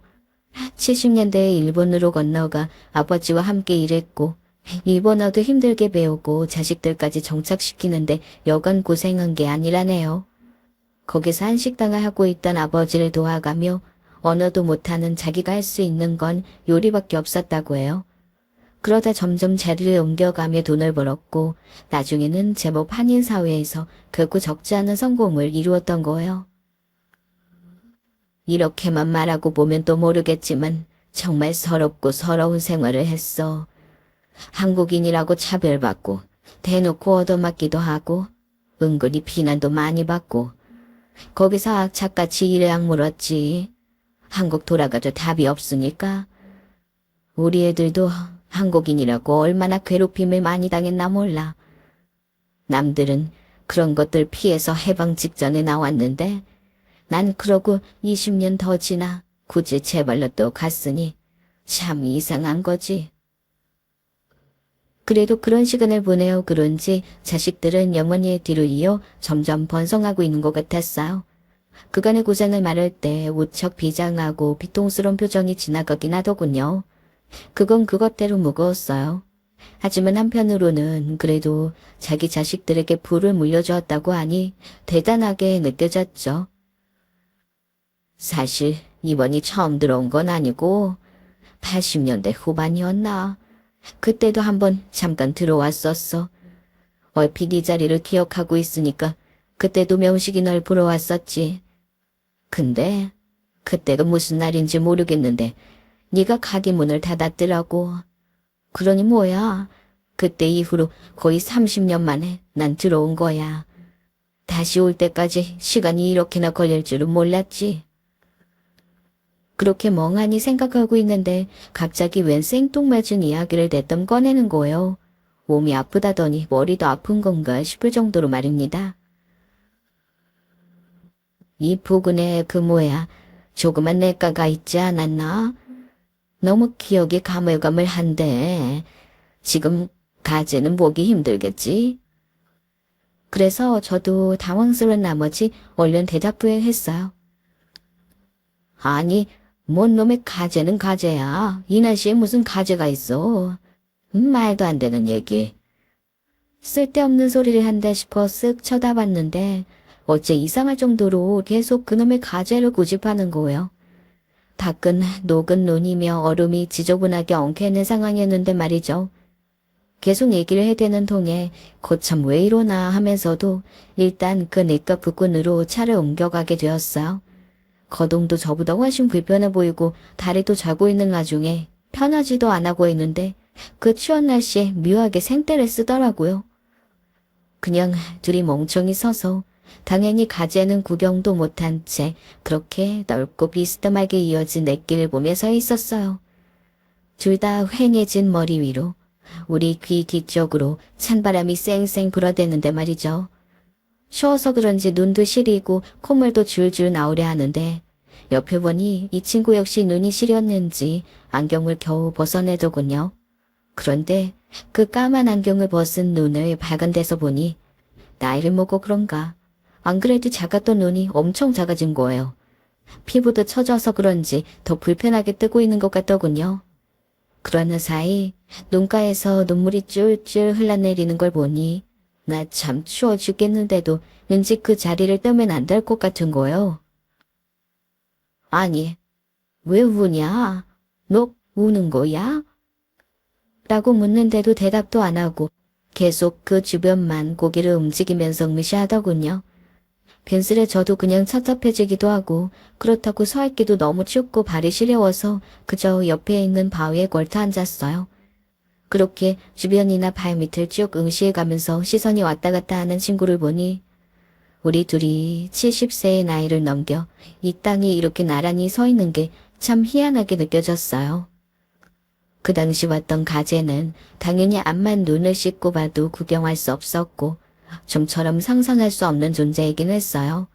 70년대에 일본으로 건너가 아버지와 함께 일했고 일본어도 힘들게 배우고 자식들까지 정착시키는데 여간 고생한 게 아니라네요. 거기서 한식당을 하고 있던 아버지를 도와가며 언어도 못하는 자기가 할 수 있는 건 요리밖에 없었다고 해요. 그러다 점점 자리를 옮겨가며 돈을 벌었고 나중에는 제법 한인사회에서 결코 적지 않은 성공을 이루었던 거예요. 이렇게만 말하고 보면 또 모르겠지만 정말 서럽고 서러운 생활을 했어. 한국인이라고 차별받고 대놓고 얻어맞기도 하고 은근히 비난도 많이 받고 거기서 악착같이 일에 악물었지. 한국 돌아가도 답이 없으니까. 우리 애들도 한국인이라고 얼마나 괴롭힘을 많이 당했나 몰라. 남들은 그런 것들 피해서 해방 직전에 나왔는데 난 그러고 20년 더 지나 굳이 제발로 또 갔으니 참 이상한 거지. 그래도 그런 시간을 보내어 그런지 자식들은 영원히의 뒤로 이어 점점 번성하고 있는 것 같았어요. 그간의 고생을 말할 때 무척 비장하고 비통스러운 표정이 지나가긴 하더군요. 그건 그것대로 무거웠어요. 하지만 한편으로는 그래도 자기 자식들에게 부를 물려주었다고 하니 대단하게 느껴졌죠. 사실 이번이 처음 들어온 건 아니고 80년대 후반이었나. 그때도 한번 잠깐 들어왔었어. 얼핏 이 자리를 기억하고 있으니까 그때도 명식이 널 보러 왔었지. 근데 그때가 무슨 날인지 모르겠는데 네가 가게 문을 닫았더라고. 그러니 뭐야. 그때 이후로 거의 30년 만에 난 들어온 거야. 다시 올 때까지 시간이 이렇게나 걸릴 줄은 몰랐지. 그렇게 멍하니 생각하고 있는데 갑자기 웬 생뚱맞은 이야기를 대뜸 꺼내는 거예요. 몸이 아프다더니 머리도 아픈 건가 싶을 정도로 말입니다. 이 부근에 그 뭐야 조그만 냇가가 있지 않았나? 너무 기억이 가물가물한데 지금 가재는 보기 힘들겠지? 그래서 저도 당황스러운 나머지 얼른 대답을 했어요. 아니, 뭔 놈의 가재는 가재야. 이 날씨에 무슨 가재가 있어. 말도 안 되는 얘기. 쓸데없는 소리를 한다 싶어 쓱 쳐다봤는데 어째 이상할 정도로 계속 그놈의 가재를 고집하는 거예요. 밖은 녹은 눈이며 얼음이 지저분하게 엉켜있는 상황이었는데 말이죠. 계속 얘기를 해대는 통에 거참 왜 이러나 하면서도 일단 그 내과 부근으로 차를 옮겨가게 되었어요. 거동도 저보다 훨씬 불편해 보이고 다리도 절고 있는 와중에 편하지도 않아 보이는데 그 추운 날씨에 묘하게 생떼를 쓰더라고요. 그냥 둘이 멍청이 서서 당연히 가재는 구경도 못한 채 그렇게 넓고 비스듬하게 이어진 냇길을 보며 서 있었어요. 둘 다 휑해진 머리 위로 우리 귀 뒤쪽으로 찬바람이 쌩쌩 불어대는데 말이죠. 추워서 그런지 눈도 시리고 콧물도 줄줄 나오려 하는데 옆에 보니 이 친구 역시 눈이 시렸는지 안경을 겨우 벗어내더군요. 그런데 그 까만 안경을 벗은 눈을 밝은 데서 보니 나이를 먹어 그런가. 안 그래도 작았던 눈이 엄청 작아진 거예요. 피부도 처져서 그런지 더 불편하게 뜨고 있는 것 같더군요. 그러는 사이 눈가에서 눈물이 쫄쫄 흘러내리는 걸 보니 나 참 추워 죽겠는데도 왠지 그 자리를 뜨면 안 될 것 같은 거예요. 아니, 왜 우냐? 너 우는 거야? 라고 묻는데도 대답도 안 하고 계속 그 주변만 고개를 움직이면서 무시하더군요. 괜스레 저도 그냥 섭섭해지기도 하고 그렇다고 서 있기도 너무 춥고 발이 시려워서 그저 옆에 있는 바위에 걸터 앉았어요. 그렇게 주변이나 발밑을 쭉 응시해가면서 시선이 왔다 갔다 하는 친구를 보니 우리 둘이 70세의 나이를 넘겨 이 땅에 이렇게 나란히 서 있는 게 참 희한하게 느껴졌어요. 그 당시 왔던 가재는 당연히 앞만 눈을 씻고 봐도 구경할 수 없었고 좀처럼 상상할 수 없는 존재이긴 했어요.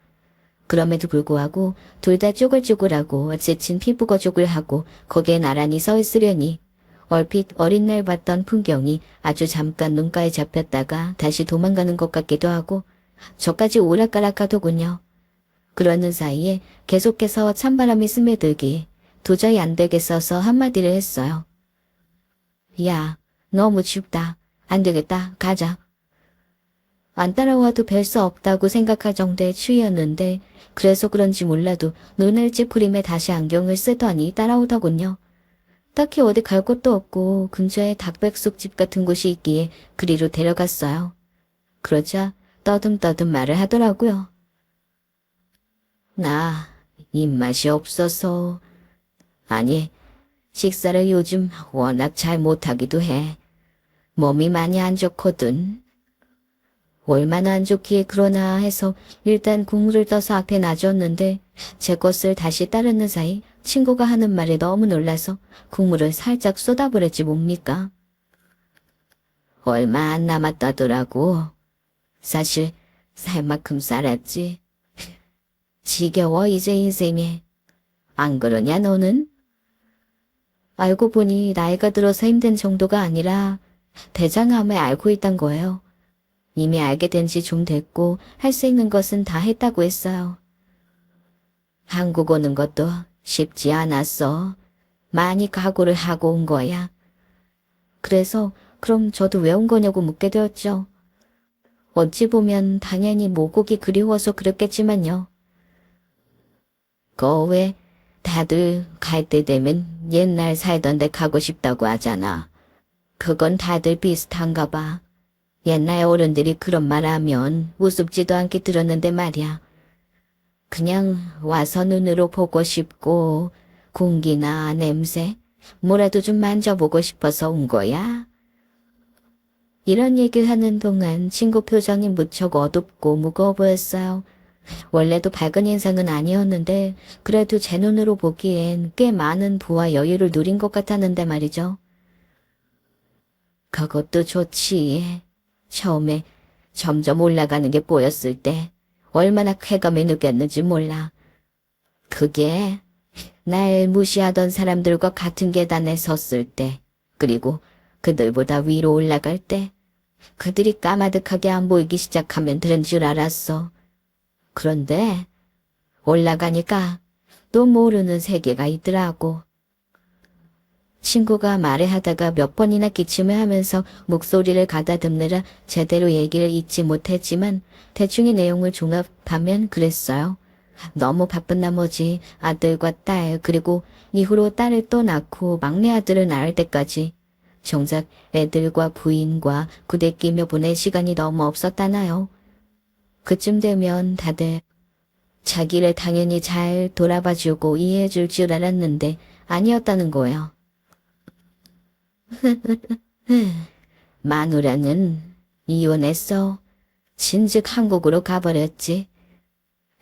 그럼에도 불구하고 둘 다 쪼글쪼글하고 지친 피부거죽을 하고 거기에 나란히 서 있으려니 얼핏 어린 날 봤던 풍경이 아주 잠깐 눈가에 잡혔다가 다시 도망가는 것 같기도 하고 저까지 오락가락하더군요. 그러는 사이에 계속해서 찬바람이 스며들기 도저히 안 되겠어서 한마디를 했어요. 야, 너무 춥다. 안 되겠다. 가자. 안 따라와도 별 수 없다고 생각할 정도의 추위였는데 그래서 그런지 몰라도 눈을 찌푸림에 다시 안경을 쓰더니 따라오더군요. 딱히 어디 갈 곳도 없고 근처에 닭백숙집 같은 곳이 있기에 그리로 데려갔어요. 그러자 떠듬떠듬 말을 하더라고요. 나 입맛이 없어서. 아니, 식사를 요즘 워낙 잘 못하기도 해. 몸이 많이 안 좋거든. 얼마나 안 좋기에 그러나 해서 일단 국물을 떠서 앞에 놔줬는데 제 것을 다시 따르는 사이 친구가 하는 말에 너무 놀라서 국물을 살짝 쏟아버렸지 뭡니까. 얼마 안 남았다더라고. 사실 살 만큼 살았지. 지겨워 이제 인생에. 안 그러냐 너는? 알고 보니 나이가 들어서 힘든 정도가 아니라 대장암을 앓고 있단 거예요. 이미 알게 된 지 좀 됐고 할 수 있는 것은 다 했다고 했어요. 한국 오는 것도 쉽지 않았어. 많이 각오를 하고 온 거야. 그래서 그럼 저도 왜 온 거냐고 묻게 되었죠. 어찌 보면 당연히 모국이 그리워서 그랬겠지만요. 왜 다들 갈 때 되면 옛날 살던 데 가고 싶다고 하잖아. 그건 다들 비슷한가 봐. 옛날 어른들이 그런 말 하면 우습지도 않게 들었는데 말이야. 그냥 와서 눈으로 보고 싶고 공기나 냄새 뭐라도 좀 만져보고 싶어서 온 거야. 이런 얘기를 하는 동안 친구 표정이 무척 어둡고 무거워 보였어요. 원래도 밝은 인상은 아니었는데 그래도 제 눈으로 보기엔 꽤 많은 부와 여유를 누린 것 같았는데 말이죠. 그것도 좋지. 처음에 점점 올라가는 게 보였을 때 얼마나 쾌감이 느꼈는지 몰라. 그게 날 무시하던 사람들과 같은 계단에 섰을 때, 그리고 그들보다 위로 올라갈 때, 그들이 까마득하게 안 보이기 시작하면 들은 줄 알았어. 그런데 올라가니까 또 모르는 세계가 있더라고. 친구가 말을 하다가 몇 번이나 기침을 하면서 목소리를 가다듬느라 제대로 얘기를 잇지 못했지만 대충의 내용을 종합하면 그랬어요. 너무 바쁜 나머지 아들과 딸 그리고 이후로 딸을 또 낳고 막내 아들을 낳을 때까지 정작 애들과 부인과 부대 끼며 보낼 시간이 너무 없었다나요. 그쯤 되면 다들 자기를 당연히 잘 돌아봐주고 이해해줄 줄 알았는데 아니었다는 거예요. 마누라는 이혼했어. 진즉 한국으로 가버렸지.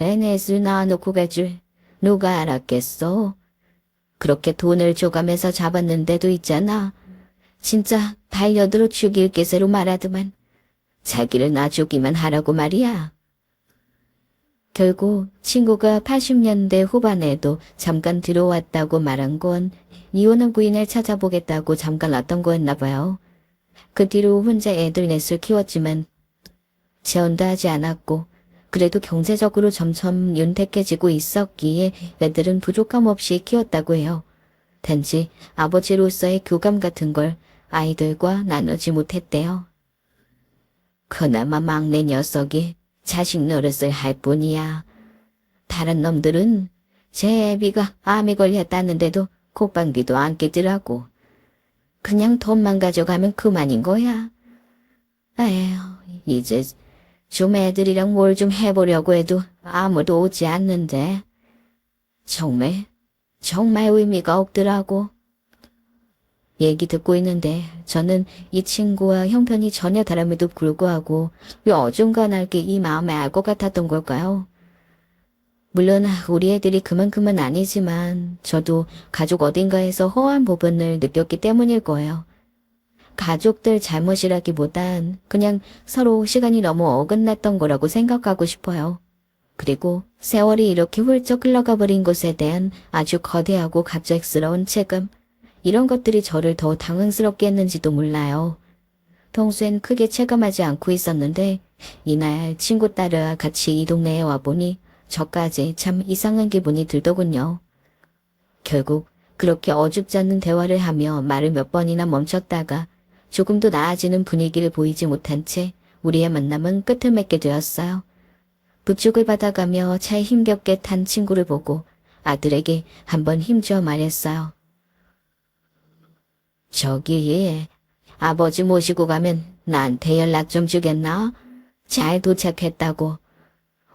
애넷을 낳아놓고 갈 줄 누가 알았겠어. 그렇게 돈을 줘가면서 잡았는데도 있잖아. 진짜 반려들어 죽일 기세로 말하더만. 자기를 놔주기만 하라고 말이야. 결국 친구가 80년대 후반에도 잠깐 들어왔다고 말한 건 이혼한 부인을 찾아보겠다고 잠깐 왔던 거였나 봐요. 그 뒤로 혼자 애들 넷을 키웠지만 재혼도 하지 않았고 그래도 경제적으로 점점 윤택해지고 있었기에 애들은 부족함 없이 키웠다고 해요. 단지 아버지로서의 교감 같은 걸 아이들과 나누지 못했대요. 그나마 막내 녀석이 자식 노릇을 할 뿐이야. 다른 놈들은 제 애비가 암에 걸렸다는데도 콧방귀도 안 끼더라고. 그냥 돈만 가져가면 그만인 거야. 에휴, 이제 좀 애들이랑 뭘 좀 해보려고 해도 아무도 오지 않는데. 정말 의미가 없더라고. 얘기 듣고 있는데 저는 이 친구와 형편이 전혀 다름에도 불구하고 왜 어중간하게 이 마음에 알 것 같았던 걸까요? 물론 우리 애들이 그만큼은 아니지만 저도 가족 어딘가에서 허한 부분을 느꼈기 때문일 거예요. 가족들 잘못이라기보단 그냥 서로 시간이 너무 어긋났던 거라고 생각하고 싶어요. 그리고 세월이 이렇게 훌쩍 흘러가 버린 것에 대한 아주 거대하고 갑작스러운 책임, 이런 것들이 저를 더 당황스럽게 했는지도 몰라요. 평소엔 크게 체감하지 않고 있었는데 이날 친구 딸과 같이 이 동네에 와보니 저까지 참 이상한 기분이 들더군요. 결국 그렇게 어줍지 않는 대화를 하며 말을 몇 번이나 멈췄다가 조금도 나아지는 분위기를 보이지 못한 채 우리의 만남은 끝을 맺게 되었어요. 부축을 받아가며 차에 힘겹게 탄 친구를 보고 아들에게 한번 힘주어 말했어요. 저기 아버지 모시고 가면 나한테 연락 좀 주겠나? 잘 도착했다고.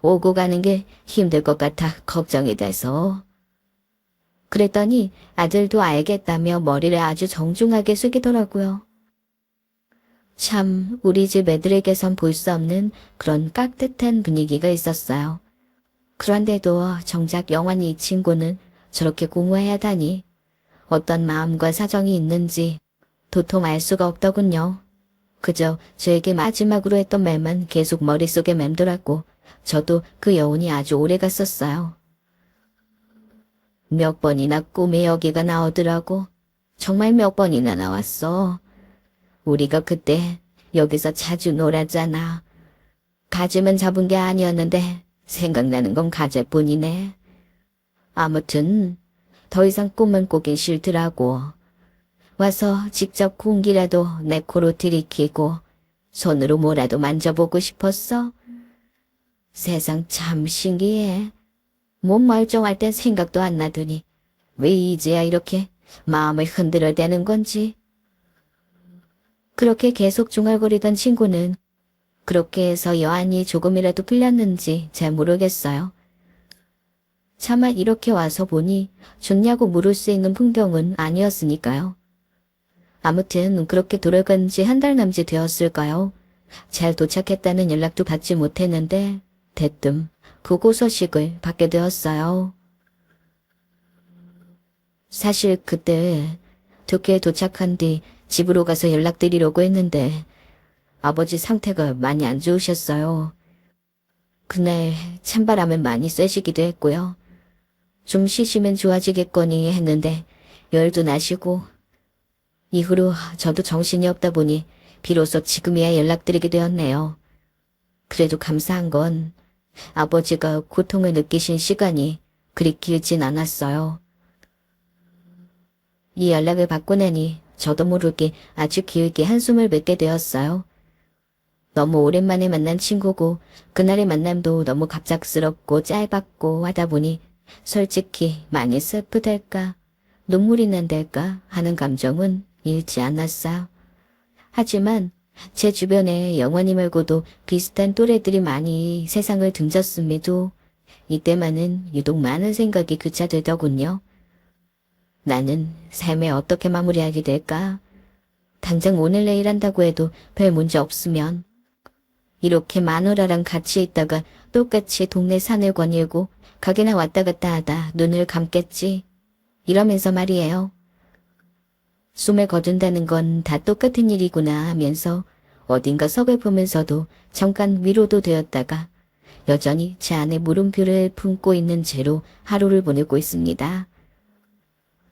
오고 가는 게 힘들 것 같아 걱정이 돼서. 그랬더니 아들도 알겠다며 머리를 아주 정중하게 숙이더라고요. 참 우리 집 애들에게선 볼 수 없는 그런 깍듯한 분위기가 있었어요. 그런데도 정작 영환이 이 친구는 저렇게 공허해하다니 어떤 마음과 사정이 있는지 도통 알 수가 없더군요. 그저 저에게 마지막으로 했던 말만 계속 머릿속에 맴돌았고 저도 그 여운이 아주 오래 갔었어요. 몇 번이나 꿈에 여기가 나오더라고. 정말 몇 번이나 나왔어. 우리가 그때 여기서 자주 놀았잖아. 가지만 잡은 게 아니었는데 생각나는 건 가재뿐이네. 아무튼 더 이상 꿈은 꾸기 싫더라고. 와서 직접 공기라도 내 코로 들이키고 손으로 뭐라도 만져보고 싶었어. 세상 참 신기해. 몸 멀쩡할 땐 생각도 안 나더니 왜 이제야 이렇게 마음을 흔들어대는 건지. 그렇게 계속 중얼거리던 친구는 그렇게 해서 여한이 조금이라도 풀렸는지 잘 모르겠어요. 차마 이렇게 와서 보니 좋냐고 물을 수 있는 풍경은 아니었으니까요. 아무튼 그렇게 돌아간 지 한 달 남짓 되었을까요? 잘 도착했다는 연락도 받지 못했는데 대뜸 부고 소식을 받게 되었어요. 사실 그때 도쿄에 도착한 뒤 집으로 가서 연락드리려고 했는데 아버지 상태가 많이 안 좋으셨어요. 그날 찬바람은 많이 쐬시기도 했고요. 좀 쉬시면 좋아지겠거니 했는데 열도 나시고 이후로 저도 정신이 없다 보니 비로소 지금이야 연락드리게 되었네요. 그래도 감사한 건 아버지가 고통을 느끼신 시간이 그리 길진 않았어요. 이 연락을 받고 나니 저도 모르게 아주 길게 한숨을 맺게 되었어요. 너무 오랜만에 만난 친구고 그날의 만남도 너무 갑작스럽고 짧았고 하다 보니 솔직히 많이 슬프달까 눈물이 난달까 하는 감정은 잃지 않았어요. 하지만 제 주변에 영원히 말고도 비슷한 또래들이 많이 세상을 등졌음에도 이때만은 유독 많은 생각이 교차되더군요. 나는 삶에 어떻게 마무리하게 될까? 당장 오늘 내일 한다고 해도 별 문제 없으면 이렇게 마누라랑 같이 있다가 똑같이 동네 산을 거닐고 가게나 왔다 갔다 하다 눈을 감겠지. 이러면서 말이에요. 숨을 거둔다는 건 다 똑같은 일이구나 하면서 어딘가 서글프면서도 잠깐 위로도 되었다가 여전히 제 안에 물음표를 품고 있는 채로 하루를 보내고 있습니다.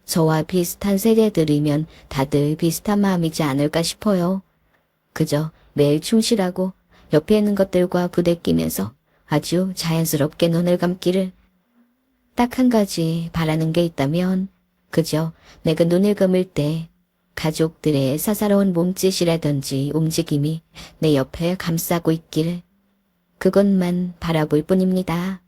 저와 비슷한 세대들이면 다들 비슷한 마음이지 않을까 싶어요. 그저 매일 충실하고 옆에 있는 것들과 부대끼면서 아주 자연스럽게 눈을 감기를. 딱 한 가지 바라는 게 있다면 그저 내가 눈을 감을 때 가족들의 사사로운 몸짓이라든지 움직임이 내 옆에 감싸고 있기를. 그것만 바라볼 뿐입니다.